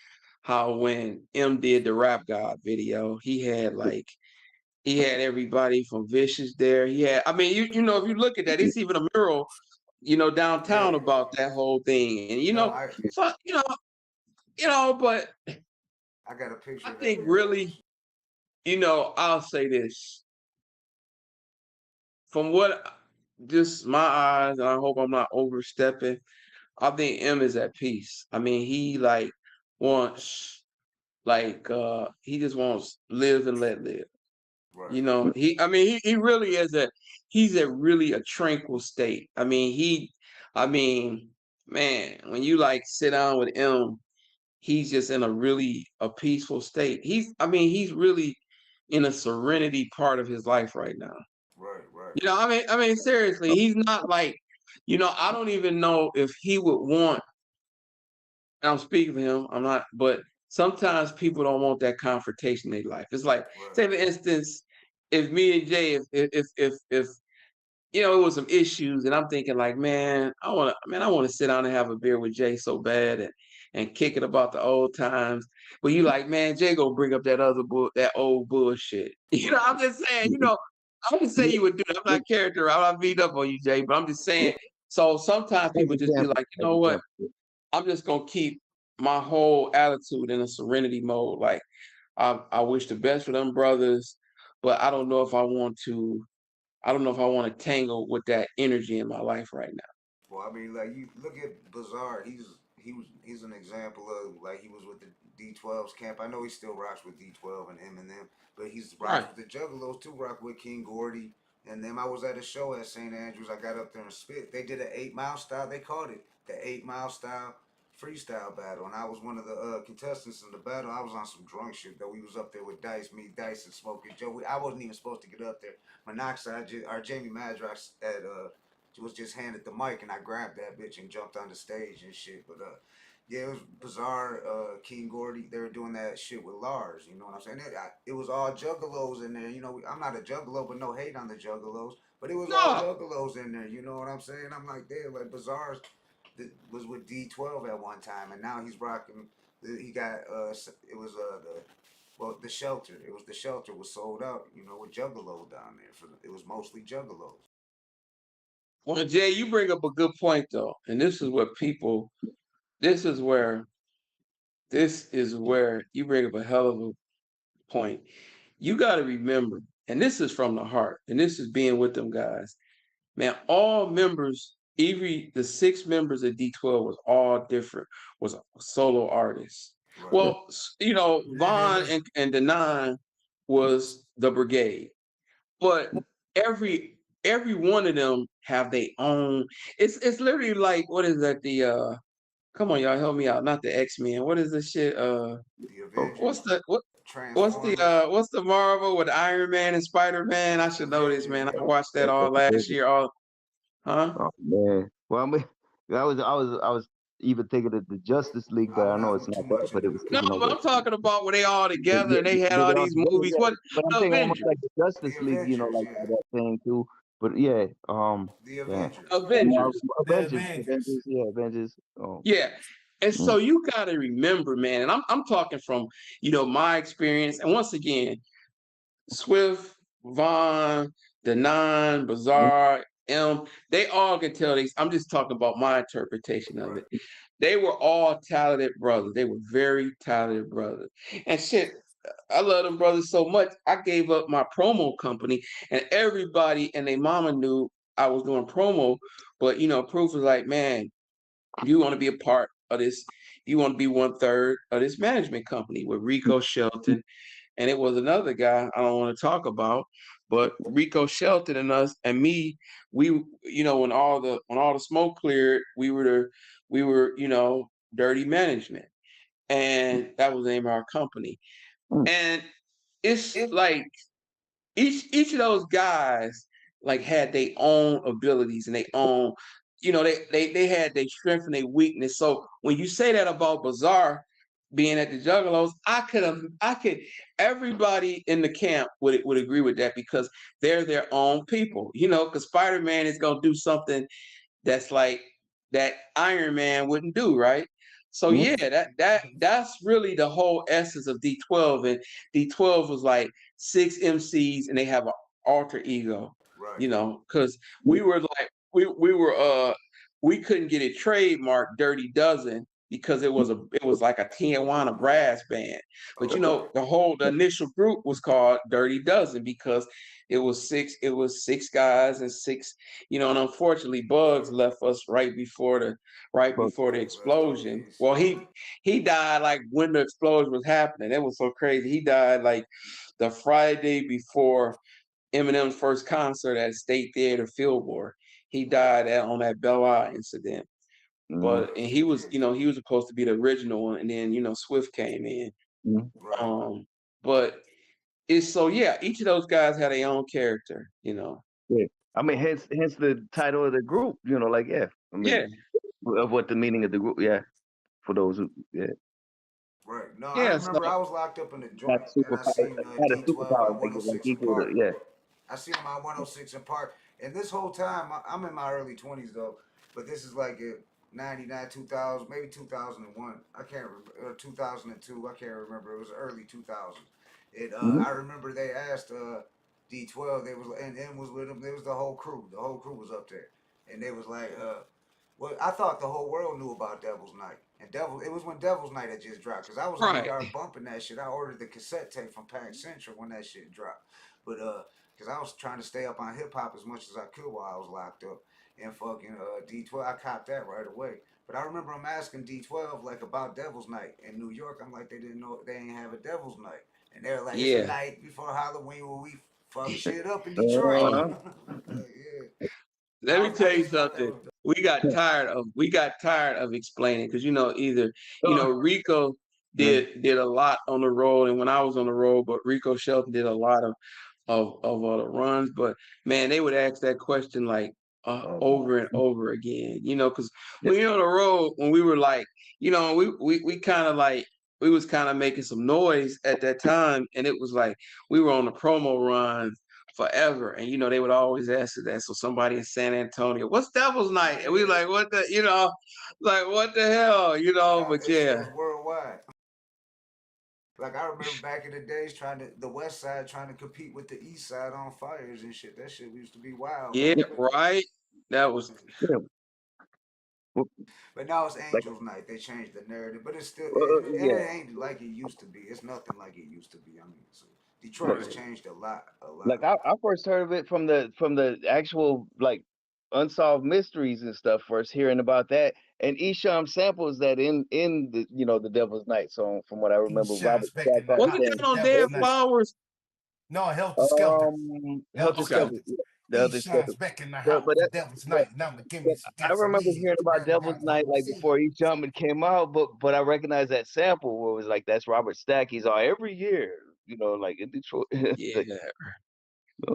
S14: how when M did the Rap God video, he had everybody from Vicious there. He had, I mean, if you look at that, it's even a mural, downtown about that whole thing, and but
S6: I got a picture.
S14: I think really, I'll say this from what just my eyes, and I hope I'm not overstepping. I think M is at peace. I mean, he wants he just wants live and let live. Right. He really is he's at really a tranquil state. I mean, man, when you like sit down with him, he's just in a peaceful state. He's really in a serenity part of his life right now.
S6: Right, right.
S14: You know, I mean, seriously, he's not like, I don't even know if he would want, and I'm speaking for him, I'm not, but sometimes people don't want that confrontation in their life. It's like, say for instance, if me and Jay, if it was some issues, and I'm thinking like, man, I want to sit down and have a beer with Jay so bad and kick it about the old times. But you like, man, Jay gonna bring up that old bullshit. I'm just saying, I would say you would do it. I'm not character, I'm not beat up on you, Jay, but I'm just saying. So sometimes people just be like, you know what? I'm just gonna keep my whole attitude in a serenity mode. Like, I wish the best for them brothers, but I don't know if I want to. I don't know if I want to tangle with that energy in my life right now.
S6: Well, I mean, like you look at Bizarre. He's an example of like he was with the D12's camp. I know he still rocks with D12 and Eminem, but he's rocks with the Juggalos too. Rock with King Gordy and them. I was at a show at St. Andrews. I got up there and spit. They did an 8 Mile style. They called it the 8 Mile style freestyle battle, and I was one of the contestants in the battle. I was on some drunk shit though. We was up there with me, Dice, and Smoking Joe. I wasn't even supposed to get up there. Monoxide, our Jamie Madrox was just handed the mic, and I grabbed that bitch and jumped on the stage and shit. But yeah, it was Bizarre. King Gordy, they were doing that shit with Lars. You know what I'm saying? It was all juggalos in there. I'm not a juggalo, but no hate on the juggalos. But it was all juggalos in there. You know what I'm saying? I'm like, damn, like Bizarre's was with D12 at one time, and now he's rocking. He got it was the Shelter. It was the Shelter was sold out. With Juggalo down there it was mostly juggalos.
S14: Well, Jay, you bring up a good point though, and this is where you bring up a hell of a point. You got to remember, and this is from the heart, and this is being with them guys. Man, all members, the 6 members of D12 was all different, was solo artists. Right. Well, Vaughn and Denon was the brigade, but every one of them have their own. It's literally like, what is that? Come on, y'all, help me out. Not the X-Men. What is this shit? What's the Marvel with Iron Man and Spider-Man? I should know this, man. I watched that all last year. Huh?
S13: Oh man. Well, I mean, I was even thinking of the Justice League, but I know it's not that. But it was.
S14: No, but I'm talking about when they all together and they had all these movies. What?
S13: But I'm thinking almost like the Justice League, like that thing too. But yeah,
S6: the Avengers.
S14: Avengers.
S13: Yeah, Avengers.
S14: Yeah. And so you got to remember, man, and I'm talking from, my experience. And once again, Swift, Vaughn, Denon, Bizarre, they all can tell these. I'm just talking about my interpretation of it. They were all talented brothers. They were very talented brothers. And shit, I love them brothers so much. I gave up my promo company, and everybody and their mama knew I was doing promo. But Proof was like, man, you want to be a part of this? You want to be 1/3 of this management company with Rico Shelton, and it was another guy I don't want to talk about, but Rico Shelton and us and me, we when all the smoke cleared, we were Dirty Management, and that was the name of our company. And it's like each of those guys like had their own abilities and their own, they had their strength and their weakness. So when you say that about Bizarre being at the Juggalos, I could everybody in the camp would agree with that, because they're their own people, because Spider-Man is gonna do something that's like that Iron Man wouldn't do, right? So yeah, that's really the whole essence of D12. And D12 was like 6 MCs and they have an alter ego, because we were like we couldn't get it trademarked Dirty Dozen because it was like a Tijuana brass band. But the initial group was called Dirty Dozen because it was 6 guys and 6, and unfortunately Bugs left us right before the explosion. Well, he died like when the explosion was happening. It was so crazy. He died like the Friday before Eminem's first concert at State Theater Fillmore. He died on that Belle Isle incident. But and he was, you know, he was supposed to be the original one, and then, you know, Swift came in.
S6: Right.
S14: But it's so yeah, each of those guys had their own character, you know.
S13: Yeah, I mean, hence the title of the group. You know, like I mean, of what the meaning of the group. Yeah, for those who
S6: Right. No, I
S14: Yeah, so
S6: remember I was locked up in the
S13: had
S6: joint and I
S13: superpower,
S6: seen
S13: had a
S6: D12
S13: superpower,
S6: on
S13: like
S6: 106 and
S13: equal to
S6: Park.
S13: yeah.
S6: I seen him on 106 and Park. And this whole time, I'm in my early 20s though, but this is like a 99, 2000, maybe 2001. I can't remember, or 2002. I can't remember. It was early 2000s. I remember they asked D12. They was and M was with him. There was the whole crew. The whole crew was up there, and they was like, well, I thought the whole world knew about Devil's Night. And it was when Devil's Night had just dropped. Because I was in the yard bumping that shit. I ordered the cassette tape from Pack Central when that shit dropped. But, because I was trying to stay up on hip hop as much as I could while I was locked up. And fucking D12, I copped that right away. But I remember I'm asking D12, like, about Devil's Night. In New York, I'm like, they didn't know, they ain't have a Devil's Night. And they're like, it's a night before Halloween where we fuck shit up in Detroit.
S14: Let me tell you something. We got tired of explaining because, you know, either, you know, Rico did a lot on the road, and when I was on the road, but Rico Shelton did a lot of the runs. But man, they would ask that question like over and over again, you know, because when you're on the road, when we were like, you know, we kind of like we was kind of making some noise at that time, and it was like we were on the promo run forever, and you know they would always ask us that. So somebody in San Antonio, what's Devil's Night? And we like, what the, you know, like what the hell, you know? But
S6: It
S14: yeah,
S6: was worldwide. Like I remember back in the days the West Side trying to compete with the East Side on fires and shit. That shit used to be wild.
S14: yeah, right. That was.
S6: But now it's Angels Night. They changed the narrative, but it's still it ain't like it used to be. It's nothing like it used to be. I mean, so Detroit has changed a lot.
S13: Like I first heard of it from the actual like unsolved mysteries and stuff. First hearing about that, and Esham samples that in the, you know, the Devil's Night song, from what I remember. Robert Stack
S14: Wasn't that on Dead Flowers?
S12: No, Helter Skelter.
S13: Helter Skelter. The other stuff.
S12: Back in the house, the Devil's Night. Now give me some
S13: I remember hearing about Devil's Night like before Esham came out, but I recognize that sample where it was like, that's Robert Stack. He's on every year, you know, like in Detroit.
S14: Yeah.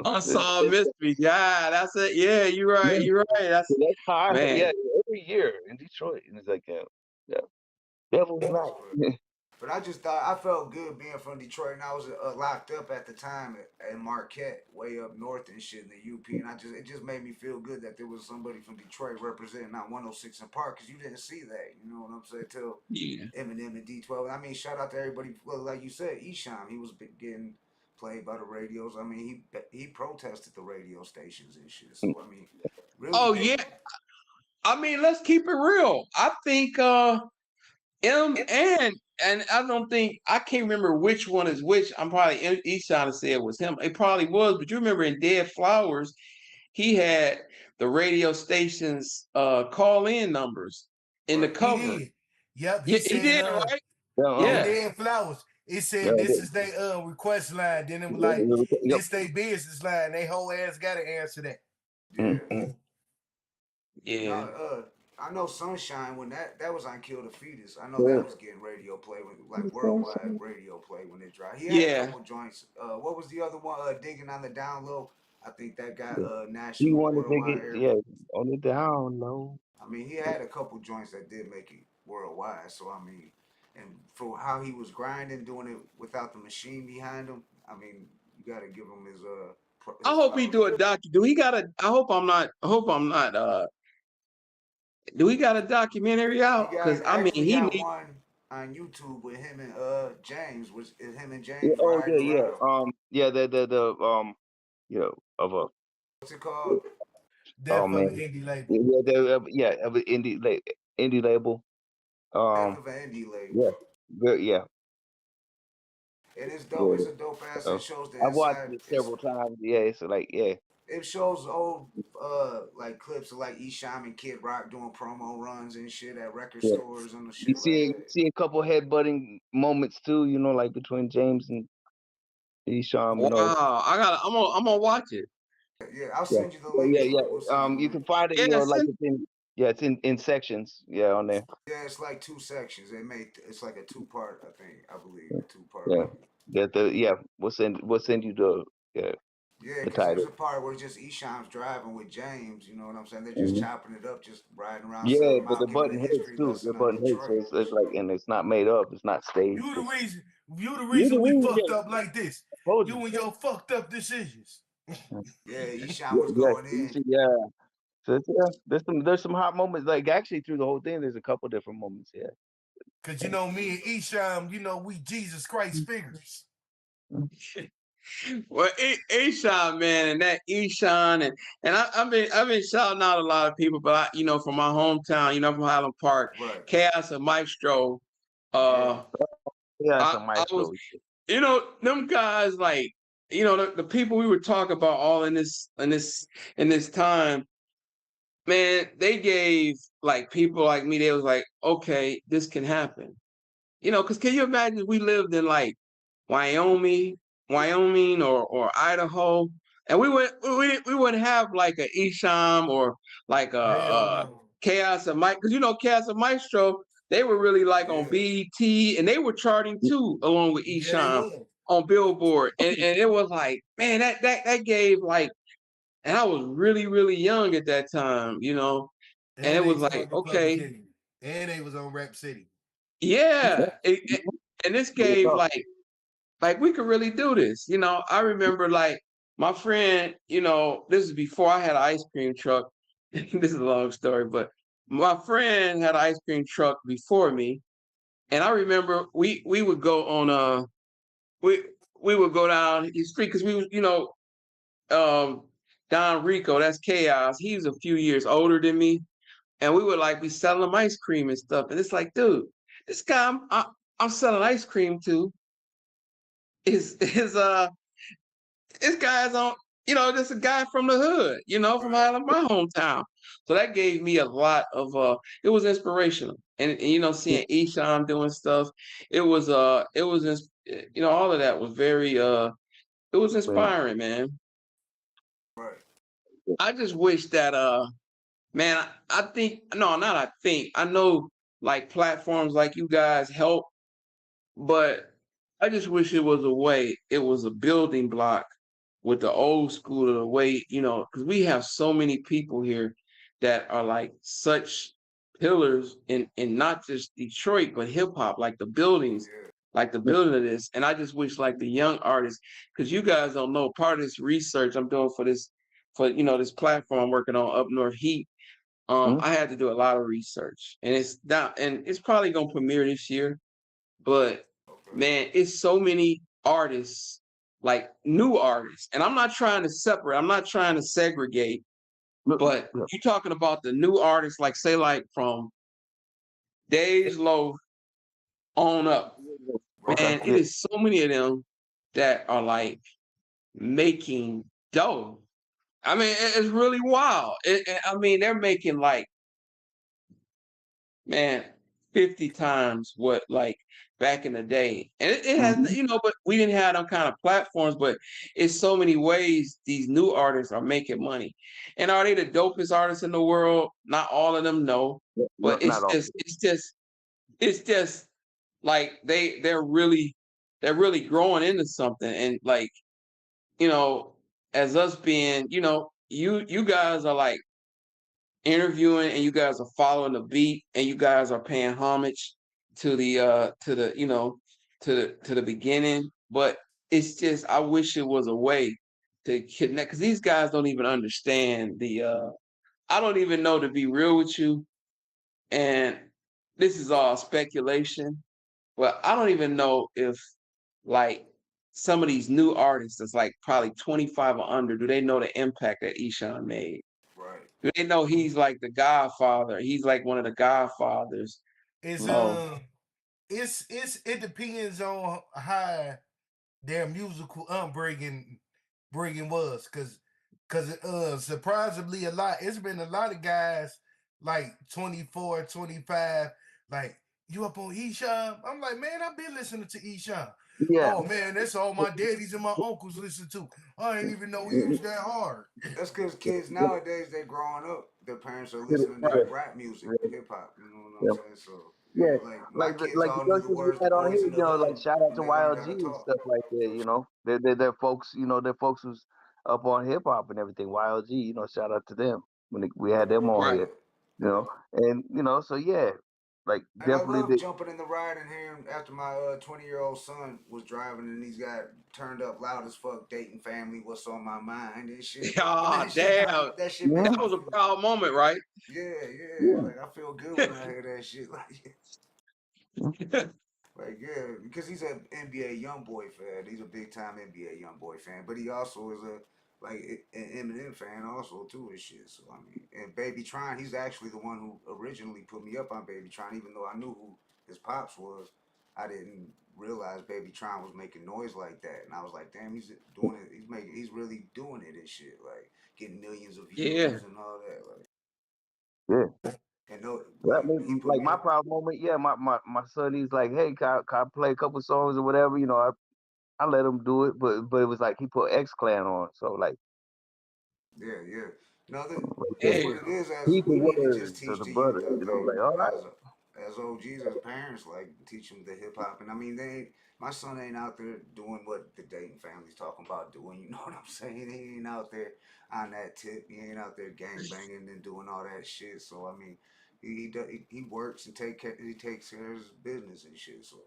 S14: Unsolved mystery. Yeah, that's it. Yeah, you're right. You're right. That's
S13: hard.
S14: Man.
S13: Yeah, every year in Detroit. And it's like, Devil's Night.
S6: But I just thought I felt good being from Detroit, and I was locked up at the time in Marquette, way up north and shit in the UP, and it just made me feel good that there was somebody from Detroit representing not 106 and Park, because you didn't see that, you know what I'm saying, till Eminem and D12. I mean, shout out to everybody, like you said, Esham, he was getting played by the radios. I mean, he protested the radio stations and shit. So I mean, really.
S14: Oh yeah. I mean, let's keep it real. I think and I don't think, I can't remember which one is which. I'm probably each trying to say it was him. It probably was, but you remember in Dead Flowers, he had the radio station's call-in numbers in the cover.
S12: Yep,
S14: he did, right?
S12: Yeah. Dead Flowers. It said this is their request line. Then it was like this their business line. They whole ass gotta answer that.
S14: Yeah.
S6: I know Sunshine, when that was on Kill the Fetus, I know that was getting radio play, like worldwide radio play when it dropped. He had a couple joints. What was the other one? Digging on the Down Low. I think that got national.
S13: He wanted to dig it, on the down low.
S6: I mean, he had a couple joints that did make it worldwide. So I mean, and for how he was grinding, doing it without the machine behind him, I mean, you got to give him his
S14: I hope he do a doc. Do he got a? I hope I'm not. Do we got a documentary out? Because I mean, he need
S6: one on YouTube with him and James. Was is him and James?
S13: Yeah, of a.
S6: What's it called?
S12: Indie label.
S13: Of an indie label.
S6: Death of an indie label.
S13: Yeah.
S6: And it's dope. It's a dope ass. It shows the
S13: I've watched it several times. Yeah, so like
S6: it shows old like clips of like Esham and Kid Rock doing promo runs and shit at record stores and the shit.
S13: You see a couple headbutting moments too, you know, like between James and Esham.
S14: Wow, you know. I'm gonna watch it.
S6: Yeah, I'll send you the link.
S13: You can find it, you know, like Yeah, it's in sections. Yeah, on there.
S6: Yeah, it's like 2 sections. It's like a 2-part, I believe, a 2-part
S13: Yeah,
S6: record.
S13: we'll send you the
S6: Yeah,
S13: the
S6: because there's
S13: title.
S6: a part where just Esham's driving with James, you know what I'm saying? They're just
S13: Mhm.
S6: chopping it up, just riding around
S13: Yeah,
S6: Southern
S13: but the
S6: Mount, giving a
S13: button hits
S6: history
S13: too. The
S6: lesson on
S13: button hits, so
S6: Detroit.
S13: it's like, and it's not made up. It's not staged.
S5: You the reason. You the
S13: You the
S5: reason we
S13: reason,
S5: fucked
S13: yeah.
S5: up like this.
S13: Told
S5: You
S13: you.
S5: and your fucked up decisions.
S6: Yeah, Esham was going in.
S13: Yeah. So there's some hot moments. Like actually through the whole thing, there's a couple different moments. Yeah.
S5: Cause you know me and Esham, you know we Jesus Christ figures.
S14: Well, Esham, man, and that Esham, and I've been shouting out a lot of people, but from my hometown, from Highland Park,
S6: Right.
S14: Chaos and Maestro.
S13: Yeah, some
S14: I was,
S13: Maestro.
S14: them guys, like, the people we were talking about all in this time, man, they gave like people like me, they was like, okay, this can happen. Because can you imagine if we lived in like Wyoming or Idaho, and we wouldn't have like a Esham or like a Chaos and Mike, because Chaos and Maestro, they were really like on BET, and they were charting too along with Esham on Billboard, and it was like, man, that gave like, and I was really really young at that time, and it was like, okay,
S5: and they was on Rap City.
S14: yeah, and this gave like we could really do this. I remember like my friend, this is before I had an ice cream truck. This is a long story, but my friend had an ice cream truck before me. And I remember we would go on we would go down the street because we was, Don Rico, that's Chaos. He was a few years older than me. And we would like be selling him ice cream and stuff. And it's like, dude, this guy I'm selling ice cream to is this guy's on, just a guy from the hood, from Highland, my hometown. So that gave me a lot of it was inspirational. And seeing Esham doing stuff, it was all of that was very it was inspiring, man.
S6: Right.
S14: I just wish that man, I think, no, not I think, I know like platforms like you guys help, but I just wish it was a building block with the old school of the way, because we have so many people here that are like such pillars in not just Detroit, but hip hop, like the buildings, like the building of this. And I just wish like the young artists, because you guys don't know, part of this research I'm doing for this platform I'm working on, Up North Heat. I had to do a lot of research, and it's probably gonna premiere this year, but man, it's so many artists, like new artists, and I'm not trying to separate, I'm not trying to segregate, but you're talking about the new artists, like say like from Days Low on up, man, it is so many of them that are like making dough. I mean, it's really wild. I mean, they're making like, man, 50 times what like back in the day. And it has, but we didn't have them kind of platforms, but it's so many ways these new artists are making money. And are they the dopest artists in the world? Not all of them, no. But it's just like they're really growing into something. And like, as us being, you guys are like interviewing, and you guys are following the beat, and you guys are paying homage to the to the beginning. But it's just, I wish it was a way to connect, because these guys don't even understand I don't even know, to be real with you, and this is all speculation, but I don't even know if like some of these new artists that's like probably 25 or under, do they know the impact that Esham made?
S6: Right.
S14: Do they know he's like the godfather? He's like one of the godfathers.
S5: It depends on how their musical upbringing was, because surprisingly it's been a lot of guys like 24, 25, like, you up on Esham? I'm like, man, I've been listening to Esham.
S13: Yeah.
S5: Oh man, that's all my daddies and my uncles listen to.
S12: I didn't even know he was that hard.
S6: That's because kids nowadays, they growing up. Their parents are listening to rap music, hip hop. You know what I'm saying? So
S13: Yeah,
S6: like my kids
S13: like the
S6: all knew the
S13: youngsters we
S6: words to
S13: had on
S6: Boys
S13: here,
S6: in
S13: you
S6: the
S13: know, like
S6: Hood,
S13: shout out
S6: and
S13: to
S6: they learned how to
S13: YLG and
S6: talk.
S13: stuff like that, you know. Their folks, you know, their folks was up on hip hop and everything. YLG, you know, shout out to them when we had them on here, you know. And you know, so yeah, like
S6: And I
S13: definitely
S6: love jumping in the ride and hearing after my 20-year-old son was driving and he's got turned up loud as fuck, dating family, what's on my mind and shit.
S14: Ah,
S6: And
S14: damn.
S6: that shit makes
S14: That
S6: me
S14: was a
S6: feel
S14: proud moment, right?
S6: yeah. Like I feel good when I hear that shit. Like yeah, because he's an NBA YoungBoy fan. He's a big time NBA YoungBoy fan, but he also is an Eminem fan also too and shit. So I mean, and Baby Tron, he's actually the one who originally put me up on Baby Tron, even though I knew who his pops was. I didn't realize Baby Tron was making noise like that, and I was like, damn, he's doing it. He's really doing it and shit, like getting millions of
S14: Yeah.
S6: views and all that. Like,
S13: yeah.
S6: and no,
S13: Well, I
S6: like he
S13: mean,
S6: put
S13: like
S6: me
S13: my
S6: up.
S13: proud moment, yeah. My son, he's like, hey, can I play a couple songs or whatever? You know, I let him do it, but it was like he put X Clan on, so like,
S6: Yeah. No, that's
S14: Hey,
S6: what it is. As
S13: he's the
S6: we need to
S13: word
S6: just
S13: to
S6: teach
S13: the
S6: the youth,
S13: brother,
S6: I
S13: you know,
S6: think,
S13: like all right,
S6: as OGs, as parents, like teach them the hip hop. And I mean, my son ain't out there doing what the Dayton family's talking about doing. You know what I'm saying? He ain't out there on that tip. He ain't out there gang banging and doing all that shit. So I mean, he works and he takes care of his business and shit. So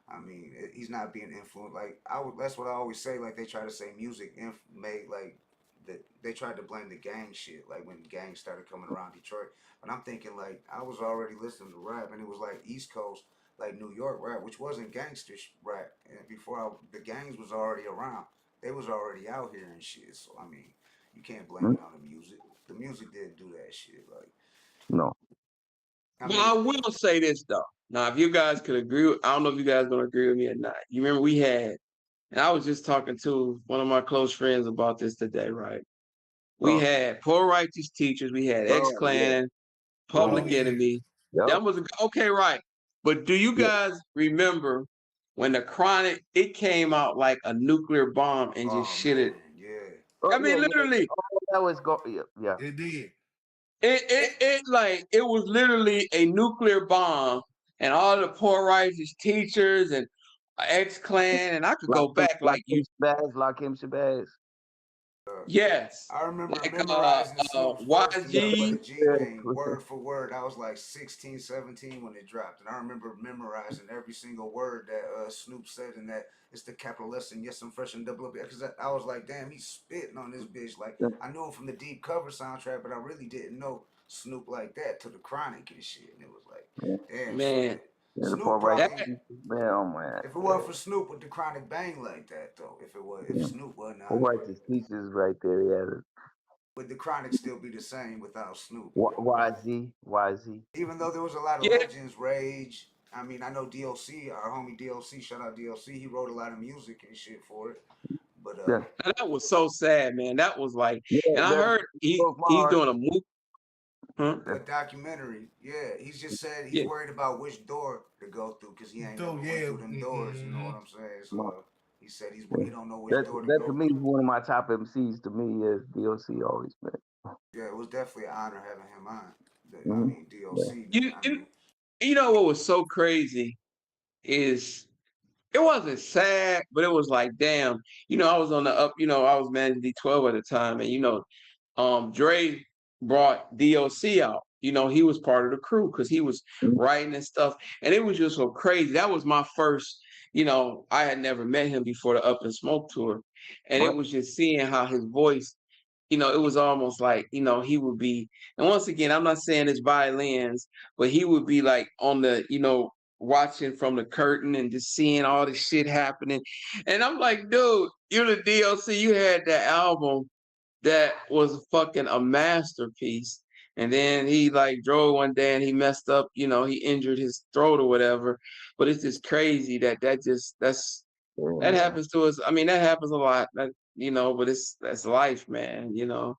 S6: I mean, he's not being influenced. Like that's what I always say. Like they try to say music made like that. They tried to blame the gang shit. Like when gangs started coming around Detroit. But I'm thinking like I was already listening to rap, and it was like East Coast, like New York rap, which wasn't gangster rap. And the gangs was already around. They was already out here and shit. So I mean, you can't blame it on the music. The music didn't do that shit. Like
S13: no,
S6: I
S14: well,
S6: mean,
S14: I will say this though. Now, if you guys could agree, I don't know if you guys gonna agree with me or not. You remember we had, and I was just talking to one of my close friends about this today, right? We had Poor Righteous Teachers, we had X Clan, Public Enemy. That was okay, right? But do you guys remember when the Chronic it came out like a nuclear bomb and just shit it? I mean, literally,
S13: that was yeah.
S12: It did.
S14: It like it was literally a nuclear bomb, and all the Poor Righteous Teachers and X Clan, and I could go back like you.
S13: Lakim Shabazz.
S14: Yes.
S6: I remember
S14: Like
S6: memorizing Snoop's verse to Nothing But
S14: YG.
S6: a G thing, word for word. I was like 16, 17 when it dropped. And I remember memorizing every single word that Snoop said in that. It's the capital S and yes, I'm fresh and double up. Because I was like, damn, he's spitting on this bitch. Like, I knew him from the Deep Cover soundtrack, but I really didn't know Snoop like that to the Chronic and shit. And it was like, damn,
S14: Man.
S6: Snoop probably...
S13: Man, oh man.
S6: If it wasn't for Snoop, would the Chronic bang like that though? If Snoop wasn't on
S13: Poor
S6: it,
S13: Righteous Teachers right there. Yeah.
S6: would the Chronic still be the same without Snoop?
S13: YZ.
S6: Even though there was a lot of legends, Rage. I mean, I know DLC, our homie DLC, shout out DLC. He wrote a lot of music and shit for it. But
S14: that was so sad, man. That was like, and I
S13: that
S14: heard he's
S13: heart.
S14: doing a movie.
S6: A documentary. Yeah, he's just said he's worried about which door to go through because he ain't never went through them doors. You know what I'm saying? So he said he don't know which door to
S13: that
S6: go
S13: to me is
S6: through.
S13: one of my top MCs. To me, is DLC always been.
S6: Yeah, it was definitely an honor having him on. I mean, DLC.
S14: You know what was so crazy is it wasn't sad, but it was like, damn, I was on the up, I was managing D12 at the time, and Dre brought DOC out. He was part of the crew because he was writing and stuff, and it was just so crazy. That was my first, I had never met him before the Up and Smoke tour, and it was just seeing how his voice, it was almost like, he would be, and once again, I'm not saying it's violins, but he would be like on the, watching from the curtain and just seeing all this shit happening. And I'm like, dude, you're the DLC. You had that album that was fucking a masterpiece. And then he like drove one day and he messed up, he injured his throat or whatever. But it's just crazy that happens to us. I mean, that happens a lot, but that's life, man,
S13: Yeah.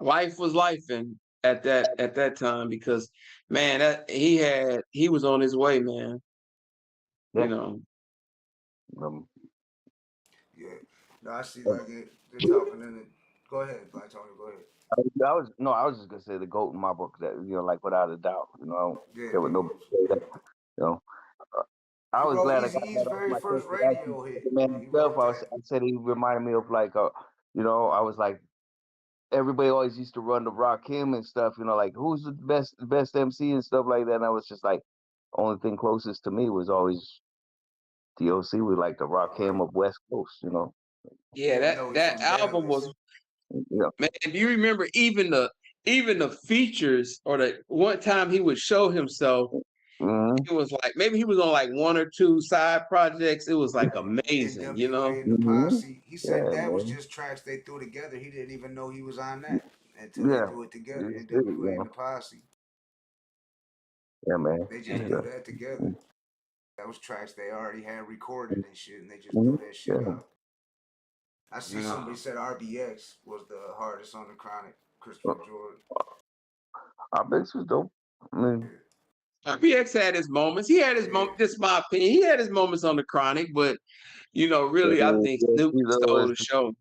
S14: Life was life at that time because man, he was on his way, man.
S6: Yeah, No, I see like they're talking in it. Go ahead, Blatonio. Go ahead.
S13: I was just gonna say the GOAT in my book. That like without a doubt. I don't
S6: Yeah,
S13: care what
S6: big
S13: nobody
S6: ups.
S13: say that. You know, I
S6: He
S13: was
S6: wrote
S13: glad I
S6: Easy
S13: got
S6: E's
S13: that off
S6: very
S13: my chest.
S6: first
S13: Actually,
S6: radio hit.
S13: the man
S6: He
S13: himself,
S6: wrote that.
S13: I said he reminded me of like I was like everybody always used to run the Rakim and stuff. Like who's the best MC and stuff like that. And I was just like, only thing closest to me was always DOC with like the Rakim of West Coast.
S14: Yeah, that album was,
S13: Yeah.
S14: man. Do you remember even the features or the one time he would show himself?
S13: Mm-hmm.
S14: It was like maybe he was on like one or two side projects. It was like amazing,
S6: NWA and the
S13: Mm-hmm.
S6: Posse. He said
S13: Yeah,
S6: that was
S13: man.
S6: just tracks they threw together. He didn't even know he was on that until they
S13: Yeah.
S6: threw it together.
S13: It's it,
S6: NWA and the Posse.
S13: Yeah, man.
S6: They just
S13: Yeah.
S6: threw that together. That was tracks they already had recorded and shit, and they just
S13: Mm-hmm.
S6: threw that shit
S13: Yeah.
S6: out. I see somebody said RBX was the hardest on the Chronic. Christopher Jordan.
S13: RBX was dope. I mean,
S14: RBX had his moments. He had his moments. This is my opinion. He had his moments on the Chronic, but really, I think Snoop stole the show.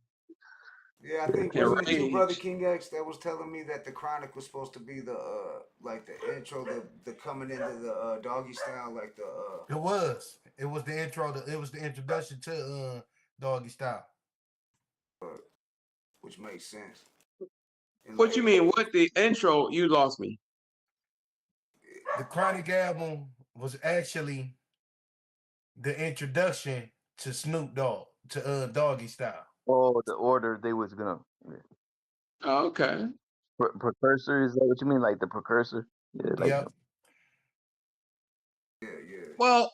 S6: Yeah, I think
S14: And
S6: wasn't it you,
S14: Rage.
S6: brotherkingx, that was telling me that the Chronic was supposed to be the like the intro, the coming into the doggy style, like the
S12: It was the intro. It was the introduction to doggy style.
S6: Which makes sense. And
S14: What you mean? What the intro? You lost me.
S12: The Chronic album was actually the introduction to Snoop Dogg, to doggy style.
S13: Oh, the order they was gonna. Yeah.
S14: Oh, okay.
S13: Precursor, is that what you mean? Like the precursor? Yeah. Like
S12: Yep.
S14: Well,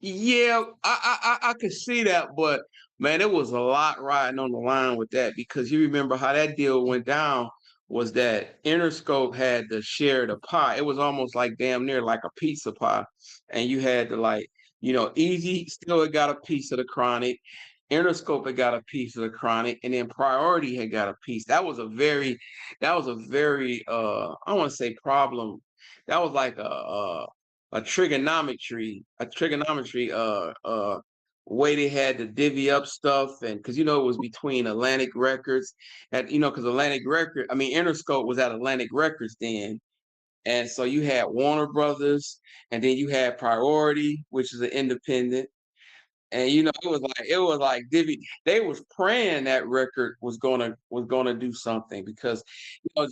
S14: yeah, I could see that, but man, it was a lot riding on the line with that because you remember how that deal went down was that Interscope had to share the pie. It was almost like damn near like a pizza pie, and you had to Easy still had got a piece of the Chronic. Interscope had got a piece of the Chronic, and then Priority had got a piece. That was a very I want to say problem. That was like a trigonometry way they had to divvy up stuff, and because it was between Atlantic Records and because Interscope was at Atlantic Records then, and so you had Warner Brothers, and then you had Priority, which is an independent. And it was like divvy. They was praying that record was gonna do something because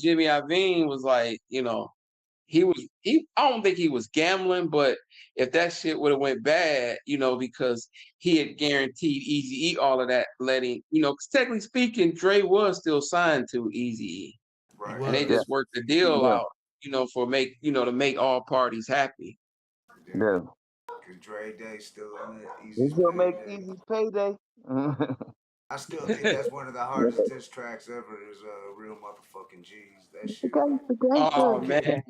S14: Jimmy Iovine was like I don't think he was gambling, but if that shit would have went bad, because he had guaranteed Eazy-E all of that letting, because technically speaking, Dre was still signed to Eazy-E.
S6: Right.
S14: And they just worked the deal out, to make all parties happy.
S13: Yeah.
S6: Cause Dre Day still in it.
S13: He's gonna make Easy's payday.
S6: I still think that's one of the hardest diss tracks ever. Is Real Motherfucking G's. That shit.
S14: Oh man.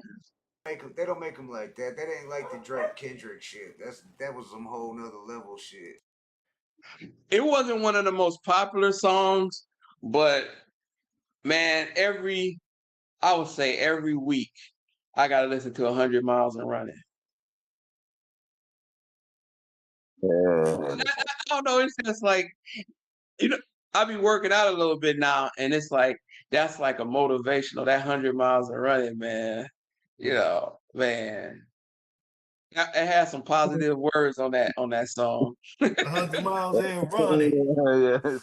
S6: They don't make them like that. That ain't like the Drake Kendrick shit. That was some whole nother level shit.
S14: It wasn't one of the most popular songs, but man, I would say every week I gotta listen to 100 Miles and Running.
S13: Yeah.
S14: I don't know. It's just like I be working out a little bit now, and it's like that's like a motivational. That 100 Miles and Running, man. Man. It has some positive words on that song.
S12: 100 miles and running.
S13: Yes.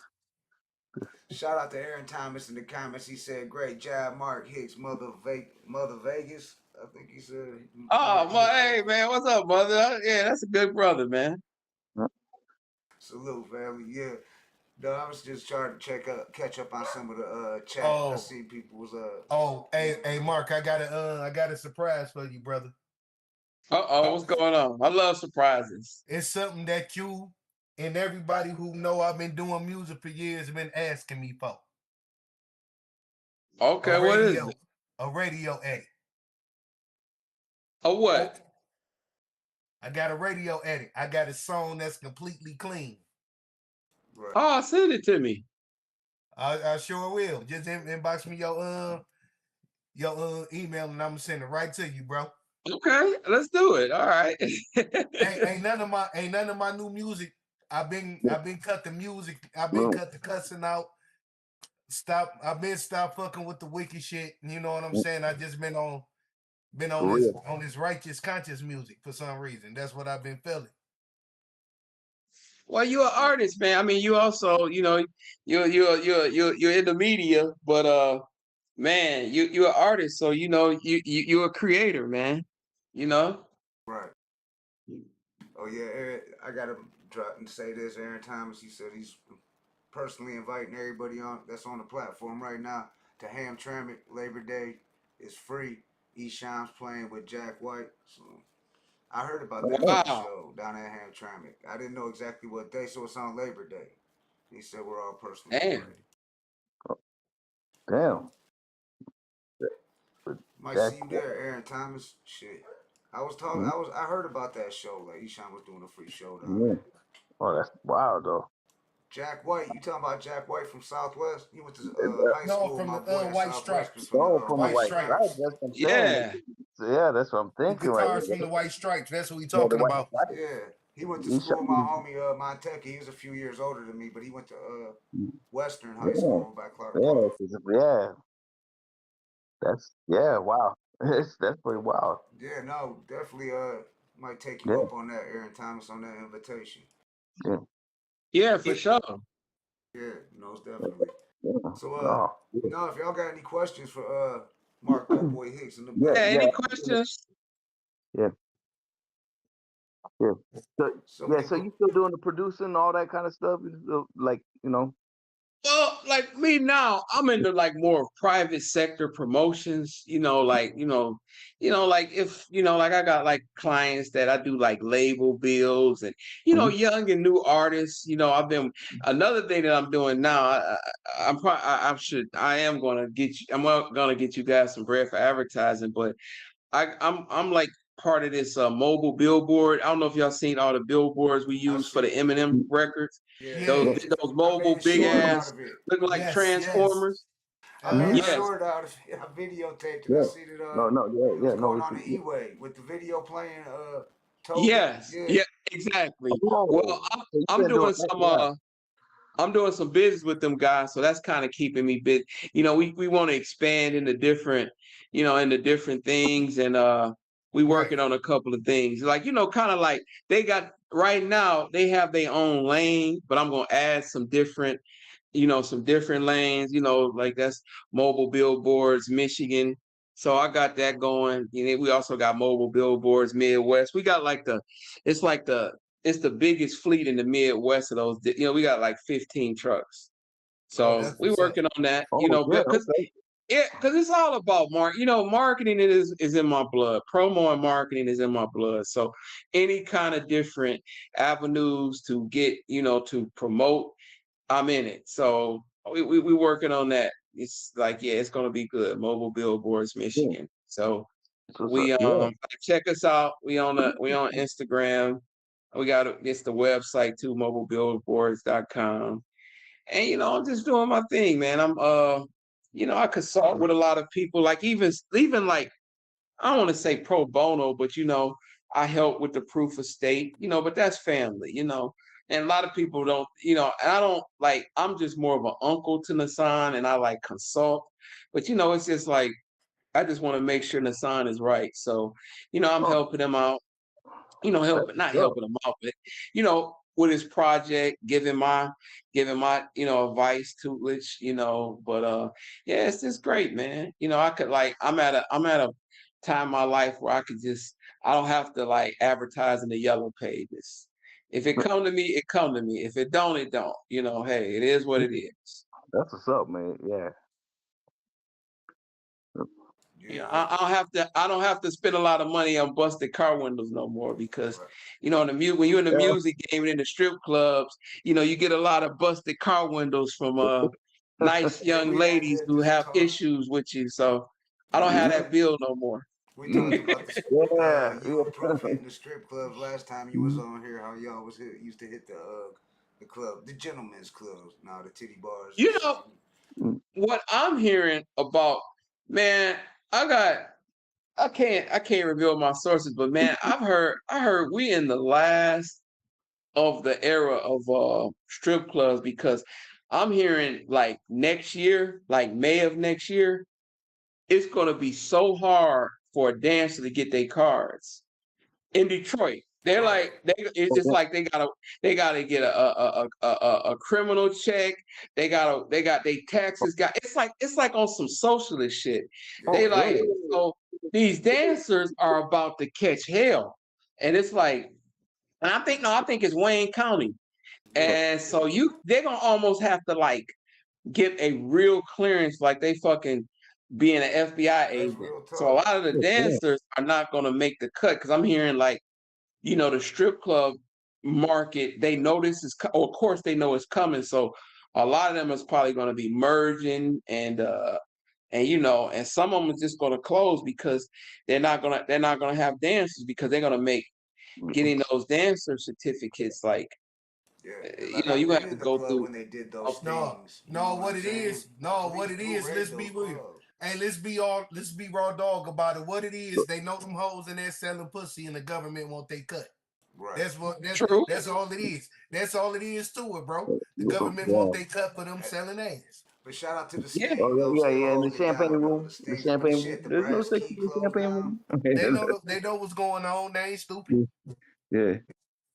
S6: Shout out to Aaron Thomas in the comments. He said, "Great job, Mark Hicks, Mother Vegas." I think he said.
S14: Oh, hey man, what's up, brother? Yeah, that's a good brother, man.
S6: Salute, family. Yeah. No, I was just trying to catch up on some of the chat. I see people was
S12: hey, Mark, I got a surprise for you, brother.
S14: What's going on? I love surprises.
S12: It's something that you and everybody who know I've been doing music for years have been asking me for.
S14: Okay, what is it?
S12: A radio edit.
S14: A what?
S12: I got a radio edit. I got a song that's completely clean.
S6: Right.
S14: Oh, send it to me.
S12: I sure will. Just inbox me your email and I'm gonna send it right to you, bro.
S14: Okay, let's do it. All right.
S12: ain't none of my new music I've been cut the music. I've been cut the cussing out. I've been stop fucking with the wicked shit. You know what I'm saying? I just been on this righteous conscious music for some reason. That's what I've been feeling.
S14: Well, you're an artist, man. I mean, you also, you're in the media, but man, you're an artist, so you're a creator, man. You know.
S6: Right. Oh yeah, Aaron, I gotta drop and say this. Aaron Thomas, he said he's personally inviting everybody on that's on the platform right now to Hamtramck. Labor Day is free. Esham's playing with Jack White. So I heard about that show down at Hamtramck. I didn't know exactly what day, so it's on Labor Day. He said we're all personally invited.
S13: Damn.
S6: Might see you there, Aaron Thomas. Shit. I was talking. I heard about that show. Like Esham was doing a free show down there.
S13: Oh, that's wild though.
S6: Jack White, you talking about Jack White from Southwest? He went to high school.
S12: From
S6: my
S12: the
S6: boy
S12: White Stripes.
S13: From the White Stripes. That's what I'm saying. Yeah, that's what I'm thinking.
S12: The guitars from the White Stripes. That's what we talking about.
S6: Yeah, he went to school with my homie Montecchi. He was a few years older than me, but he went to Western High School by Clark.
S13: Yeah. Wow. That's pretty wild.
S6: Yeah, no, definitely might take you up on that, Aaron Thomas, on that invitation.
S14: Yeah, for sure.
S6: Yeah, most definitely. So no, if y'all got any questions for Mark Doughboy Hicks in the back.
S14: Any questions?
S13: Yeah. So you still doing the producing, all that kind of stuff? Like,
S14: Well, like me now, I'm into like more private sector promotions, like if, like I got like clients that I do like label bills and, young and new artists, another thing that I'm doing now, I'm going to get you guys some bread for advertising, but I'm like part of this mobile billboard. I don't know if y'all seen all the billboards we use for the Eminem records.
S6: Yeah.
S14: Those mobile big ass look like transformers.
S6: I made a short out of it. I videotaped it. I seen it. It was going on the E-Way with the video playing. Toad.
S14: Yes. Yeah. Exactly. Well, I'm doing some. I'm doing some business with them guys, so that's kind of keeping me busy. We want to expand into different, into different things, and we working on a couple of things. Like, kind of like they got right now, they have their own lane, but I'm gonna add some different, lanes. Like that's mobile billboards, Michigan. So I got that going. We also got mobile billboards, Midwest. We got like it's the biggest fleet in the Midwest of those. We got like 15 trucks. So we working on that. Because it's all about marketing is in my blood. Promo and marketing is in my blood. So any kind of different avenues to get, to promote, I'm in it. So we working on that. It's like, it's gonna be good. Mobile billboards, Michigan. So we check us out. We on Instagram. We got it's the website too, mobilebillboards.com. And I'm just doing my thing, man. I'm I consult with a lot of people, like even like, I don't want to say pro bono, but I help with the proof of state, but that's family, and a lot of people don't, and I don't like, I'm just more of an uncle to Nassan, and I like consult, but it's just like, I just want to make sure Nassan is right. So, I'm helping him out, helping him out, but, with his project, giving my, advice, tutelage, but it's just great, man. I could like, I'm at a time in my life where I don't have to like advertise in the yellow pages. If it come to me, it come to me. If it don't, it don't. Hey, it is what it is.
S13: That's what's up, man. Yeah.
S14: I don't have to spend a lot of money on busted car windows no more, because when you're in the music game and in the strip clubs, you get a lot of busted car windows from nice young ladies who have issues with you. So I don't have that bill no more.
S6: We talked about you and Proof hitting the strip clubs last time you was on here. How y'all used to hit the club, the gentlemen's clubs, now the titty bars.
S14: What I'm hearing about, man. I can't reveal my sources, but man, I heard we in the last of the era of strip clubs because I'm hearing like next year, like May of next year, it's gonna be so hard for a dancer to get their cards in Detroit. They're like it's like they gotta get a criminal check. They got their taxes. It's like on some socialist shit. They like so these dancers are about to catch hell, and it's like, and I think it's Wayne County, and so they're gonna almost have to like get a real clearance, like they fucking being an FBI agent. So a lot of the dancers are not gonna make the cut because I'm hearing like, the strip club market, they know this is, of course they know it's coming. So a lot of them is probably going to be merging and and some of them are just going to close because they're not going to have dancers because they're going to make getting those dancer certificates like, you're going to have to go through.
S6: When they did those things.
S12: What it is, let's be real. Hey, let's be raw dog about it. What it is, they know them hoes and they're selling pussy and the government won't they cut. Right. That's all it is. That's all it is to it, bro. The government won't they cut for them selling ass.
S6: But shout out to the state.
S13: In the champagne room. The champagne room. There's no sex in the champagne room.
S12: They know what's going on. They ain't stupid.
S13: Yeah.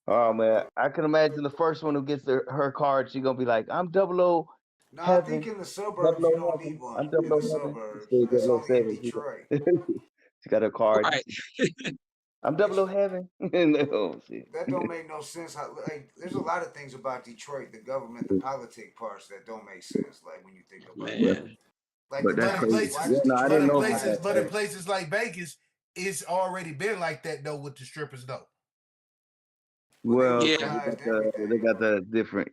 S13: Oh man, I can imagine the first one who gets her card, she gonna be like, "I'm 00
S6: No,
S13: heaven.
S6: I think in the suburbs you don't need one.
S13: I'm 00
S6: in the suburbs. It's only in Detroit.
S13: She got her card.
S14: Right.
S13: I'm 00 heaven. No, shit.
S6: That don't make no sense. There's a lot of things about Detroit, the government, the politic parts that don't make sense. Like when you think about it. Like
S13: but that's crazy.
S12: But in places like Vegas, it's already been like that though with the strippers though.
S13: Well, they got the different,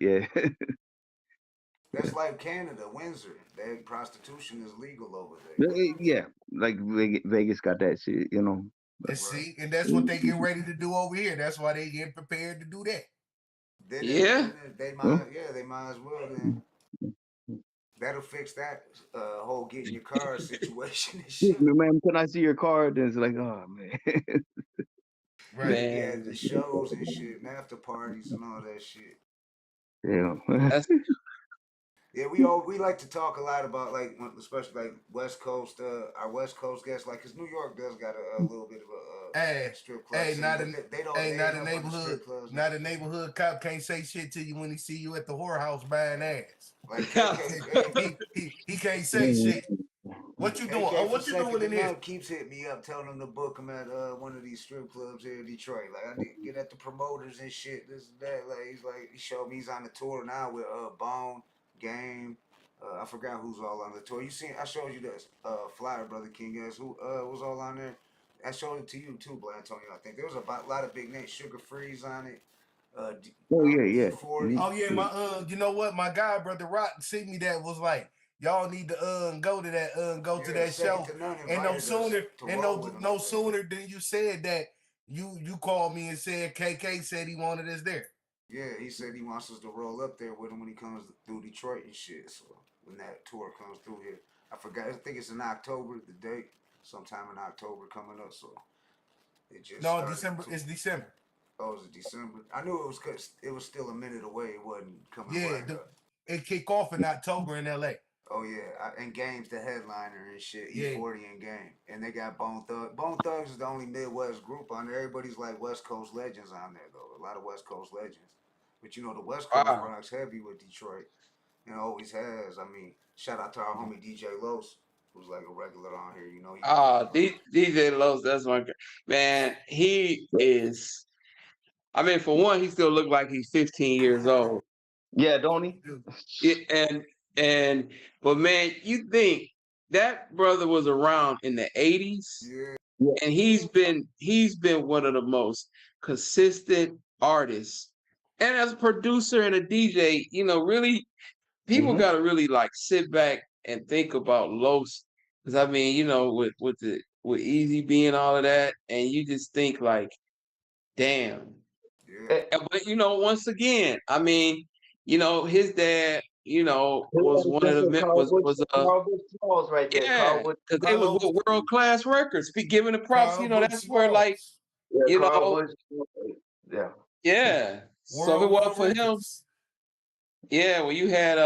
S6: That's like Canada, Windsor. That prostitution is legal over there.
S13: Yeah, like Vegas got that shit,
S12: And see, and that's what they get ready to do over here. That's why they get prepared to do that.
S6: They might as well then. That'll fix that whole getting your car situation and shit.
S13: Man, can I see your card? And it's like, oh man.
S6: Right. Yeah, the shows and shit, and after parties and all that shit.
S13: Yeah.
S6: Yeah, we like to talk a lot about like, especially like West Coast, our West Coast guests, like, cause New York does got a little bit of a strip club.
S12: Hey, not a neighborhood cop can't say shit to you when he see you at the whorehouse buying ass. Like he can't say shit. What you doing? What you doing in here?
S6: Keeps hitting me up, telling him to book him at one of these strip clubs here in Detroit. Like, I need to get at the promoters and shit, this and that. Like, he showed me he's on the tour now with Bone, Game. I forgot who's all on the tour. I showed you this flyer, Brother King. Who was all on there? I showed it to you too, Blatonio. I think there was a lot of big names. Sugar Freeze on it.
S13: Yeah.
S12: Oh yeah, you know what? My guy, Brother Rock, sent me that, was like, y'all need to go to that show. And no sooner than you said that, you called me and said KK said he wanted us there.
S6: Yeah, he said he wants us to roll up there with him when he comes through Detroit and shit. So when that tour comes through here, I forgot. I think it's in October, the date, sometime in October coming up. So it just
S12: December. It's December.
S6: Oh, is it December? I knew it was because it was still a minute away. It wasn't coming. Yeah,
S12: it kick off in October in LA.
S6: Oh yeah, and Game's the headliner and shit. E40 and Game, and they got Bone Thugs. Bone Thugs is the only Midwest group on there. Everybody's like West Coast legends on there though. A lot of West Coast legends. But the West Coast rocks heavy with Detroit, and always has. I mean, shout out to our homie DJ Los, who's like a regular on here.
S14: DJ Los, that's my man. He is. I mean, for one, he still look like he's 15 years old.
S13: Yeah, don't he?
S14: Yeah, but man, you think that brother was around in the 80s, and he's been one of the most consistent artists. And as a producer and a DJ, really, people got to really like sit back and think about Los, because I mean, with Easy being all of that, and you just think like, damn. Yeah. But once again, I mean, his dad, was one of the
S13: right there.
S14: Yeah, because they was with World Class Records. Giving the props, that's where like,
S13: Yeah.
S14: Yeah. So if it wasn't for him, yeah, well, you had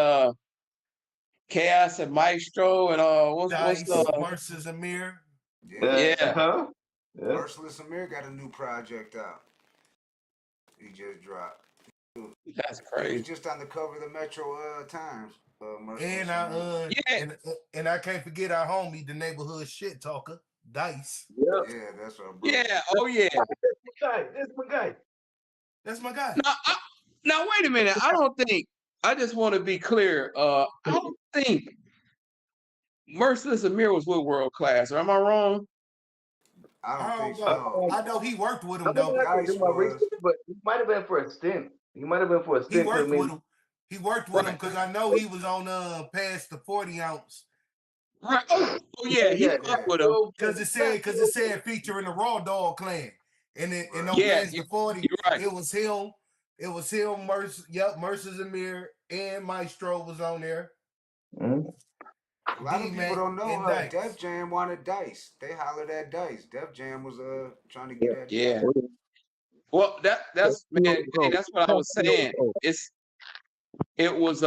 S14: Chaos and Maestro and what's
S12: Mercer's Amir.
S14: Yeah.
S6: Merciless Amir got a new project out. He just dropped.
S14: That's
S6: He
S14: crazy.
S6: was just on the cover of the Metro Times.
S12: And I can't forget our homie, the neighborhood shit talker, Dice.
S6: Yeah, that's our brother.
S14: Yeah, oh yeah.
S12: That's my guy. That's my guy.
S14: Now wait a minute. I just want to be clear. I don't think Merciless Amir was with World Class, or am I wrong?
S6: I don't think so.
S12: I know he worked with him though.
S13: But he might have been for a stint. He might have been for a stint.
S12: He worked with him. He worked with him because I know he was on past the 40 ounce.
S14: Right. Oh yeah, he fucked with him.
S12: Because it said featuring the Raw Dog Clan. And on past the 40, it was him. It was him, Mercer's Amir, and Maestro was on there.
S6: A lot of people don't know Def Jam wanted Dice. They hollered at Dice. Def Jam was trying to get at Dice.
S14: Well, that's man, that's what I was saying. It was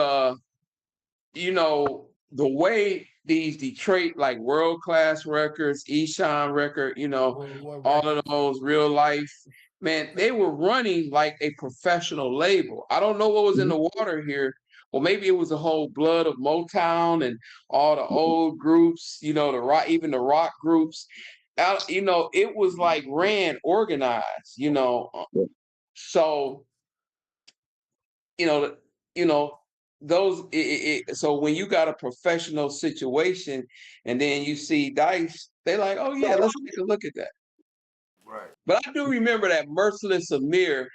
S14: you know, the way these Detroit like World Class Records, Esham record, you know, all of those Real Life, man, they were running like a professional label. I don't know what was in the water here. Well, maybe it was the whole blood of Motown and all the old groups, you know, even the rock groups. You know, it was like organized, you know. So, you know, those. So when you got a professional situation, and then you see Dice, they like, oh yeah, let's take a look at that.
S6: Right.
S14: But I do remember that Merciless Amir.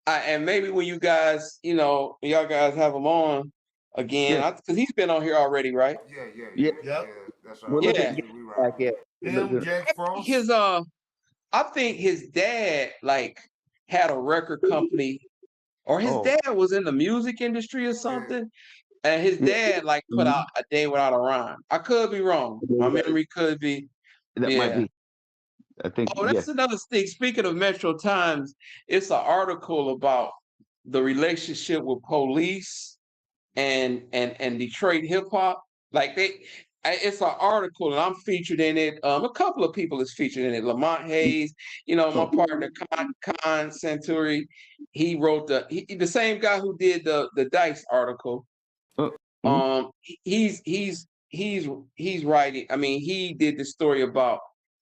S14: And maybe when you guys, you know, y'all guys have him on again, because he's been on here already, right?
S6: Yeah. That's right.
S12: Jack Frost.
S14: I think his dad like had a record company, or his dad was in the music industry or something, and his dad like put out A Day Without a Rhyme. I could be wrong. My memory could be.
S13: That might be. I think.
S14: Oh, that's another thing. Speaking of Metro Times, it's an article about the relationship with police and Detroit hip hop. Like it's an article, and I'm featured in it. A couple of people is featured in it. Lamont Hayes, you know, my partner Con Centuri. He wrote the same guy who did the Dice article. He's writing. I mean, he did the story about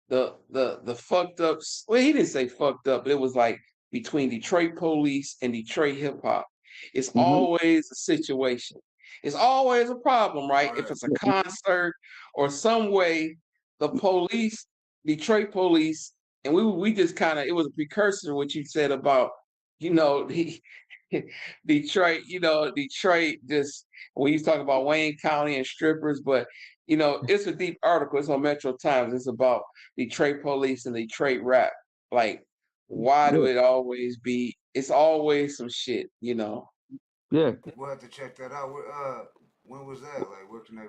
S14: the fucked up. Well, he didn't say fucked up, but it was like between Detroit police and Detroit hip hop. It's always a situation. It's always a problem, right? If it's a concert or some way, the police, Detroit police, and we just kind of, it was a precursor to what you said about, you know, Detroit, you know, Detroit just, when you talk about Wayne County and strippers, but you know, it's a deep article. It's on Metro Times. It's about Detroit police and Detroit rap. Like, why do it always be? It's always some shit, you know.
S13: Yeah.
S6: We'll have to check that out. When was that? Like, where can they?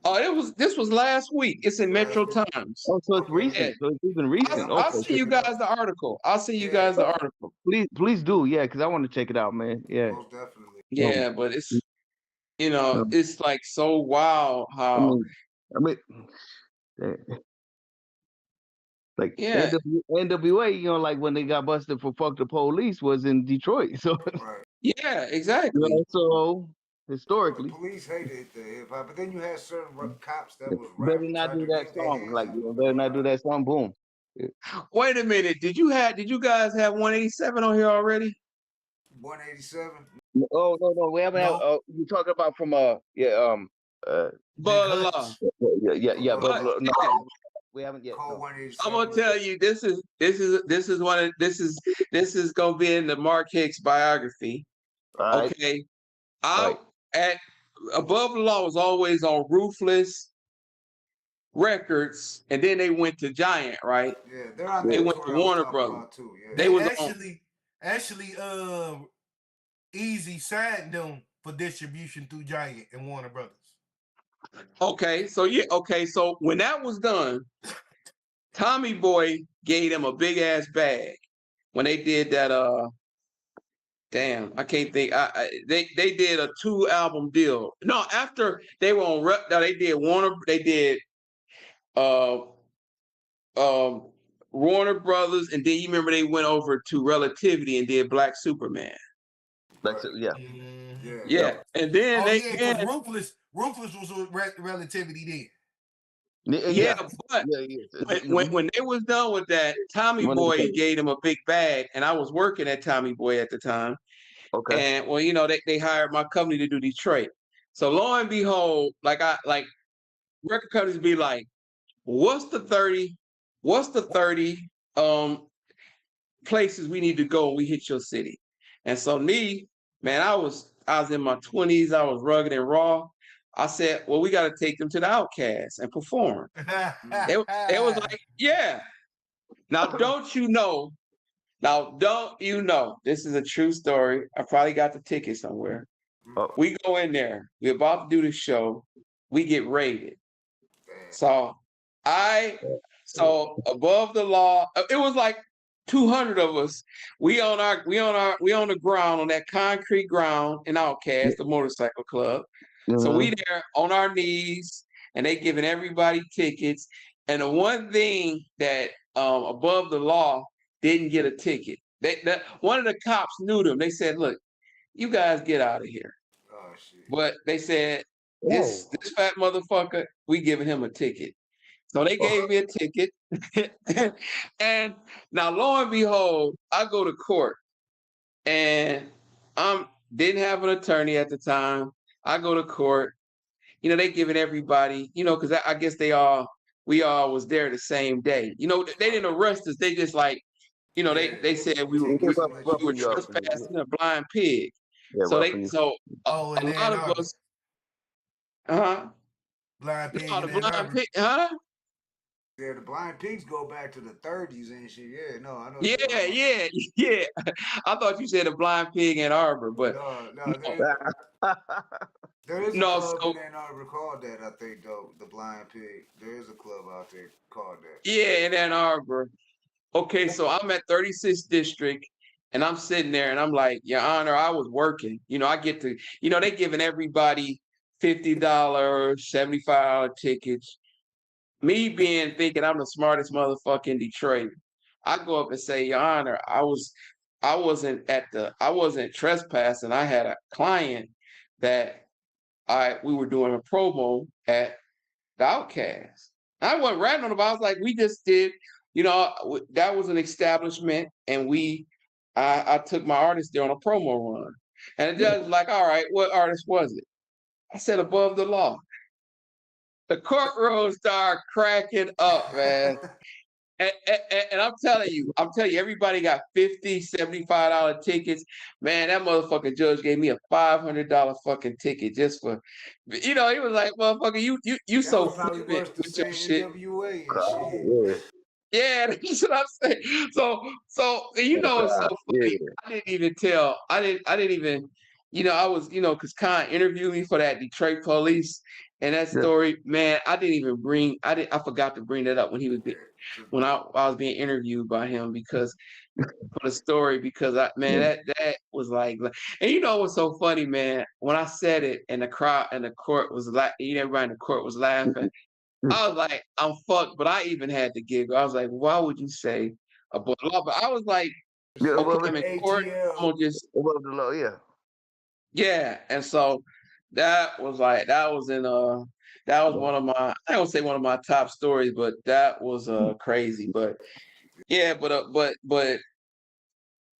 S14: Oh, this was last week. It's in Metro Times.
S13: Oh, so it's recent. Yeah. So it's even recent.
S14: I'll see you guys the article. I'll see you guys the article.
S13: Please do, yeah, because I want to check it out, man. Yeah.
S6: Most definitely.
S14: Yeah, but it's, you know, it's like so wild how.
S13: I mean, like NWA, you know, like when they got busted for "fuck the police" was in Detroit. So
S14: yeah, exactly.
S13: You know, so historically,
S6: the police hated the hip hop, but then you had certain cops that was
S13: better not do that song. Like, you know, better not do that song. Boom.
S14: Yeah. Wait a minute. Did you guys have 187 on here already?
S6: 187.
S13: Oh no, we haven't. No. You talking about from
S14: Blah.
S13: Yeah. But no, we haven't yet.
S14: No. I'm gonna tell you, this is gonna be in the Mark Hicks biography.
S13: Right.
S14: Okay. At Above the Law was always on Ruthless Records, and then they went to Giant, right?
S6: Yeah, they're on.
S14: They went to Warner Brothers
S6: too. Yeah.
S14: They was
S12: actually Easy signed them for distribution through Giant and Warner Brothers.
S14: Okay, so so when that was done, Tommy Boy gave them a big ass bag when they did that damn, I can't think. They did a 2-album deal. No, after they were on they did Warner. They did Warner Brothers, and then you remember they went over to Relativity and did Black Superman. Yeah, and then
S12: Ruthless was with Relativity then.
S14: But when they was done with that, Tommy Boy gave them a big bag, and I was working at Tommy Boy at the time. Okay. And well, you know, they hired my company to do Detroit. So lo and behold, like record companies be like, what's the 30 places we need to go when we hit your city? And so me, man, I was in my 20s, I was rugged and raw. I said, well, we got to take them to the Outcast and perform. It was like, yeah. Now, don't you know, this is a true story. I probably got the ticket somewhere. We go in there. We're about to do the show. We get raided. So above the law, it was like 200 of us. We on the ground, on that concrete ground in Outcast, the motorcycle club. So we there on our knees, and they giving everybody tickets. And the one thing that above the law didn't get a ticket. One of the cops knew them. They said, "Look, you guys get out of here." Oh, shit. But they said, this fat motherfucker, we giving him a ticket. So they gave me a ticket. And now, lo and behold, I go to court, and didn't have an attorney at the time. I go to court. You know, they giving everybody, you know, because I guess we all was there the same day. You know, they didn't arrest us. They just like, you know, they said we were trespassing a blind pig. Yeah, so a lot of us,
S6: blind pig,
S14: blind pig, huh?
S6: Yeah, the blind pigs go back to the 30s and shit. Yeah, no, I know.
S14: Yeah. I thought you said a blind pig in Ann Arbor, but
S6: there is a club in Ann Arbor called that, I think, though, the Blind Pig. There is a club out there called that.
S14: Yeah, in Ann Arbor. Okay, so I'm at 36th District, and I'm sitting there, and I'm like, Your Honor, I was working. You know, I get to, you know, they giving everybody $50, $75 tickets. Me thinking I'm the smartest motherfucker in Detroit, I go up and say, Your Honor, I wasn't trespassing. I had a client that we were doing a promo at the Outcast. I wasn't ratting on about. I was like, we just did, you know, that was an establishment, and I took my artist there on a promo run. And the judge was like, all right, what artist was it? I said, Above the Law. The courtroom started cracking up, man. And I'm telling you, everybody got $50, $75 tickets. Man, that motherfucking judge gave me a $500 fucking ticket just for, you know, he was like, motherfucker, you so flippant with your shit. Yeah, that's what I'm saying. So you know, it's so funny. I didn't even, you know, I was, you know, because Khan interviewed me for that Detroit police. And that story, man, I forgot to bring that up when I was being interviewed by him because for the story, because that was like, and you know what's so funny, man? When I said it and the crowd and the court was like, everybody in the court was laughing. I was like, I'm fucked, but I even had to giggle. I was like, why would you say above the law? But I was like, okay, I'm in court, I'm gonna just above the law, yeah. And so that was one of my, I don't say one of my top stories, but that was crazy. But yeah, but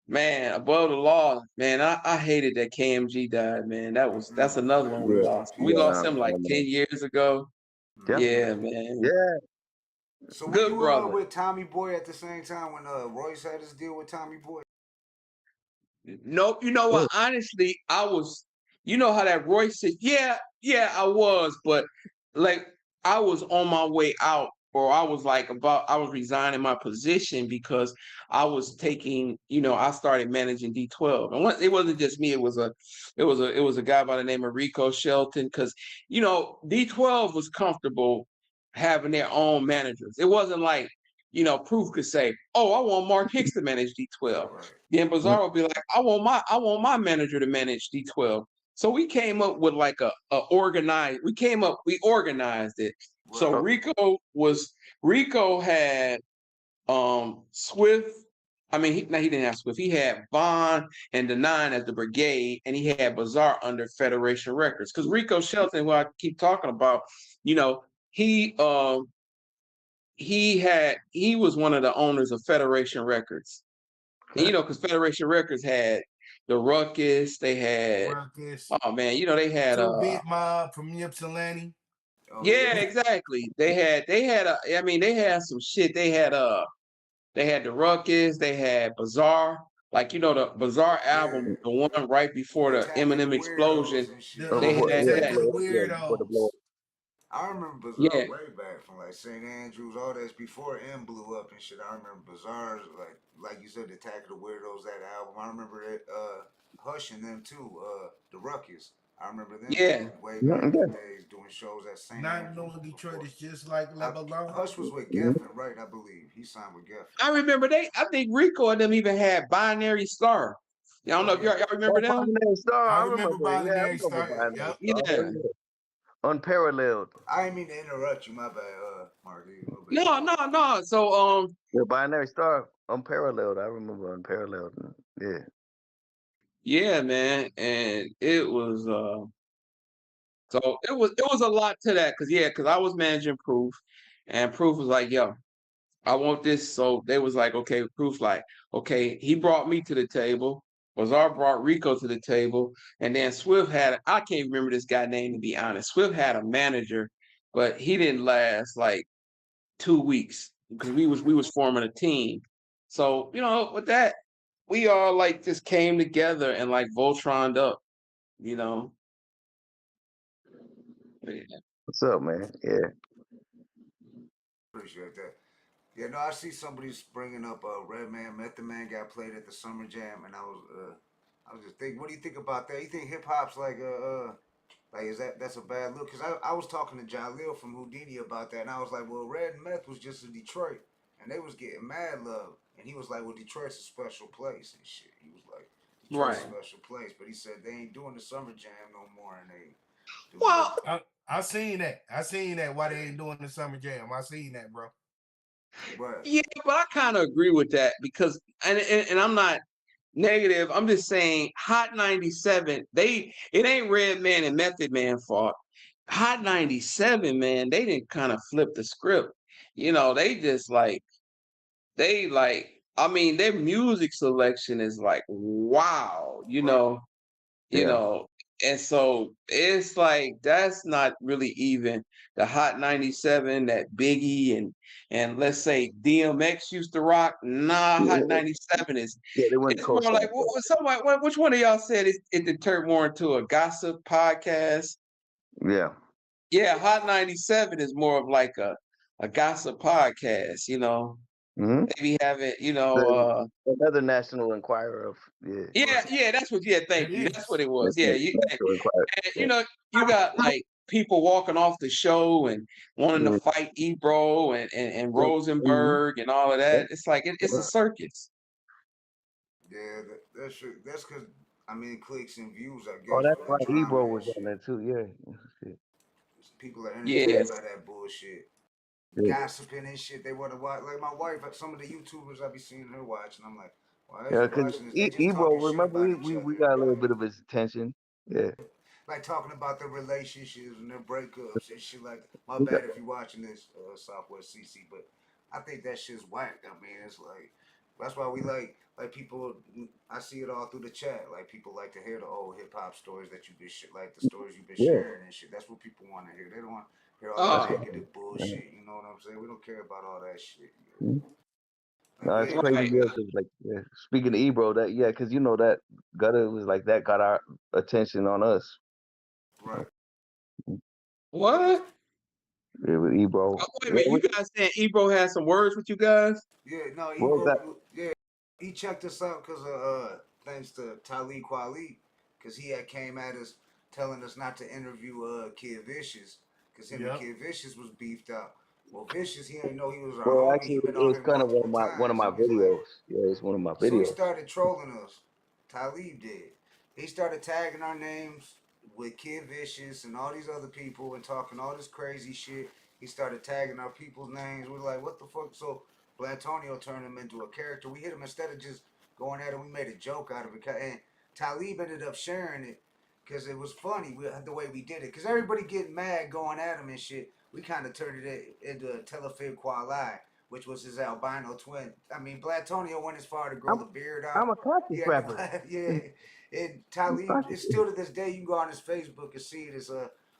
S14: man, Above the Law, man, I hated that KMG died, man. That's another one we lost. We lost him like 10 years ago. Yeah, man.
S6: Yeah. So good you brother. With Tommy Boy at the same time when Royce had his deal with Tommy Boy?
S14: Nope. You know what? Honestly, I was. You know how that Royce said, yeah, I was, but like I was on my way out, or I was resigning my position because I was taking, you know, I started managing D12. And it wasn't just me, it was a guy by the name of Rico Shelton, because, you know, D12 was comfortable having their own managers. It wasn't like, Proof could say, "Oh, I want Mark Hicks to manage D12." Then Bizarre would be like, "I want my manager to manage D12." So we came up with like a organized. We organized it. So Rico had Swift. I mean, he didn't have Swift. He had Vaughn and the Nine as the brigade, and he had Bizarre under Federation Records. Because Rico Shelton, who I keep talking about, he was one of the owners of Federation Records. And, because Federation Records had the Ruckus, they had oh man, they had
S12: 2-Bit Mob from Ypsilanti.
S14: Yeah, exactly. They had they had some shit. They had the Ruckus, they had Bizarre. Like, the Bizarre album, the one right before the Eminem explosion. They had that.
S6: I remember Bizarre
S14: Yeah.
S6: way back from like St. Andrews, all that's before M blew up and shit. I remember Bizarre's like you said, the Attack of the Weirdos, that album. I remember it Hush and them too, the Ruckus. I remember them way back in the days doing shows at St. Andrews.
S12: Not knowing Detroit is just like Lebanon.
S6: Hush was with Geffen, right? I believe he signed with Geffen.
S14: I remember I think Rico and them even had Binary Star. I don't know if y'all remember them.
S13: Binary Star,
S12: I remember Binary
S13: Star.
S12: Star.
S14: Yeah.
S13: Unparalleled.
S6: I didn't mean to interrupt you, my bad, Mark.
S14: No. So
S13: Binary Star, Unparalleled. I remember Unparalleled. Yeah.
S14: Yeah, man, and it was so it was a lot to that because I was managing Proof, and Proof was like, "Yo, I want this." So they was like, "Okay," Proof's like, "Okay." He brought me to the table. Bizarre brought Rico to the table, and then Swift I can't remember this guy's name, to be honest. Swift had a manager, but he didn't last like 2 weeks because we was forming a team. So with that, we all like just came together and like Voltroned up, Yeah.
S13: What's up, man? Yeah.
S6: Appreciate that. Yeah, no, I see somebody's bringing up Redman, Method Man got played at the Summer Jam, and I was just thinking, what do you think about that? You think hip hop's like is that's a bad look? Because I was talking to Jalil from Houdini about that, and I was like, well, Red and Meth was just in Detroit, and they was getting mad love, and he was like, well, Detroit's a special place and shit. He was like, Detroit's a special place, but he said they ain't doing the Summer Jam no more, and they.
S14: Well,
S12: I seen that. Why they ain't doing the Summer Jam? I seen that, bro.
S6: Right.
S14: Yeah, but I kind of agree with that because, and I'm not negative. I'm just saying, Hot 97. It ain't Redman and Method Man fault. Hot 97, man. They didn't kind of flip the script. They just I mean, their music selection is like, wow. And so it's like that's not really even the Hot 97 that Biggie and let's say DMX used to rock. Nah, Hot 97 is it's more like which one of y'all said it turned more into a gossip podcast?
S13: Yeah.
S14: Yeah, Hot 97 is more of like a gossip podcast, Maybe have it,
S13: another National Enquirer of
S14: Yeah, that's what. Yeah, thank you. That's what it was. Yeah, you got like people walking off the show and wanting to fight Ebro and Rosenberg and all of that. It's like it's a circus.
S6: Yeah, that's true. That's because clicks and views. I guess.
S13: Oh, that's right. Ebro was on there too. Yeah.
S6: People are entertained by that bullshit. Gossiping and shit. They want to watch. Like my wife, some of the YouTubers I be seeing her watching. I'm like, why is she watching this?
S13: Ebro, remember we got a little bit of his attention. Yeah.
S6: Like talking about their relationships and their breakups and shit. Like, my bad if you're watching this, Southwest CC, but I think that shit's whack. I mean, it's like that's why we like people. I see it all through the chat. Like people like to hear the old hip hop stories that you've been like the stories you've been sharing and shit. That's what people want to hear. They don't want to hear all that negative bullshit. You know what I'm saying? We don't care about all that shit.
S13: No, it's crazy. Like, speaking of Ebro, because that Gutta was like that got our attention on us.
S6: Right.
S14: What?
S13: Yeah, with Ebro.
S14: Oh, wait a minute, you guys saying Ebro had some words with you guys?
S6: Yeah, no, Ebro. Yeah, he checked us out because thanks to Talib Kweli, because he had came at us telling us not to interview Kid Vicious because him and Kid Vicious was beefed out. Well, Vicious, he didn't know he was our
S13: Well,
S6: homie.
S13: actually,
S6: He been
S13: it
S6: on
S13: was
S6: here
S13: kind of
S6: multiple
S13: one of
S6: times.
S13: my
S6: He was like,
S13: videos. Yeah, it's one of my
S6: so he
S13: videos.
S6: started trolling us. Talib did. He started tagging our names with Kid Vicious and all these other people and talking all this crazy shit. He started tagging our people's names. We're like, what the fuck? So Blatonio turned him into a character. We hit him instead of just going at him. We made a joke out of it. And Talib ended up sharing it because it was funny the way we did it. Because everybody getting mad going at him and shit. We kind of turned it into a Telefib Kualai, which was his albino twin. I mean, Blatonio went as far to grow the beard out.
S13: I'm a conscious rapper.
S6: Yeah. And Talib, it's still to this day, you can go on his Facebook and see it. It's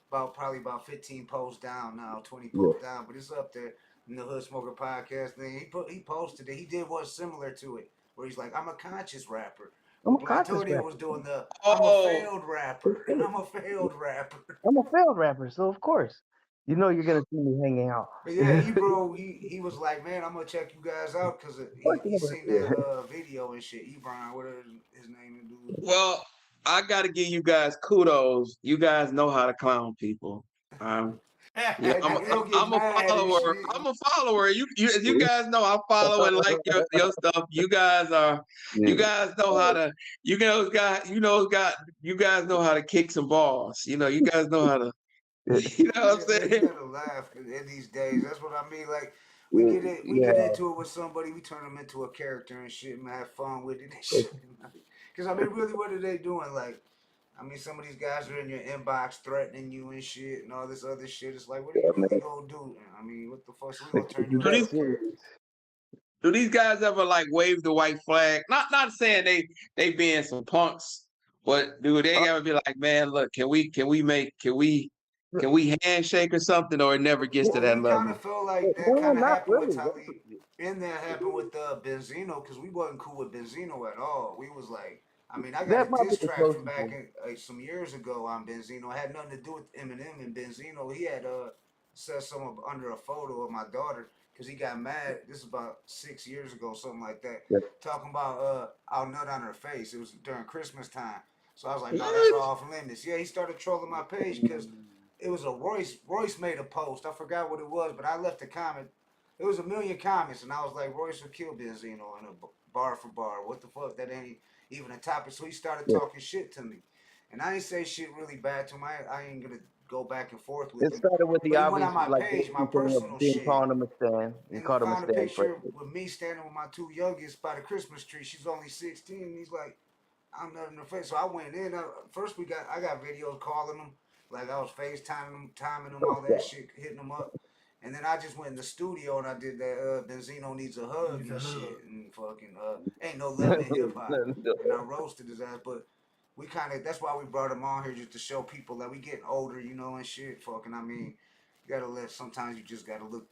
S6: probably about 15 posts down now, 20 posts down, but it's up there in the Hood Smoker podcast thing. He posted it. He did one similar to it, where he's like, I'm a conscious rapper.
S13: I'm a conscious
S6: Blatonio
S13: rapper.
S6: was doing I'm a failed rapper. I'm a failed rapper.
S13: I'm a failed rapper, so of course, you know you're gonna see me hanging out.
S6: But yeah, he was like, man, I'm gonna check you guys out because he seen that video and shit. Ebron, whatever his name is.
S14: Well, I gotta give you guys kudos. You guys know how to clown people. Yeah, I'm a follower. I'm a follower. You guys know I follow and like your stuff. You guys know how to. You guys know how to kick some balls. You guys know how to. You know what I'm saying?
S6: You gotta laugh in these days. That's what I mean. Like we get into it with somebody, we turn them into a character and shit, and have fun with it and shit. Because I mean, really, what are they doing? Like, I mean, some of these guys are in your inbox threatening you and shit and all this other shit. It's like, what are you really gonna do? I mean, what the fuck? So we gonna turn you into?
S14: Do these guys ever like wave the white flag? Not saying they being some punks, but do they ever be like, man, look, can we handshake or something, or it never gets to that level?
S6: Kind of felt like that kind of happened with Talib. And that happened with Benzino, because we wasn't cool with Benzino at all. We was like, I mean, I got a diss track from back in, some years ago on Benzino. It had nothing to do with Eminem and Benzino. He had said something under a photo of my daughter because he got mad. This is about 6 years ago, something like that. Talking about I'll nut on her face. It was during Christmas time. So I was like, no, that's off limits. Yeah, he started trolling my page because it was a Royce. Royce made a post. I forgot what it was, but I left a comment. It was 1 million comments, and I was like, Royce will kill Benzino in a bar for bar. What the fuck? That ain't even a topic. So he started talking shit to me. And I ain't say shit really bad to him. I ain't going to go back and forth with him.
S13: It started with the obvious,
S6: on my
S13: like,
S6: page, my personal shit.
S13: Calling him a stand.
S6: And
S13: called him a
S6: found a picture with me standing with my two youngest by the Christmas tree. She's only 16, and he's like, I'm not in the face. So I went in. First, I got videos calling him. Like, I was FaceTiming him, timing him, all that shit, hitting him up. And then I just went in the studio and I did that Benzino needs a hug and shit. And fucking, ain't no love in hip hop. And I roasted his ass. But we that's why we brought him on here, just to show people that we getting older, and shit. Fucking, I mean, you gotta sometimes you just gotta look.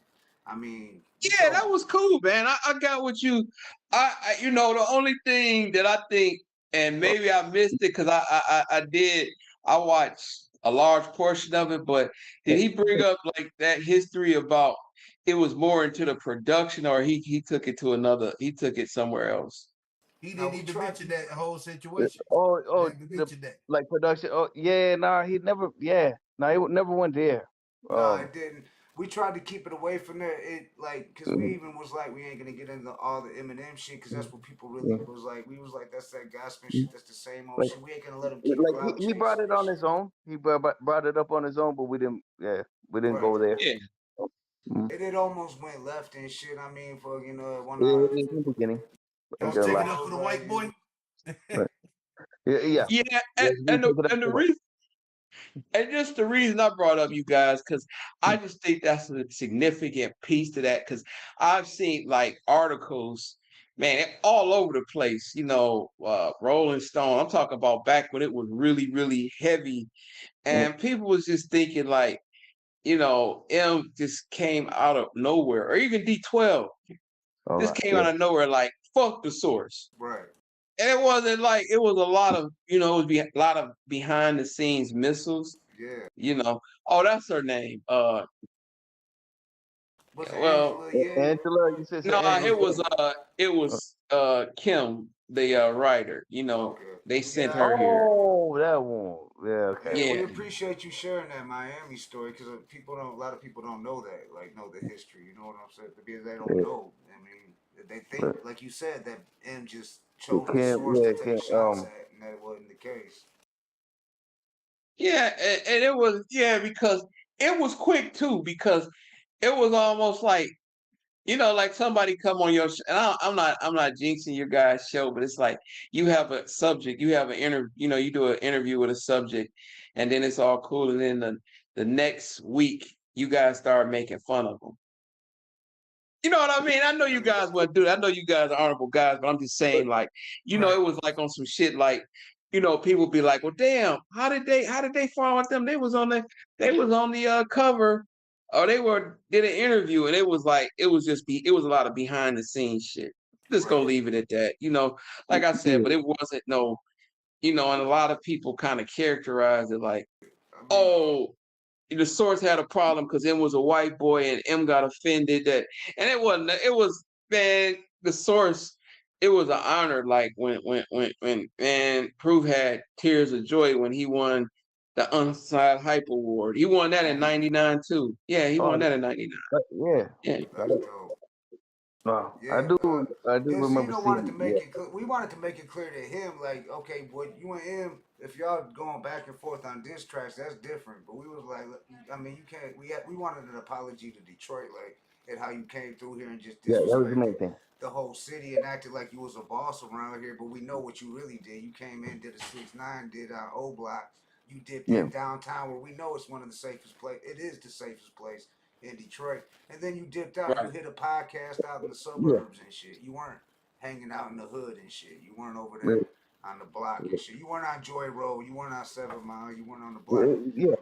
S6: I mean,
S14: yeah, that was cool, man. I got what you, the only thing that I think, and maybe I missed it because I watched a large portion of it, but did he bring up like that history about it was more into the production, or he took it somewhere else?
S12: He didn't even mention that whole situation.
S13: Like production. Oh yeah, he never. Yeah, he never went there.
S6: No, it didn't. We tried to keep it away from there. Because we even was like, we ain't gonna get into all the Eminem shit, because that's what people really was like. We was like, that's that gospel shit. That's the same old shit. We ain't gonna let him keep
S13: like he brought it on his own. He brought it up on his own, but we didn't. Yeah, we didn't go there.
S14: Yeah.
S6: It almost went left and shit. I mean, fucking
S13: in the beginning.
S12: Don't take it up for the white boy.
S13: Yeah.
S14: Yeah, and the reason. And just the reason I brought up you guys, because I just think that's a significant piece to that, because I've seen like articles, man, all over the place, Rolling Stone. I'm talking about back when it was really, really heavy. And people was just thinking like, M just came out of nowhere, or even D12 came out of nowhere, like, fuck the source.
S6: Right.
S14: And it wasn't like, it was a lot of, it was a lot of behind the scenes missiles.
S6: Yeah.
S14: Oh, that's her name.
S6: Angela,
S13: Angela, you said
S14: no, it was Kim. writer. You know, they sent her here.
S13: Oh, that one. Yeah, okay.
S6: Yeah, we
S14: Yeah.
S6: appreciate you sharing that Miami story because a lot of people don't know that, like, know the history. You know what I'm saying? Because they don't know. I mean, they think, like you said, that M just chose the source to take shots at, and that wasn't the case.
S14: Yeah, and it was because it was quick too because it was almost like like somebody come on your and I'm not jinxing your guys' show, but it's like you have a subject, you have an interview, you do an interview with a subject, and then it's all cool, and then the next week you guys start making fun of them. You know what I mean? I know you guys wouldn't do that. I know you guys are honorable guys, but I'm just saying, like, it was like on some shit, like, people be like, well, damn, how did they fall with them? They was on the cover, or did an interview, and it was like, it was a lot of behind the scenes shit. Just gonna leave it at that, like I said, but it wasn't and a lot of people kind of characterize it like, oh, the source had a problem because M was a white boy and M got offended and it wasn't. It was, man, the source. It was an honor. Like when man, Proof had tears of joy when he won the Unside Hype Award. He won that in '99 too. Yeah, he won that in '99. Yeah.
S13: No,
S6: Yeah,
S13: I do remember
S6: Benzino wanted to
S13: seeing.
S6: make it. We wanted to make it clear to him, like, okay, boy, you and him, if y'all going back and forth on diss tracks, that's different. But we was like, I mean, you can't. We wanted an apology to Detroit, like, at how you came through here and just
S13: Yeah, that was the main
S6: disrespected
S13: thing.
S6: the whole city and acted like you was a boss around here. But we know what you really did. You came in, did a 6ix9ine, did our O Block. You dipped in downtown, where we know it's one of the safest place. It is the safest place in Detroit. And then you dipped out.
S14: Right.
S6: You hit a podcast out in the suburbs and shit. You weren't hanging out in the hood and shit. You weren't over there on the block and shit. You weren't on Joy Road. You weren't on 7 Mile. You weren't on the block.
S13: Yeah.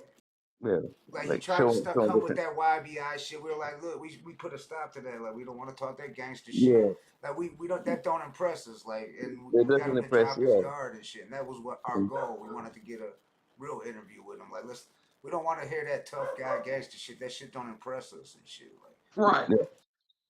S6: Like, you tried to come with that YBI shit. We were like, look, we put a stop to that. Like, we don't want to talk that gangster shit. Like, we don't, that don't impress us. Like, and we got him to drop his guard and shit. And that was what our goal. We wanted to get a real interview with him. Like, we don't want to hear that tough guy gangster shit. That shit don't impress us and shit. Like,
S14: Right.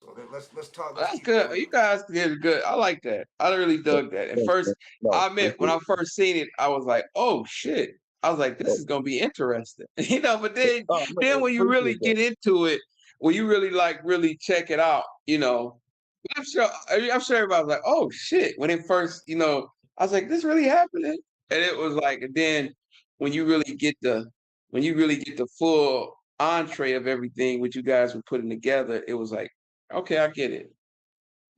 S6: so let's talk.
S14: That's good. You guys did good. I like that. I really dug that. At first, I admit, when I first seen it, I was like, "Oh shit!" I was like, "This is gonna be interesting," But then when you really get into it, when you really check it out, I'm sure everybody was like, "Oh shit!" When it first, I was like, "This really happening?" And it was like, and then when you really get the full entree of everything what you guys were putting together, it was like, okay, I get it.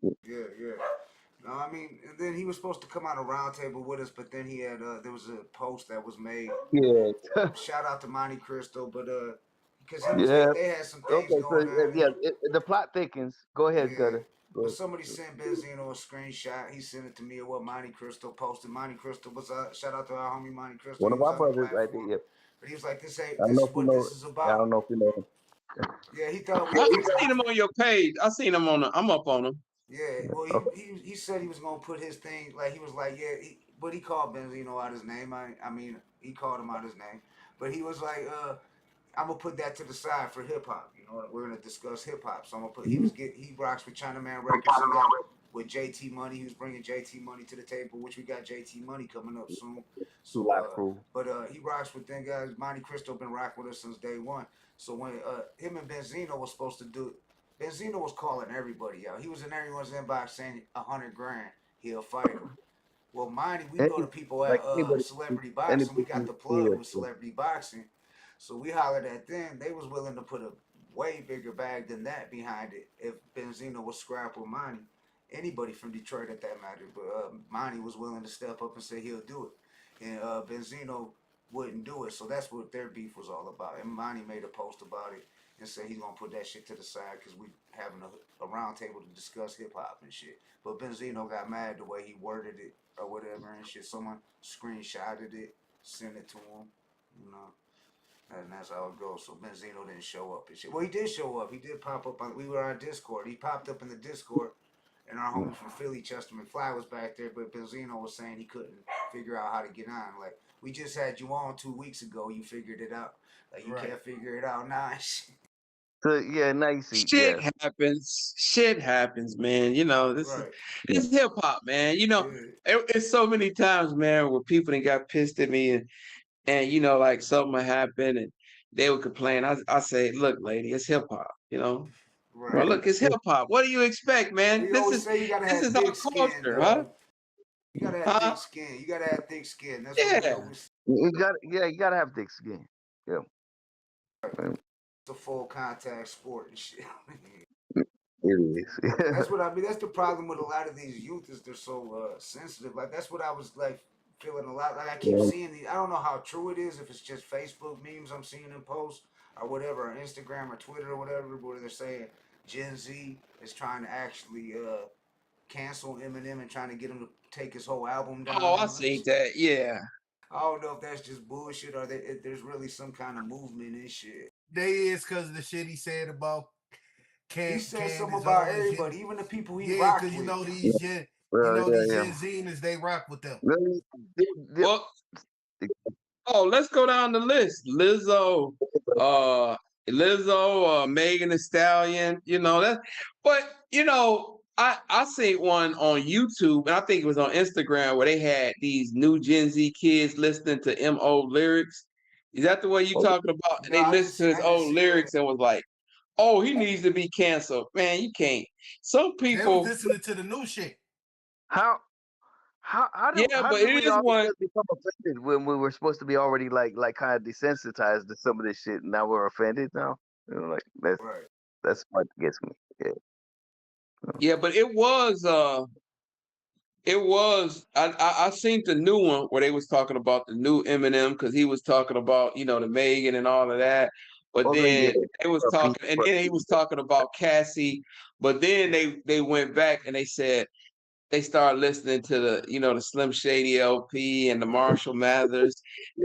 S6: Yeah. No, I mean, and then he was supposed to come on a roundtable with us, but then he had there was a post that was made.
S13: Yeah.
S6: Shout out to Monte Cristo, but because they had some things going on.
S13: The plot thickens. Go ahead, Gutta.
S6: But somebody sent Benzino a screenshot. He sent it to me of what Monte Cristo posted. Monte Cristo was shout out to our homie Monte Cristo.
S13: One of our brothers right there. Yeah.
S6: But he was like, this is what this is about.
S13: I don't know if you know him.
S6: Yeah, he thought
S14: I seen him on your page. I seen him I'm up on him.
S6: Yeah, well, he said he was gonna put his thing, like, he was like, but he called Benzino out his name. I mean, he called him out his name, but he was like, I'm gonna put that to the side for hip hop. We're gonna discuss hip hop. So I'm gonna put he rocks with Chinaman Records. He got with JT Money. He was bringing JT Money to the table, which we got JT Money coming up soon. So, but he rocks with them guys. Monte Cristo been rocking with us since day one. So when him and Benzino was supposed to do, Benzino was calling everybody out. He was in everyone's inbox saying $100 grand, he'll fight him. Well, Monty, we go to people at Celebrity Boxing. We got the plug with Celebrity Boxing. So we hollered at them. They was willing to put a way bigger bag than that behind it if Benzino was scrap with Monty. Anybody from Detroit at that matter. But Monty was willing to step up and say he'll do it. And Benzino wouldn't do it. So that's what their beef was all about. And Monty made a post about it and said he's going to put that shit to the side because we having a round table to discuss hip-hop and shit. But Benzino got mad the way he worded it or whatever and shit. Someone screenshotted it, sent it to him, and that's how it goes. So Benzino didn't show up and shit. Well, he did show up. He did pop up we were on Discord. He popped up in the Discord, and our homie from Philly, Chester McFly, was back there, but Benzino was saying he couldn't figure out how to get on. Like, we just had you on 2 weeks ago. You figured it out. Like, you can't figure it out now.
S13: So yeah, now you see,
S14: Shit
S13: yes.
S14: happens. Shit happens, man. You know, it's hip hop, man. You know, it's so many times, man, where people that got pissed at me and you know, like something would happen and they would complain. I say, look, lady, it's hip hop, you know. Well, look, it's hip hop. What do you expect, man?
S6: We always say you gotta
S14: This
S6: have
S14: is our
S6: thick skin,
S14: culture, huh?
S6: dog. You gotta have thick skin. You gotta have thick skin. That's what we
S14: Yeah.
S6: always.
S13: You gotta have thick skin. Yeah.
S6: It's a full contact sport and shit.
S13: It is.
S6: That's what I mean. That's the problem with a lot of these youth is they're so sensitive. Like that's what I was like feeling a lot. Like I keep seeing these. I don't know how true it is. If it's just Facebook memes I'm seeing in posts or whatever, or Instagram or Twitter or whatever, where they're saying Gen Z is trying to actually cancel Eminem and trying to get him to take his whole album down.
S14: Oh, I seen that. Yeah.
S6: I don't know if that's just bullshit or if there's really some kind of movement and shit.
S12: They is because of the shit he said about
S6: he said something about everybody, even the people he rocked with.
S12: Because you know these Gen Zers, they rock with them.
S14: Well, let's go down the list. Lizzo, Megan Thee Stallion, you know that. But you know, I seen one on YouTube, and I think it was on Instagram where they had these new Gen Z kids listening to old lyrics. Is that the way you talking about? And they listened to his old lyrics and was like, "Oh, he needs to be canceled." Man, you can't. Some people
S12: they was listening to the new shit.
S13: How did we all become offended when we were supposed to be already like kind of desensitized to some of this shit, and now we're offended now? You know, like that's what gets me. Yeah.
S14: Yeah, but it was I seen the new one where they was talking about the new Eminem because he was talking about, you know, the Megan and all of that. But then it was talking, and then he was talking about Cassie. But then they went back and they said they started listening to the, you know, the Slim Shady LP and the Marshall Mathers,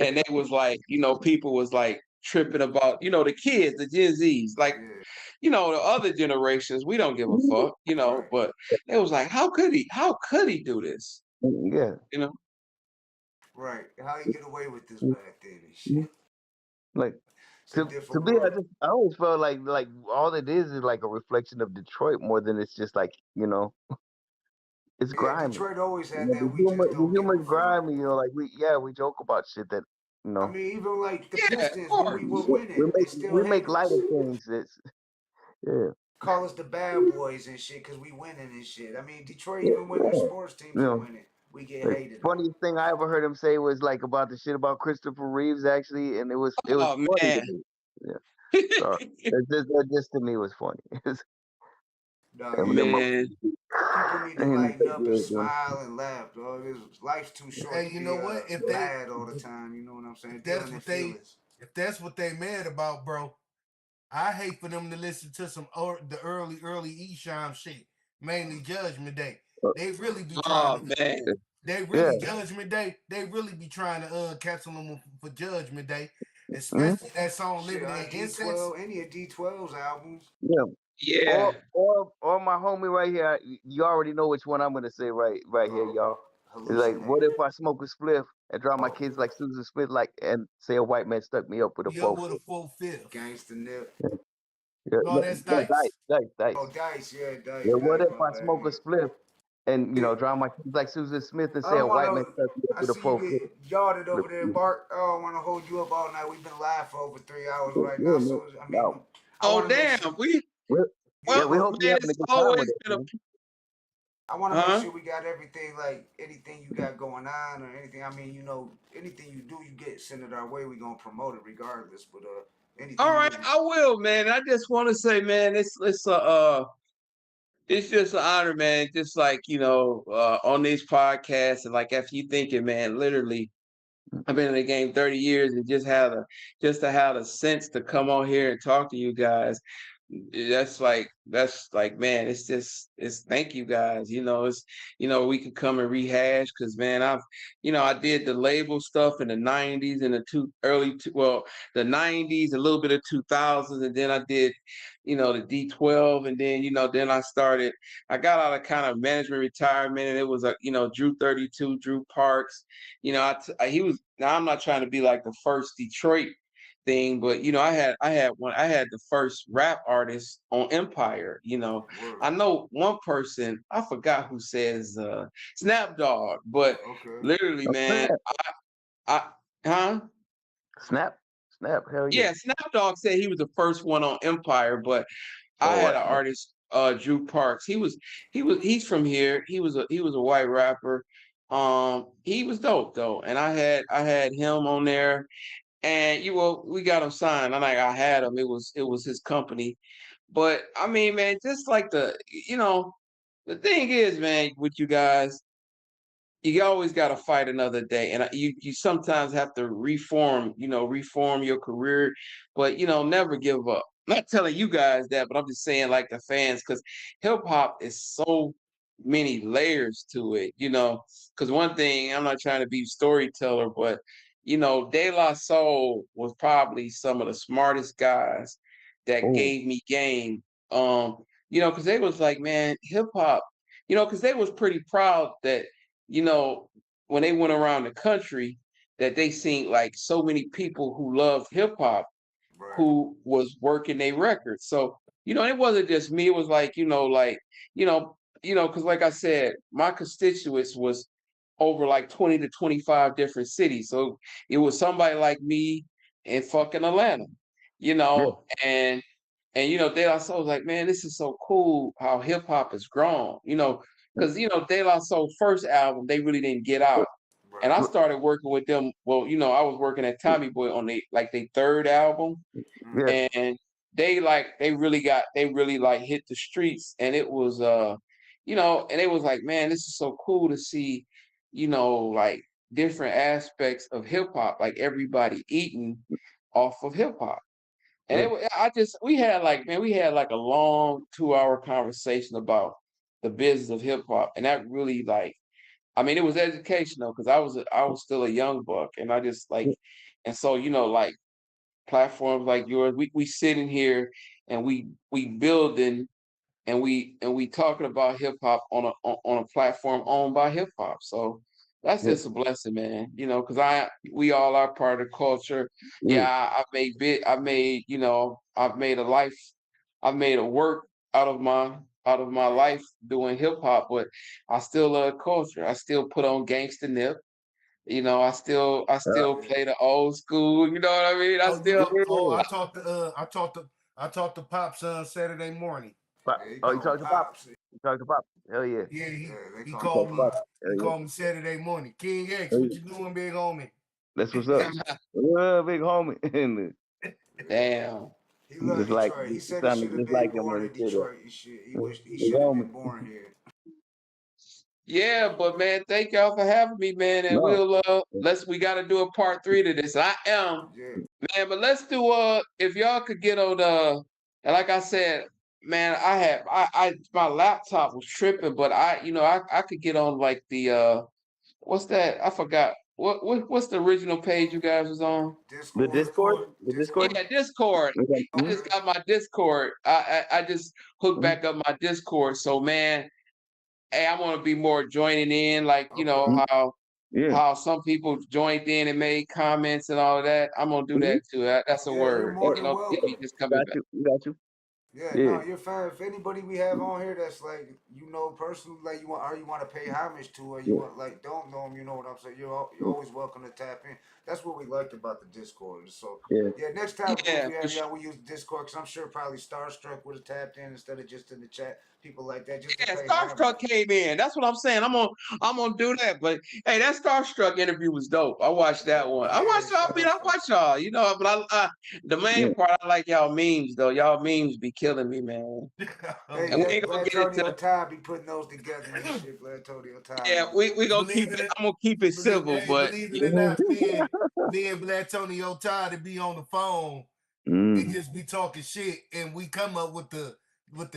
S14: and they was like, you know, people was like tripping about, you know, the kids, the Gen Zs, like, you know, the other generations, we don't give a fuck, you know, but it was like, how could he do this?
S13: Yeah.
S14: You know?
S6: Right. How he get away with this back then and shit.
S13: Like to me, I always felt like all it is like a reflection of Detroit more than it's just like, you know, it's grimy.
S6: Detroit always had
S13: You know,
S6: that.
S13: the humor's grimy, you know, like we joke about shit that, you know.
S6: I mean, even like the Pistons when we were winning,
S13: we make light of things.
S6: Call us the bad boys and shit because we winning and shit. I mean, Detroit, even when their sports teams are winning, we get hated.
S13: Funniest thing I ever heard him say was like about the shit about Christopher Reeves, actually, and it was funny.
S14: Man.
S13: To me. Yeah. So that just to me was funny.
S6: Man. People need to lighten up and smile and laugh, dog. Life's too short.
S12: And you know what? If they
S6: mad all the time, you know what I'm saying?
S12: If that's what they mad about, bro, I hate for them to listen to some the early Esham shit, mainly Judgment Day. They really be trying They really Judgment Day. They really be trying to cancel them for Judgment Day, especially that song "Living in Incense."
S6: Any of D12's albums.
S13: Yeah.
S14: Yeah.
S13: Or my homie right here. You already know which one I'm gonna say right here, y'all. It's like, what if I smoke a spliff and draw my kids like Susan Smith, like, and say a white man stuck me up with a
S12: full fifth.
S6: Gangsta Nip.
S13: Yeah.
S12: No, that's Dice.
S13: Dice.
S6: Oh, Dice, yeah, Dice.
S13: Yeah, what if I smoke a spliff and, you know, draw my kids like Susan Smith and say a white man stuck me up with a full fifth?
S6: Yarded over there, Bart. I don't want to hold you up all night. We've been live for over 3 hours right now. So I mean,
S14: damn, we
S13: hope you're having a good time with it.
S6: I want to make sure we got everything, like anything you got going on or anything. I mean, you know, anything you do, you get sent it our way. We're gonna promote it regardless. But anything.
S14: All right, I will, man. I just want to say, man, it's just an honor, man. Just like, you know, on these podcasts, and like if you thinking, man, literally, I've been in the game 30 years and just to have the sense to come on here and talk to you guys. That's like, man, it's thank you guys. You know, it's, you know, we could come and rehash because, man, I did the label stuff in the 90s and the 90s, a little bit of 2000s, and then I did, you know, the D12, and then, you know, then I got out of kind of management retirement, and it was you know, Drew 32, Drew Parks, you know, now I'm not trying to be like the first Detroit, thing, but you know, I had the first rap artist on Empire. You know, I know one person, I forgot who says Snap Dog, but literally, man, I huh?
S13: Snap, hell yeah.
S14: Yeah, Snap Dog said he was the first one on Empire, but I had an artist, Drew Parks. He's from here. He was a white rapper. He was dope though, and I had him on there, and we got him signed. I had him. It was his company, but I mean, man, just like the thing is, man, with you guys, you always got to fight another day, and you sometimes have to reform your career, but never give up. I'm not telling you guys that, but I'm just saying, like, the fans, because hip hop is so many layers to it, because one thing, I'm not trying to be storyteller, but De La Soul was probably some of the smartest guys that gave me game. Because they was like, man, hip hop, because they was pretty proud that when they went around the country, that they seen like so many people who loved hip hop who was working their records. So, it wasn't just me. It was like, because like I said, my constituents was over like 20 to 25 different cities. So it was somebody like me in fucking Atlanta, and De La Soul was like, man, this is so cool how hip hop has grown, because De La Soul's first album, they really didn't get out. And I started working with them. Well, I was working at Tommy Boy on their third album. And they really like hit the streets. And it was and it was like, man, this is so cool to see, like different aspects of hip hop, like everybody eating off of hip hop. And we had like a long 2-hour conversation about the business of hip hop, and that really it was educational because I was still a young buck, and I just like, and so like platforms like yours, we sitting here and we building and we talking about hip hop on a platform owned by hip hop, so. That's just a blessing, man. Because we all are part of the culture. Yeah, I've made a work out of my life doing hip hop, but I still love culture. I still put on Gangsta Nip. I still play the old school. You know what I mean?
S12: I talked to Pops on Saturday morning.
S13: You talked to Pops? You talked to Pops? Hell yeah.
S12: Yeah, he called me. He called me Saturday morning. King X, what you doing, big homie?
S13: That's what's up. Big homie.
S14: Damn.
S6: He loves Detroit. Like, he said he should have been born in Detroit. He should have been born here.
S14: Yeah, but man, thank y'all for having me, man. And we got to do a part 3 to this. I am, man. But let's do if y'all could get on and like I said, man, my laptop was tripping, but I could get on like the what's that? I forgot. What's the original page you guys was on?
S13: The Discord? The Discord?
S14: Yeah, Discord. Okay. I just got my Discord. I just hooked back up my Discord. So man, hey, I want to be more joining in, like how some people joined in and made comments and all of that. I'm gonna do that too. That's a word. Just coming back.
S13: Got you.
S6: Yeah, no, you're fine. If anybody we have on here that's like, personally, like you want to pay homage to, or you want like don't know them, you know what I'm saying? You're always welcome to tap in. That's what we liked about the Discord. So next time we use Discord, because I'm sure probably Starstruck would have tapped in instead of just in the chat. People like that. Just
S14: Starstruck came in. That's what I'm saying. I'm gonna do that. But hey, that Starstruck interview was dope. I watched that one. I watched y'all. But the main part, I like y'all memes though. Y'all memes be killing me, man.
S6: Hey, and we ain't gonna get into Todd be putting those together and shit. Blatonio Todd.
S14: Yeah, we gonna keep it. I'm gonna keep it civil, but
S12: believe it or not, me and Blatonio Todd to be on the phone. We just be talking shit, and we come up with the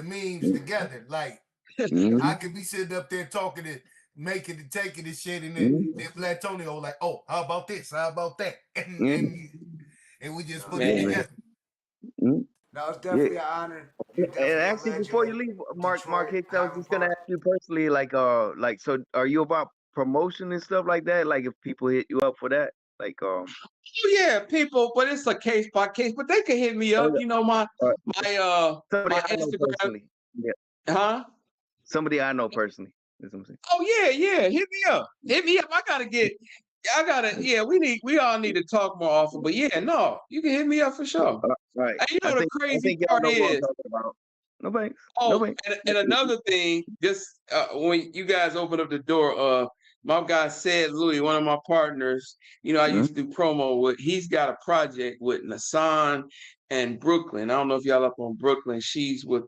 S12: memes together. Like I could be sitting up there talking and making and taking this shit, and then Blatonio like, oh, how about this? How about that? And we just put it together.
S6: No, it's definitely an honor.
S13: And actually, before you leave, Mark Hicks, I was just gonna ask you personally, so are you about promotion and stuff like that? Like if people hit you up for that,
S14: Oh yeah, people, but it's a case by case. But they can hit me up. You know, my
S13: somebody
S14: my
S13: I know
S14: Instagram.
S13: personally. Yeah.
S14: Huh?
S13: Somebody I know personally. That's what I'm saying.
S14: Oh yeah. Hit me up. Yeah, we all need to talk more often. But yeah, no, you can hit me up for sure.
S13: Right.
S14: And you know the
S13: I
S14: crazy
S13: think y'all
S14: part
S13: know what I'm
S14: is,
S13: talking about. No thanks.
S14: oh,
S13: No thanks.
S14: and another thing, just when you guys open up the door, my guy said Louis, one of my partners, you know, I used to do promo with. He's got a project with Nassan and Brooklyn. I don't know if y'all up on Brooklyn. She's with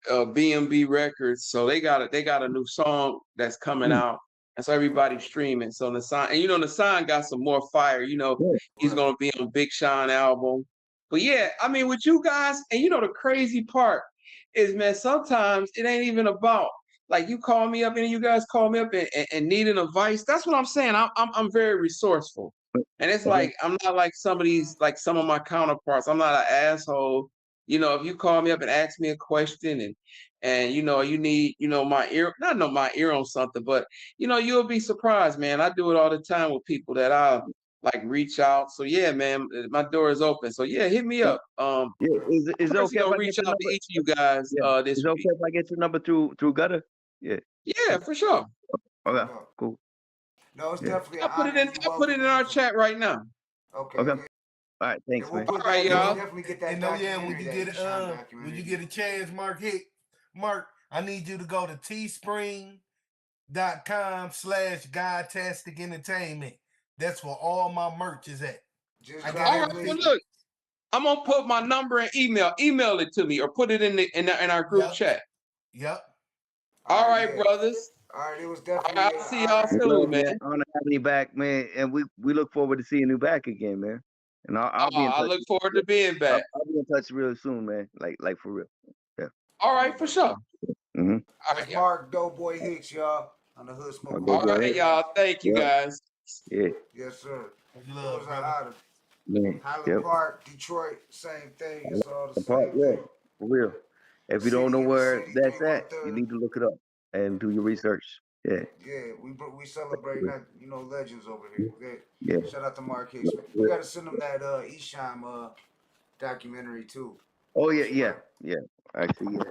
S14: BMB Records, so they got a new song that's coming out, and so everybody's streaming. So Nassan, and you know, Nassan got some more fire. You know, he's gonna be on Big Sean album. But yeah, I mean, with you guys, and you know, the crazy part is, man, sometimes it ain't even about like you call me up and you guys call me up and needing advice. That's what I'm saying. I'm very resourceful, and it's like I'm not like some of my counterparts. I'm not an asshole. You know, if you call me up and ask me a question and you know you need, you know, my ear on something, but you know, you'll be surprised, man. I do it all the time with people that I like reach out. So yeah, man, my door is open. So yeah, hit me up.
S13: Is it okay if I
S14: reach
S13: get your
S14: out
S13: number?
S14: to each of you guys this
S13: Is it okay
S14: week.
S13: if I get your number through Gutta? Yeah.
S14: Yeah, for sure.
S13: Okay. Cool.
S6: No, it's
S13: Yeah.
S6: definitely
S14: I'll
S6: an
S14: put it
S6: honor.
S14: in. I'll put it in our chat right now.
S6: Okay.
S13: Okay. All right. Thanks,
S6: Yeah, we'll
S13: man.
S6: put
S14: All right,
S6: that.
S14: y'all.
S6: We'll definitely get that.
S12: And no, yeah,
S6: documentary,
S12: when you get a chance, Mark, I need you to go to teespring.com/Godtastic Entertainment. That's where all my merch is at. I got
S14: All right, well, look, I'm gonna put my number and email. Email it to me or put it in our group chat.
S12: Yep.
S14: All right, brothers.
S6: All right, it was
S14: All
S6: definitely.
S14: right, I'll see y'all soon, man.
S13: Honor having you back, man, and we look forward to seeing you back again, man. And I'll be in touch.
S14: I look forward to being back.
S13: I'll be in touch real soon, man. Like for real. Yeah.
S14: All right, for sure.
S13: Mm-hmm.
S6: That's Mark Doughboy Hicks, y'all, on the Hood Smoke.
S14: All right, y'all. Thank you, guys.
S13: Yeah.
S6: Yes, sir.
S12: Love,
S6: it was an honor.
S13: Man.
S6: Highland Park, Detroit, same thing. It's all the same
S13: Yeah,
S6: thing.
S13: for real. If you don't know where that's at, you need to look it up and do your research. Yeah.
S6: Yeah, we celebrate that, you know, legends over here.
S13: Yeah.
S6: Shout out to Mark Hicks. We gotta send them that Esham documentary too.
S13: Oh yeah. Actually, yeah.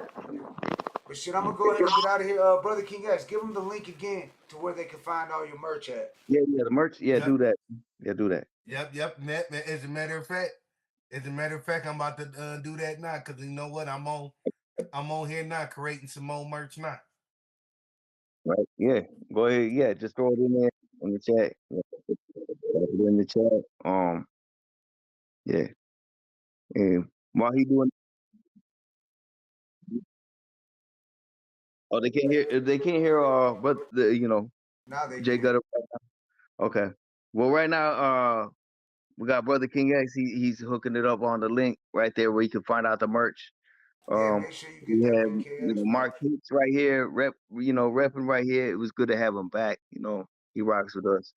S6: But shit, I'm gonna go ahead and get out of here. Brother King X, give them the link again to where they can find all your merch at.
S13: Yeah, the merch. Yeah, do that. Yeah, do that.
S12: Yep. As a matter of fact, I'm about to do that now because you know what? I'm on here now creating some more merch now.
S13: Right. Yeah. Go ahead. Yeah, just throw it in there in the chat. Yeah. Throw it in the chat. Yeah. And while he doing. Oh, they can't hear. They can't hear. But
S6: Now they
S13: Jay Gutta. Okay. Well, right now, we got Brother King X. He's hooking it up on the link right there where you can find out the merch.
S6: Make sure you get that link,
S13: Mark Hicks right here, repping right here. It was good to have him back. You know, he rocks with us.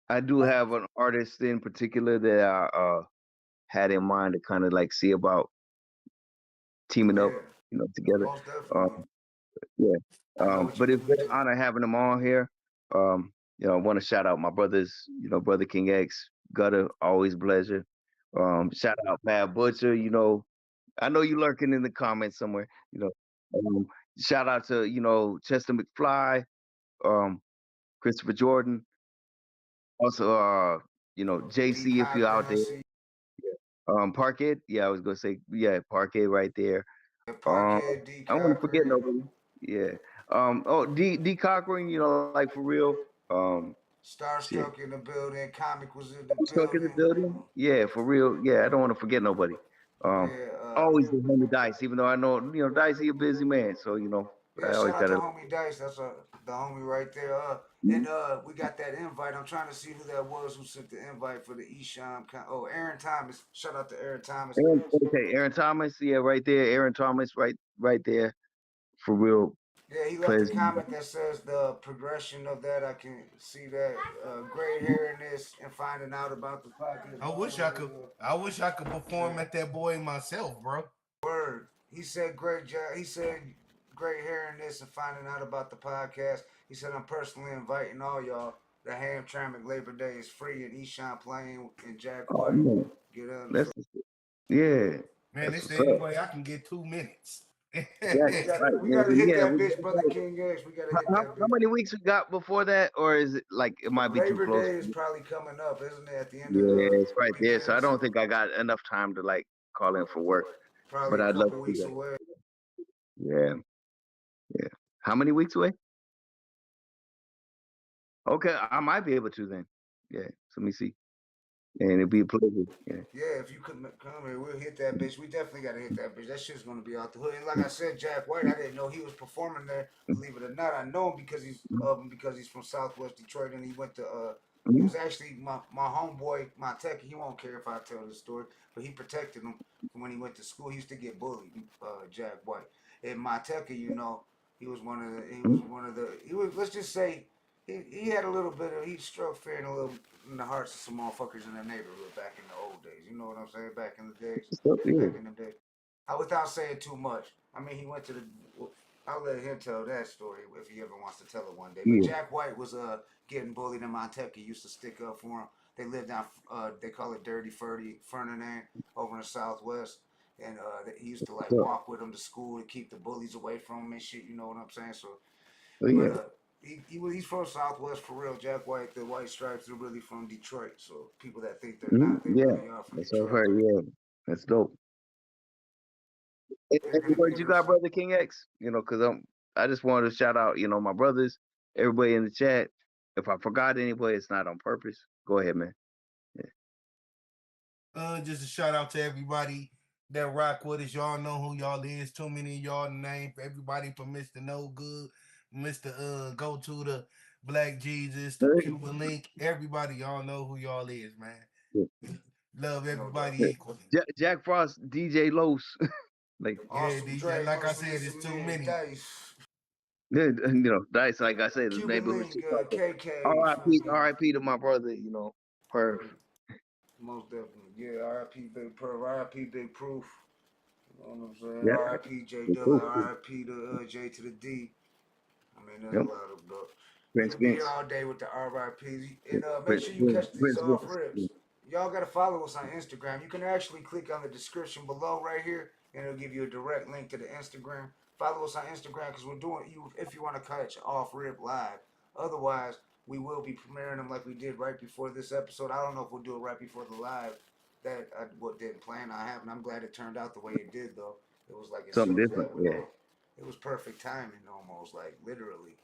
S13: I do have an artist in particular that I had in mind to kind of like see about teaming up, together. But it's been an honor having them on here. I want to shout out my brothers, Brother King X, Gutta, always pleasure. Shout out Bad Butcher, I know you lurking in the comments somewhere, shout out to, Chester McFly, Christopher Jordan, also, JC, if you're out there. Parkhead, I was gonna say, Parkhead right there.
S6: Parkhead, D.
S13: I don't want to forget nobody. Yeah. D Cochran, like for real.
S6: Starstruck in the building. Comic was in the
S13: Starstruck in the building. Yeah, for real. Yeah, I don't want to forget nobody. Always the homie Dice, even though I know, Dice, he a busy man, so I always
S6: shout out
S13: gotta.
S6: to homie Dice. That's the homie right there. And we got that invite. I'm trying to see who that was who sent the invite for the Esham. Oh, Aaron Thomas. Shout out to Aaron Thomas.
S13: Aaron Thomas. Yeah, right there. Aaron Thomas, right there. For real.
S6: Yeah, he left a comment that says the progression of that. I can see that gray hairiness and finding out about the podcast.
S12: I wish I could perform at that boy myself, bro.
S6: Word. He said great job. He said great hairiness and finding out about the podcast. He said I'm personally inviting all y'all. The Hamtramck Labor Day is free in Esham playing in Jack
S13: Oh
S6: White.
S13: man,
S6: Get on.
S13: that's yeah.
S12: Man,
S13: That's
S12: it's
S13: what's
S12: the only
S13: up.
S12: way I can get 2 minutes.
S13: That's right,
S6: We
S13: man.
S6: gotta hit
S13: Yeah,
S6: that
S13: we
S6: bitch, Brother
S13: got
S6: King X. We gotta
S13: how,
S6: hit that
S13: how
S6: bitch.
S13: many weeks we got before that, or is it like it might be too
S6: Labor
S13: close?
S6: Day is probably coming up, isn't it? At the end of
S13: Yeah,
S6: the
S13: it's right there. So
S6: beginning
S13: I
S6: of
S13: don't
S6: September.
S13: think I got enough time to like call in for work,
S6: Probably
S13: but
S6: a
S13: I'd love
S6: couple
S13: to do
S6: weeks
S13: that.
S6: away.
S13: Yeah, yeah. How many weeks away? Okay, I might be able to then. Yeah, so let me see. And it'd be a pleasure. Yeah.
S6: Yeah, if you could come here, we'll hit that bitch. We definitely gotta hit that bitch. That shit's gonna be out the hood. And like I said, Jack White, I didn't know he was performing there. Believe it or not, I know him because he's from Southwest Detroit, and he went to he was actually my homeboy, my tech. He won't care if I tell this story, but he protected him from when he went to school. He used to get bullied, Jack White. And my tech, he was let's just say he had a little bit of he struck fear in the hearts of some motherfuckers in the neighborhood back in the old days. You know what I'm saying? Back in the days, back in the day. Without saying too much, I mean he went to the. I'll let him tell that story if he ever wants to tell it one day. But
S13: Yeah.
S6: Jack White was getting bullied in Monteca. He used to stick up for him. They lived down they call it Dirty Ferdinand over in the Southwest. And he used to like
S13: So,
S6: walk with him to school to keep the bullies away from him and shit. You know what I'm saying? So,
S13: oh,
S6: but
S13: yeah.
S6: he's from Southwest for real. Jack White, the White Stripes are really from Detroit. So people that think they're not, they
S13: Yeah,
S6: really are from
S13: that's what I've
S6: Detroit.
S13: heard. Yeah, that's dope.
S6: They're
S13: Any
S6: gonna
S13: words
S6: be
S13: you got, brother King X? Because I just wanted to shout out, my brothers, everybody in the chat. If I forgot anybody, it's not on purpose. Go ahead, man. Yeah.
S12: Just a shout out to everybody that rock with us. Y'all know who y'all is. Too many of y'all name. Everybody from Mr. No Good, Mr. Go to the Black Jesus, the Cuban Link. Everybody, y'all know who y'all is, man. Love everybody equally.
S13: Jack Frost, DJ Los. Like
S6: Awesome
S12: DJ,
S6: Dre,
S12: like I
S6: Mercy
S12: said, it's too many.
S6: Dice.
S13: Dice, like I said, the
S6: Cuban
S13: neighborhood
S6: Link,
S13: shit.
S6: KK.
S13: R.I.P. to my brother, Perf.
S6: Most definitely. Yeah, R.I.P. Big Pearl, R.I.P. Big Proof. You know what I'm saying?
S13: Yeah.
S6: R.I.P. J Dilla, R.I.P. to J to the D. I mean, there's a lot of books. We
S13: Prince
S6: could be here
S13: Vince.
S6: all day with the RIPs. And make
S13: Prince
S6: sure you catch these off
S13: Vince.
S6: rips. Y'all got to follow us on Instagram. You can actually click on the description below right here, and it'll give you a direct link to the Instagram. Follow us on Instagram because we're doing you if you want to catch off rip live. Otherwise, we will be premiering them like we did right before this episode. I don't know if we'll do it right before the live. That I didn't plan on happening. I'm glad it turned out the way it did, though. It was like as
S13: Something
S6: soon as
S13: different,
S6: that went
S13: yeah.
S6: off, it was perfect timing almost, like literally.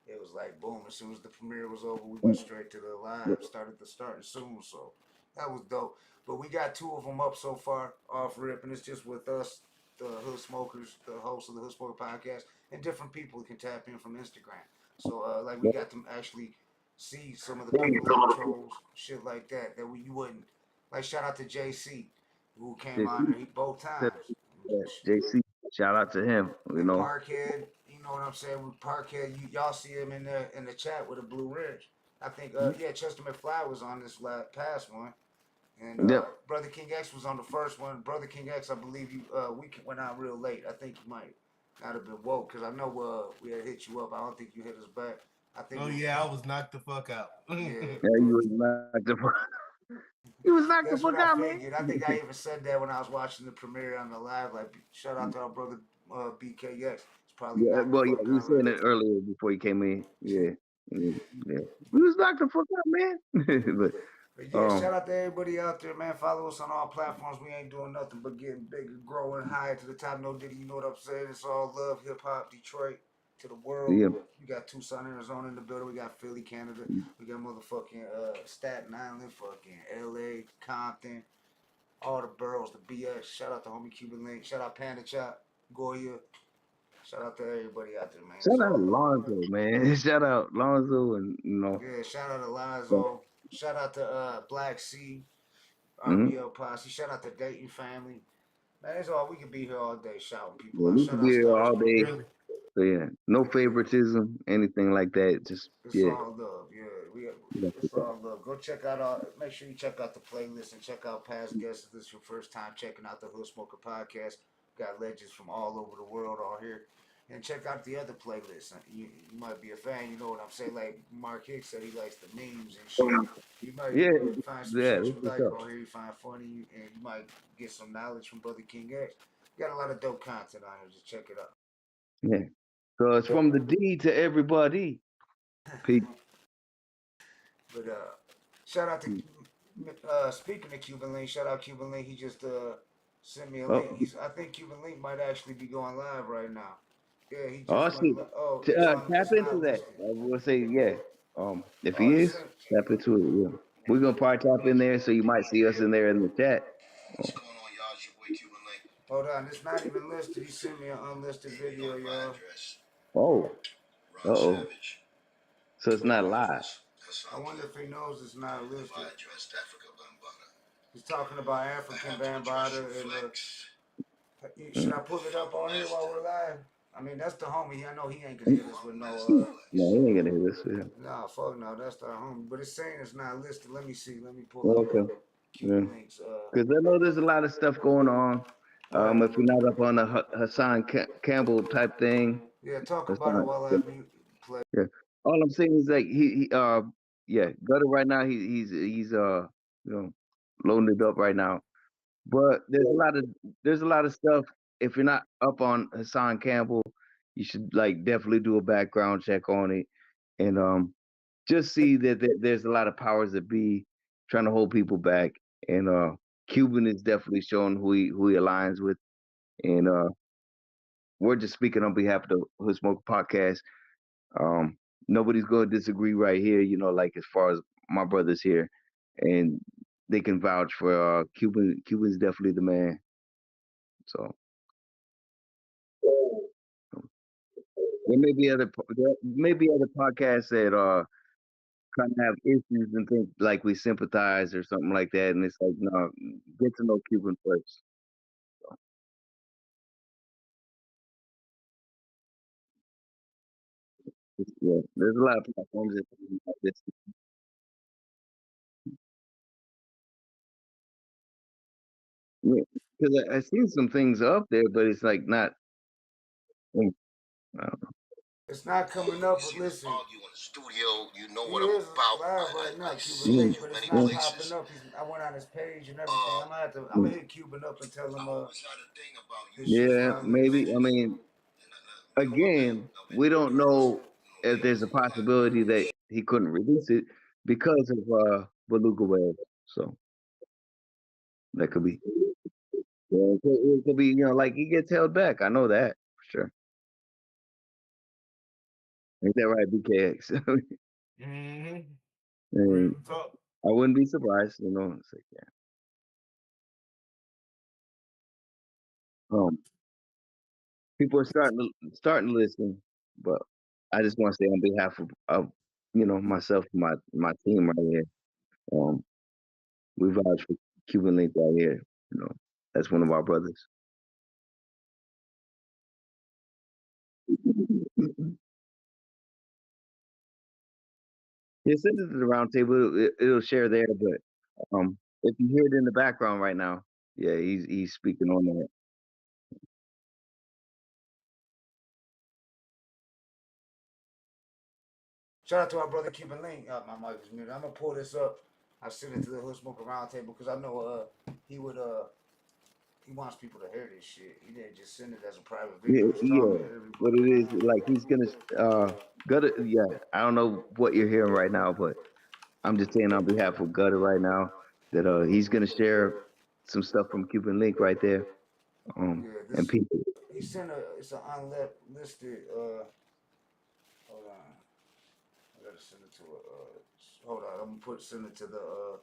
S6: It was like boom. As soon as the premiere was over, we went straight to the live. Started the starting soon, so that was dope. But we got 2 of them up so far off rip, and it's just with us, the Hood Smokers, the host of the Hood Smoker podcast, and different people can tap in from Instagram. So like we got to actually see some of the people intros, shit like that you wouldn't. Like shout out to JC who came on there both times.
S13: JC, shout out to him.
S6: And Parkhead, you know what I'm saying? With Parkhead, y'all see him in the chat with a Blue Ridge. I think Chester McFly was on this past one, and Brother King X was on the first one. Brother King X, I believe we went out real late. I think you might not have been woke because I know we had hit you up. I don't think you hit us back. I think.
S12: I was knocked the fuck out.
S6: Yeah,
S13: you was knocked the fuck. He was knocked the
S6: that's
S13: fuck
S6: what I
S13: out, man.
S6: figured. I think I even said that when I was watching the premiere on the live. Like, shout out to our brother BKX. It's probably
S13: we were saying it earlier before you came in. Yeah. We was knocked the fuck out, man.
S6: But shout out to everybody out there, man. Follow us on all platforms. We ain't doing nothing but getting bigger, growing higher to the top. No Diddy, you know what I'm saying? It's all love, hip hop, Detroit to the world.
S13: Yeah.
S6: We got Tucson, Arizona in the building. We got Philly, Canada. We got motherfucking Staten Island, fucking LA, Compton, all the boroughs, the BX. Shout out to homie Cuban Link. Shout out Panda Chop, Goya. Shout out to everybody out there, man.
S13: Shout out Lonzo, man. Shout out Lonzo and
S6: Yeah, shout out to Lonzo. Shout out to Black Sea, RBL Posse. Shout out to Dayton family. Man, that's all. We could be here all day shouting people out.
S13: we
S6: Shout
S13: could
S6: out
S13: be here all
S6: Stars
S13: day.
S6: Really?
S13: So yeah, no favoritism, anything like that. Just
S6: It's all love. Yeah, it's all love. Go check out make sure you check out the playlist and check out past guests. If this is your first time checking out the Hood Smoker podcast, got legends from all over the world all here. And check out the other playlists. You might be a fan. You know what I'm saying? Like Mark Hicks said, he likes the memes and shit. You might
S13: Yeah,
S6: find some
S13: yeah,
S6: shit you
S13: that's
S6: like
S13: what's up.
S6: on here. You find funny, and you might get some knowledge from Brother King X. Got a lot of dope content on here. Just check it out.
S13: Yeah. So it's from the D to everybody. Peace.
S6: But shout out to speaking of Cuban Link. Shout out Cuban Link. He just sent me a link. I think Cuban Link might actually be going live right now. Yeah, he just
S13: Oh shit. Tap into that. I will say, yeah. If he is, tap into it. Yeah. We're gonna probably tap in there, so you might see us in there in the chat.
S6: What's going on, y'all? It's your boy Cuban Link. Hold on, it's not even listed. He sent me an unlisted video, y'all.
S13: Oh. Uh-oh. So it's not live.
S6: I wonder if he knows it's not listed. He's talking about African Bambada and should I pull it up on here while we're live? I mean, that's the homie. I know he ain't gonna hit us with no.
S13: No, he ain't gonna hit us. Yeah.
S6: Nah, fuck no. That's our homie. But it's saying it's not listed. Let me see. Let me pull
S13: Oh,
S6: up.
S13: okay. Yeah. Because I know there's a lot of stuff going on. If you're not up on the Hassan Campbell type thing.
S6: Yeah, talk about it while I play.
S13: Yeah. All I'm saying is like yeah, Gutter right now he's loading it up right now. But there's a lot of stuff. If you're not up on Hassan Campbell, you should like definitely do a background check on it, and just see that there's a lot of powers that be trying to hold people back. And Cuban is definitely showing who he aligns with, and we're just speaking on behalf of the Hood Smoker podcast. Nobody's going to disagree right here, like as far as my brothers here, and they can vouch for Cuban. Cuban's definitely the man. So there may be other podcasts that kind of have issues and think like we sympathize or something like that, and it's like, no, get to know Cuban first. So. Yeah, there's a lot of platforms that like this. Yeah, because I seen some things up there, but it's like not. I don't know.
S6: It's not coming up, but listen.
S4: Studio, you know what
S6: he
S4: I'm
S6: is
S4: about.
S6: live right now, Cuban
S4: seen
S6: Link,
S4: you
S6: but it's
S4: many
S6: not
S4: places.
S6: popping up. I went on his page and everything. I'm gonna hit Cuban up and tell him
S13: Yeah, maybe. I mean, again, we don't know if there's a possibility that he couldn't release it because of Beluga Web. So that could be. Yeah, it could be, like he gets held back. I know that for sure. Ain't that right, BKX? And I wouldn't be surprised, It's like, yeah. People are starting to listen, but I just want to say on behalf of myself and my team right here, we vouch for Cuban Link right here. That's one of our brothers. Yeah, send it to the round table. It'll share there, but if you hear it in the background right now, yeah, he's speaking on that.
S6: Shout out to our brother Cuban Link. My mic was muted. I'm gonna pull this up. I sent it to the Hood Smoker Roundtable because I know he wants people to hear this shit. He didn't just send it as a private video.
S13: Yeah, but it is like he's gonna Gutter. Yeah, I don't know what you're hearing right now, but I'm just saying on behalf of Gutter right now that he's gonna share some stuff from Cuban Link right there. And people.
S6: He sent it's an unlisted. Hold on, I gotta send it to hold on, I'm gonna send it to the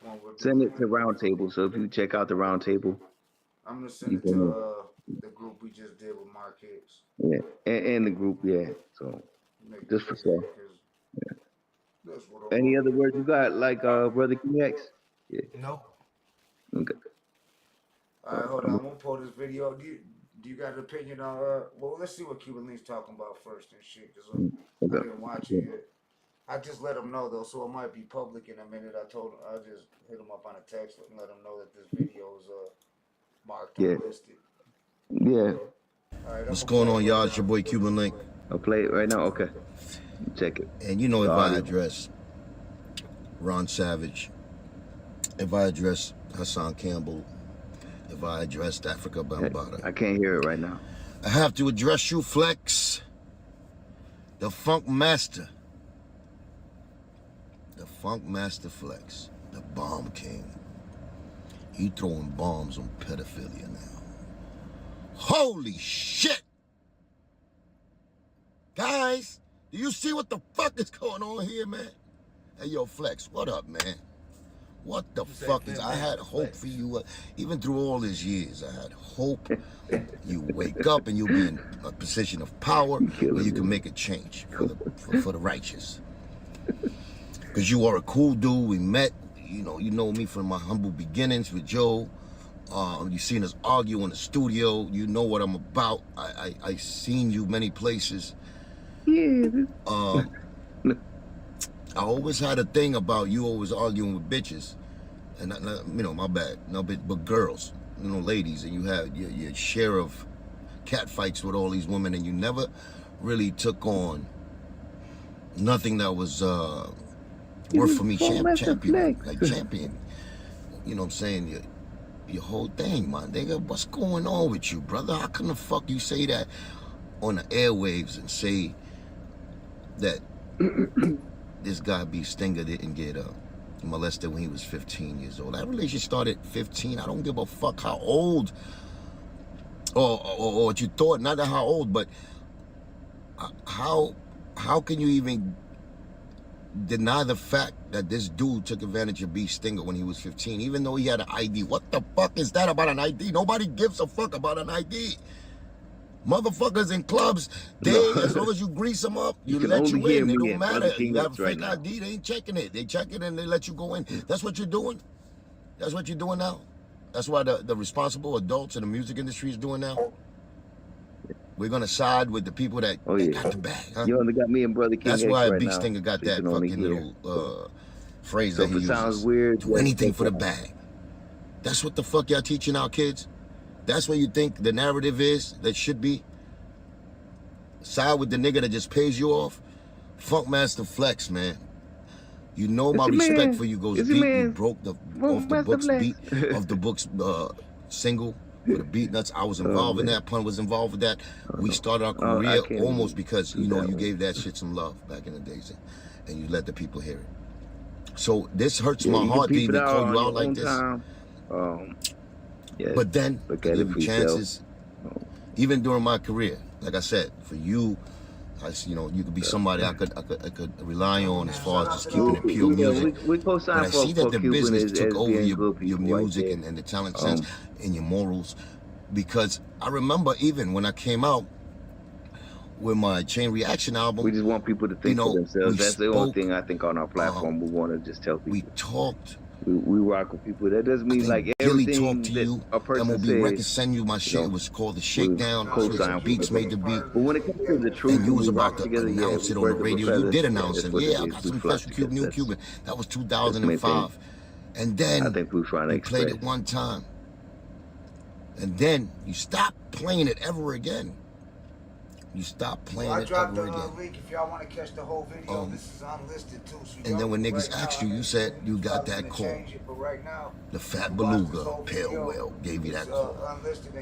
S6: one we're
S13: Send it to Roundtable. So if you check out the Roundtable,
S6: I'm gonna send it to the group we just did with Mark Hicks.
S13: Yeah, and the group, yeah. So just for sure. Yeah. Any other words you got, like Brother King? Yeah.
S6: No.
S13: Okay.
S6: All right, hold on. I'm gonna pull this video. Do you got an opinion on well, let's see what Cuban Link's talking about first and shit, because I didn't watch it yet. I just let him know though, so it might be public in a minute. I just hit him up on a text and let him know that this video is marked unlisted.
S13: Yeah.
S6: All
S15: What's going on, y'all? It's your boy Cuban Link.
S13: I'll play it right now. Okay, check it.
S15: And you know, if I address Ron Savage, if I address Hassan Campbell, if I addressed Africa Bambaataa,
S13: I can't hear it right now.
S15: I have to address you, Flex, the Funk Master. The Funk Master Flex, the Bomb King. He throwing bombs on pedophilia now. Holy shit! Guys, do you see what the fuck is going on here, man? Hey, yo, Flex, what up, man? What the fuck is... I had hope for you. Even through all these years, I had hope. You wake up and you'll be in a position of power where you can make a change for the righteous. Because you are a cool dude. We met. You know me from my humble beginnings with Joe. You've seen us argue in the studio. You know what I'm about. I seen you many places.
S13: Yeah.
S15: I always had a thing about you always arguing with bitches. And, my bad. No, but girls, ladies. And you had your share of cat fights with all these women. And you never really took on nothing that was... work for me, champion. Like champion. You know what I'm saying? Your whole thing, man. Nigga, what's going on with you, brother? How can the fuck you say that on the airwaves and say that this guy B. Stinger didn't get molested when he was 15 years old? That relationship started at 15. I don't give a fuck how old or what you thought. Not how old, but how can you even deny the fact that this dude took advantage of B. Stinger when he was 15, even though he had an ID? What the fuck is that about an ID? Nobody gives a fuck about an ID. Motherfuckers in clubs, as long as you grease them up, you let you in. It don't matter. You have a fake ID, they ain't checking it. They check it and they let you go in. That's what you're doing? That's what you're doing now? That's why the responsible adults in the music industry is doing now? We're gonna side with the people that got the bag, huh?
S13: You only got me and Brother King.
S15: That's why
S13: right
S15: Big Stinger got that fucking little phrase that he uses.
S13: Sounds weird.
S15: Do anything for the bag. That's what the fuck y'all teaching our kids? That's what you think the narrative is that should be? Side with the nigga that just pays you off? Funk Master Flex, man. You know my respect for you goes deep. You broke the off the books single. For the beat nuts, I was involved in that. Pun was involved with that. We started our career almost because you gave that shit some love back in the days, and you let the people hear it. So this hurts my heart to even call you out like this. But then give you chances, even during my career. Like I said, for you, you could be somebody I could rely on as far as just keeping it pure music. But I see that the business took over your music and the talent sense and your morals, because I remember even when I came out with my Chain Reaction album,
S13: we just want people to think for themselves. That's the only thing I think on our platform we want to just tell people.
S15: We talked.
S13: We rock with people. That doesn't mean like everything
S15: talk to you.
S13: A person
S15: MOB
S13: says.
S15: Records send you my shit. It was called The Shakedown. Beats made the beat.
S13: But when it comes to the truth,
S15: and you was about to
S13: together,
S15: announce it on the radio. You did announce it. Yeah, I got some fresh Cuban, New Cuban. That was 2005. And then
S13: I think we were trying to
S15: played it one time. And then you stopped playing it ever again. You stopped playing it ever again.
S6: I dropped the link if y'all want to catch the whole video. This is unlisted too. So
S15: and then when niggas asked you, you said you got that call. The Fat Beluga, Pale Whale, gave you that call.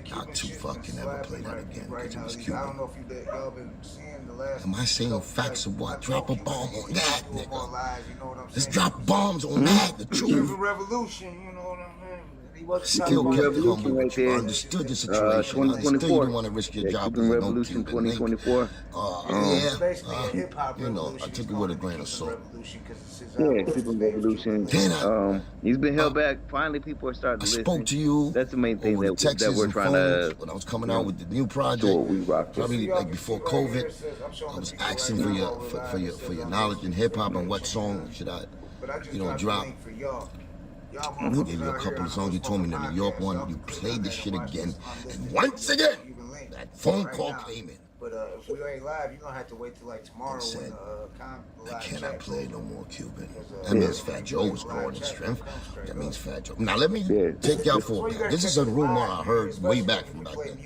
S15: Not too fucking ever play that again because it was Cuban.
S6: I don't know if y'all been seeing the last.
S15: Am I saying facts or what? Drop a bomb on that, nigga. Let's drop bombs on that. The truth.
S6: Revolution, you know what I mean?
S15: Still kept humble with you. I understood the situation. I understood you didn't want to risk your job.
S13: Cuban Revolution 2024.
S15: I took it with a grain of salt.
S13: Yeah, Cuban Revolution. He's been held back. Finally, people are starting to listen.
S15: I spoke to you.
S13: That's the main thing that we're trying to.
S15: When I was coming out with the new project, probably like before COVID, I was asking for your knowledge in hip hop and what song should I, drop. I gave you a couple of songs. You told me the New York one. You played this shit again, and once again, that phone call came in.
S6: But if we ain't live, you're gonna have to wait till like tomorrow when
S15: I cannot play no more Cuban. That means Fat Joe was growing in strength. That means Fat Joe. Now let me take y'all for a minute. This is a rumor I heard way back from back then.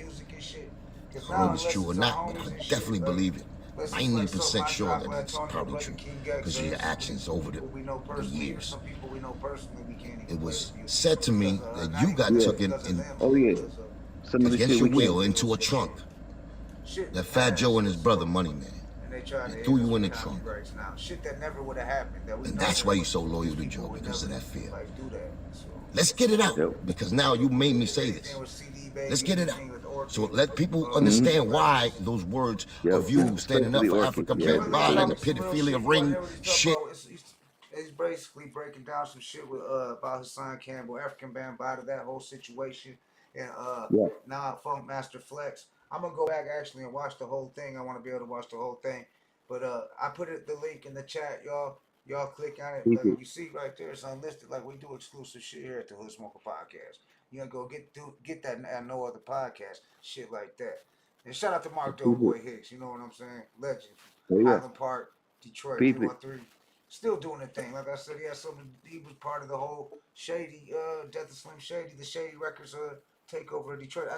S6: Cause
S15: I don't know
S6: now
S15: if it's true or
S6: unless
S15: not, but
S6: homies
S15: I
S6: and
S15: definitely
S6: shit,
S15: believe it.
S6: unless
S15: 90% sure
S6: like
S15: that it's
S6: Blatonio,
S15: probably
S6: Brother
S15: true
S6: King
S15: because of your
S6: X,
S15: actions over
S6: people we know
S15: the
S6: personally, even
S15: years.
S6: some people we know personally, we can't even
S15: It
S6: play
S15: was
S6: the music
S15: said to me
S6: because
S15: that
S6: not
S15: you
S6: even
S15: got
S6: just
S15: taken
S6: because of
S15: in
S6: them,
S13: Oh
S6: but
S13: yeah.
S6: because of
S13: Some of the
S15: against
S13: shit
S15: your
S13: we
S15: will
S13: can't.
S15: into a trunk.
S6: shit
S15: That
S6: in the
S15: Fat Joe
S6: past.
S15: and his brother Money Man.
S6: And they trying
S15: They
S6: to
S15: threw
S6: hit us
S15: you in the
S6: with
S15: trunk.
S6: copyrights now. Shit that never would have happened. That we
S15: And
S6: know
S15: that's
S6: that
S15: why
S6: it
S15: you're
S6: was,
S15: so loyal
S6: these
S15: to
S6: people
S15: Joe,
S6: would
S15: because of
S6: never
S15: that fear.
S6: like do that. So
S15: Let's get it out,
S13: Yep.
S15: because now you made me say
S6: anything
S15: this.
S6: with CD Baby,
S15: Let's get it out.
S6: anything with Orchid,
S15: So let people
S13: Mm-hmm.
S15: understand why those words
S13: Yep.
S15: of you standing up
S13: Especially
S15: for
S13: Orchid.
S15: Africa,
S13: Yeah,
S15: Pimp
S6: Cuban Link
S15: God, and the
S6: talking some real
S15: pedophilia
S6: shit. You wanna
S15: ring
S6: hear what he's talking
S15: shit.
S6: about? He's basically breaking down some shit with about Hassan Campbell, African Bambaataa, that whole situation, and
S13: yeah.
S6: now Funk Master Flex. I'm gonna go back actually and watch the whole thing. I want to be able to watch the whole thing, but I put the link in the chat, y'all. Y'all click on it. Like you see right there, it's unlisted. Like we do exclusive shit here at the Hood Smoker Podcast. You gonna go get that at no other podcast, shit like that. And shout out to Mark Doughboy Hicks. You know what I'm saying? Legend,
S13: Oh yeah.
S6: Highland Park, Detroit,
S13: Peep it.
S6: 313. Still doing the thing. Like I said, he was part of the whole Shady, Death of Slim Shady, the Shady Records takeover of Detroit.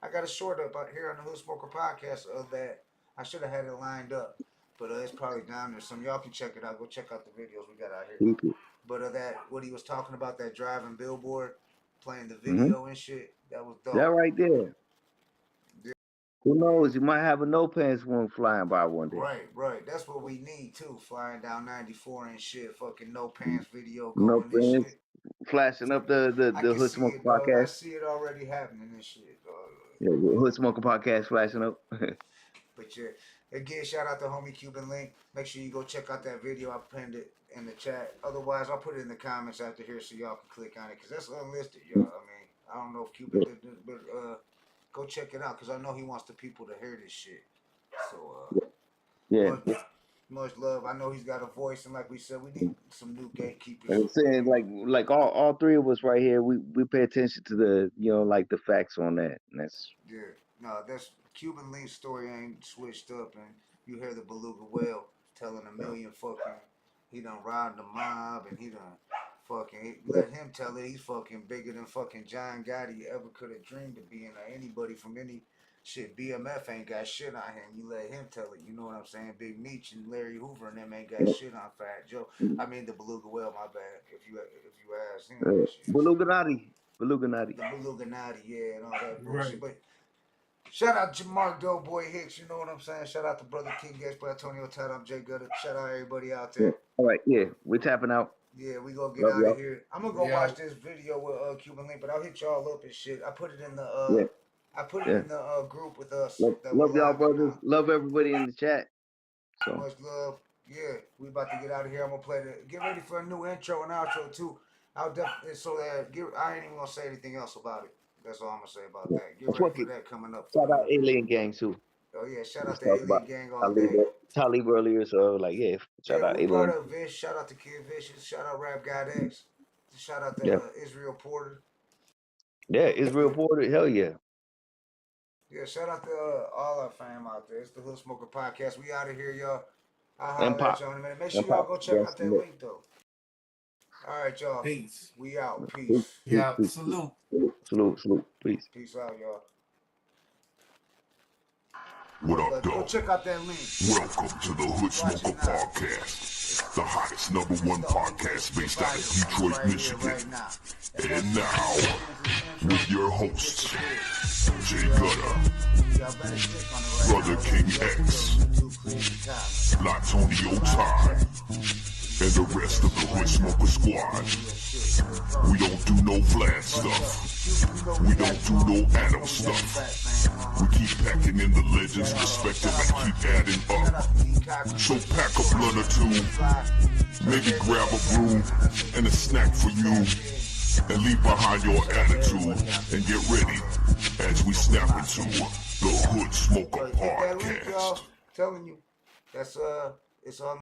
S6: I got a short up out here on the Hood Smoker Podcast of that. I should have had it lined up, but it's probably down there. Some y'all can check it out. Go check out the videos we got out here.
S13: Peep it.
S6: But that what he was talking about, that driving billboard, playing the
S13: Mm-hmm.
S6: video and shit, that was dope.
S13: That right there.
S6: Yeah.
S13: Who knows? You might have a no pants one flying by one day.
S6: Right. That's what we need too. Flying down 94 and shit. Fucking no pants video
S13: No
S6: going and
S13: pants
S6: shit.
S13: flashing up the
S6: I
S13: Hood
S6: can see
S13: Smoker
S6: it, dog. I
S13: Podcast.
S6: see it already happening and shit, dog.
S13: Yeah, the Hood Smoker Podcast flashing up.
S6: But yeah, again, shout out to homie Cuban Link. Make sure you go check out that video. I pinned it in the chat. Otherwise, I'll put it in the comments after here so y'all can click on it because that's unlisted, y'all. I mean, I don't know if Cuban did this, but go check it out because I know he wants the people to hear this shit. So
S13: yeah.
S6: much love. I know he's got a voice, and like we said, we need some new gatekeepers.
S13: Like I'm saying, like all three of us right here, we pay attention to the like the facts on that. And that's
S6: that's Cuban Link's story ain't switched up, and you hear the beluga whale telling a million fucking he done robbed the mob, and he done fucking let him tell it. He's fucking bigger than fucking John Gotti ever could have dreamed of being, or anybody from any shit. BMF ain't got shit on him. You let him tell it. You know what I'm saying? Big Meech and Larry Hoover and them ain't got shit on Fat Joe. I mean the beluga whale. My bad. If you ask him,
S13: Beluganati.
S6: The Beluganati, yeah, and all that bullshit. But shout out to Mark Doughboy Hicks, you know what I'm saying? Shout out to Brother King X, Blatonio, Todd, I'm Jay Gutta. Shout out everybody out there.
S13: All right, yeah, we're tapping out.
S6: Yeah, we gonna get out of here. I'm gonna go watch this video with Cuban Link, but I'll hit y'all up and shit. I put it in the in the group with us.
S13: Love y'all, brothers. Love everybody in the chat. So
S6: much love. Yeah, we about to get out of here. I'm gonna play get ready for a new intro and outro too. I'll definitely I ain't even gonna say anything else about it. That's all I'm gonna say about that. Get ready for that coming up.
S13: Shout out Alien Gang too.
S6: Oh yeah, shout out to Alien Gang all day.
S13: Talib earlier, so shout out Alien.
S6: Brought up Vish, shout out to Kid Vicious, shout out Rap God X, shout out to Israel Porter.
S13: Yeah, Israel Porter, hell yeah.
S6: Yeah, shout out to all our fam out there. It's the Hood Smoker Podcast. We out of here, y'all. I'll holler at y'all in a minute. Make sure y'all go check out that link though. All right, y'all.
S12: Peace.
S6: We out. Peace.
S12: Yeah. Salute.
S13: Salute. Peace.
S6: Peace out, y'all.
S11: What up,
S6: Go
S11: dog?
S6: check out that link.
S11: Welcome to the Hood Smoker Podcast, the hottest #1 podcast based out of Detroit, Michigan. And now, with your hosts, Jay Gutta, Brother King X, Blatonio Todd, and the rest of the Hood Smoker Squad. We don't do no Vlad stuff. We don't do no Adam stuff. We keep packing in the legends, respect them, and keep adding up. So pack a blunt or two, maybe grab a brew and a snack for you, and leave behind your attitude, and get ready as we snap into the Hood Smoker Podcast.
S6: Telling you, it's on.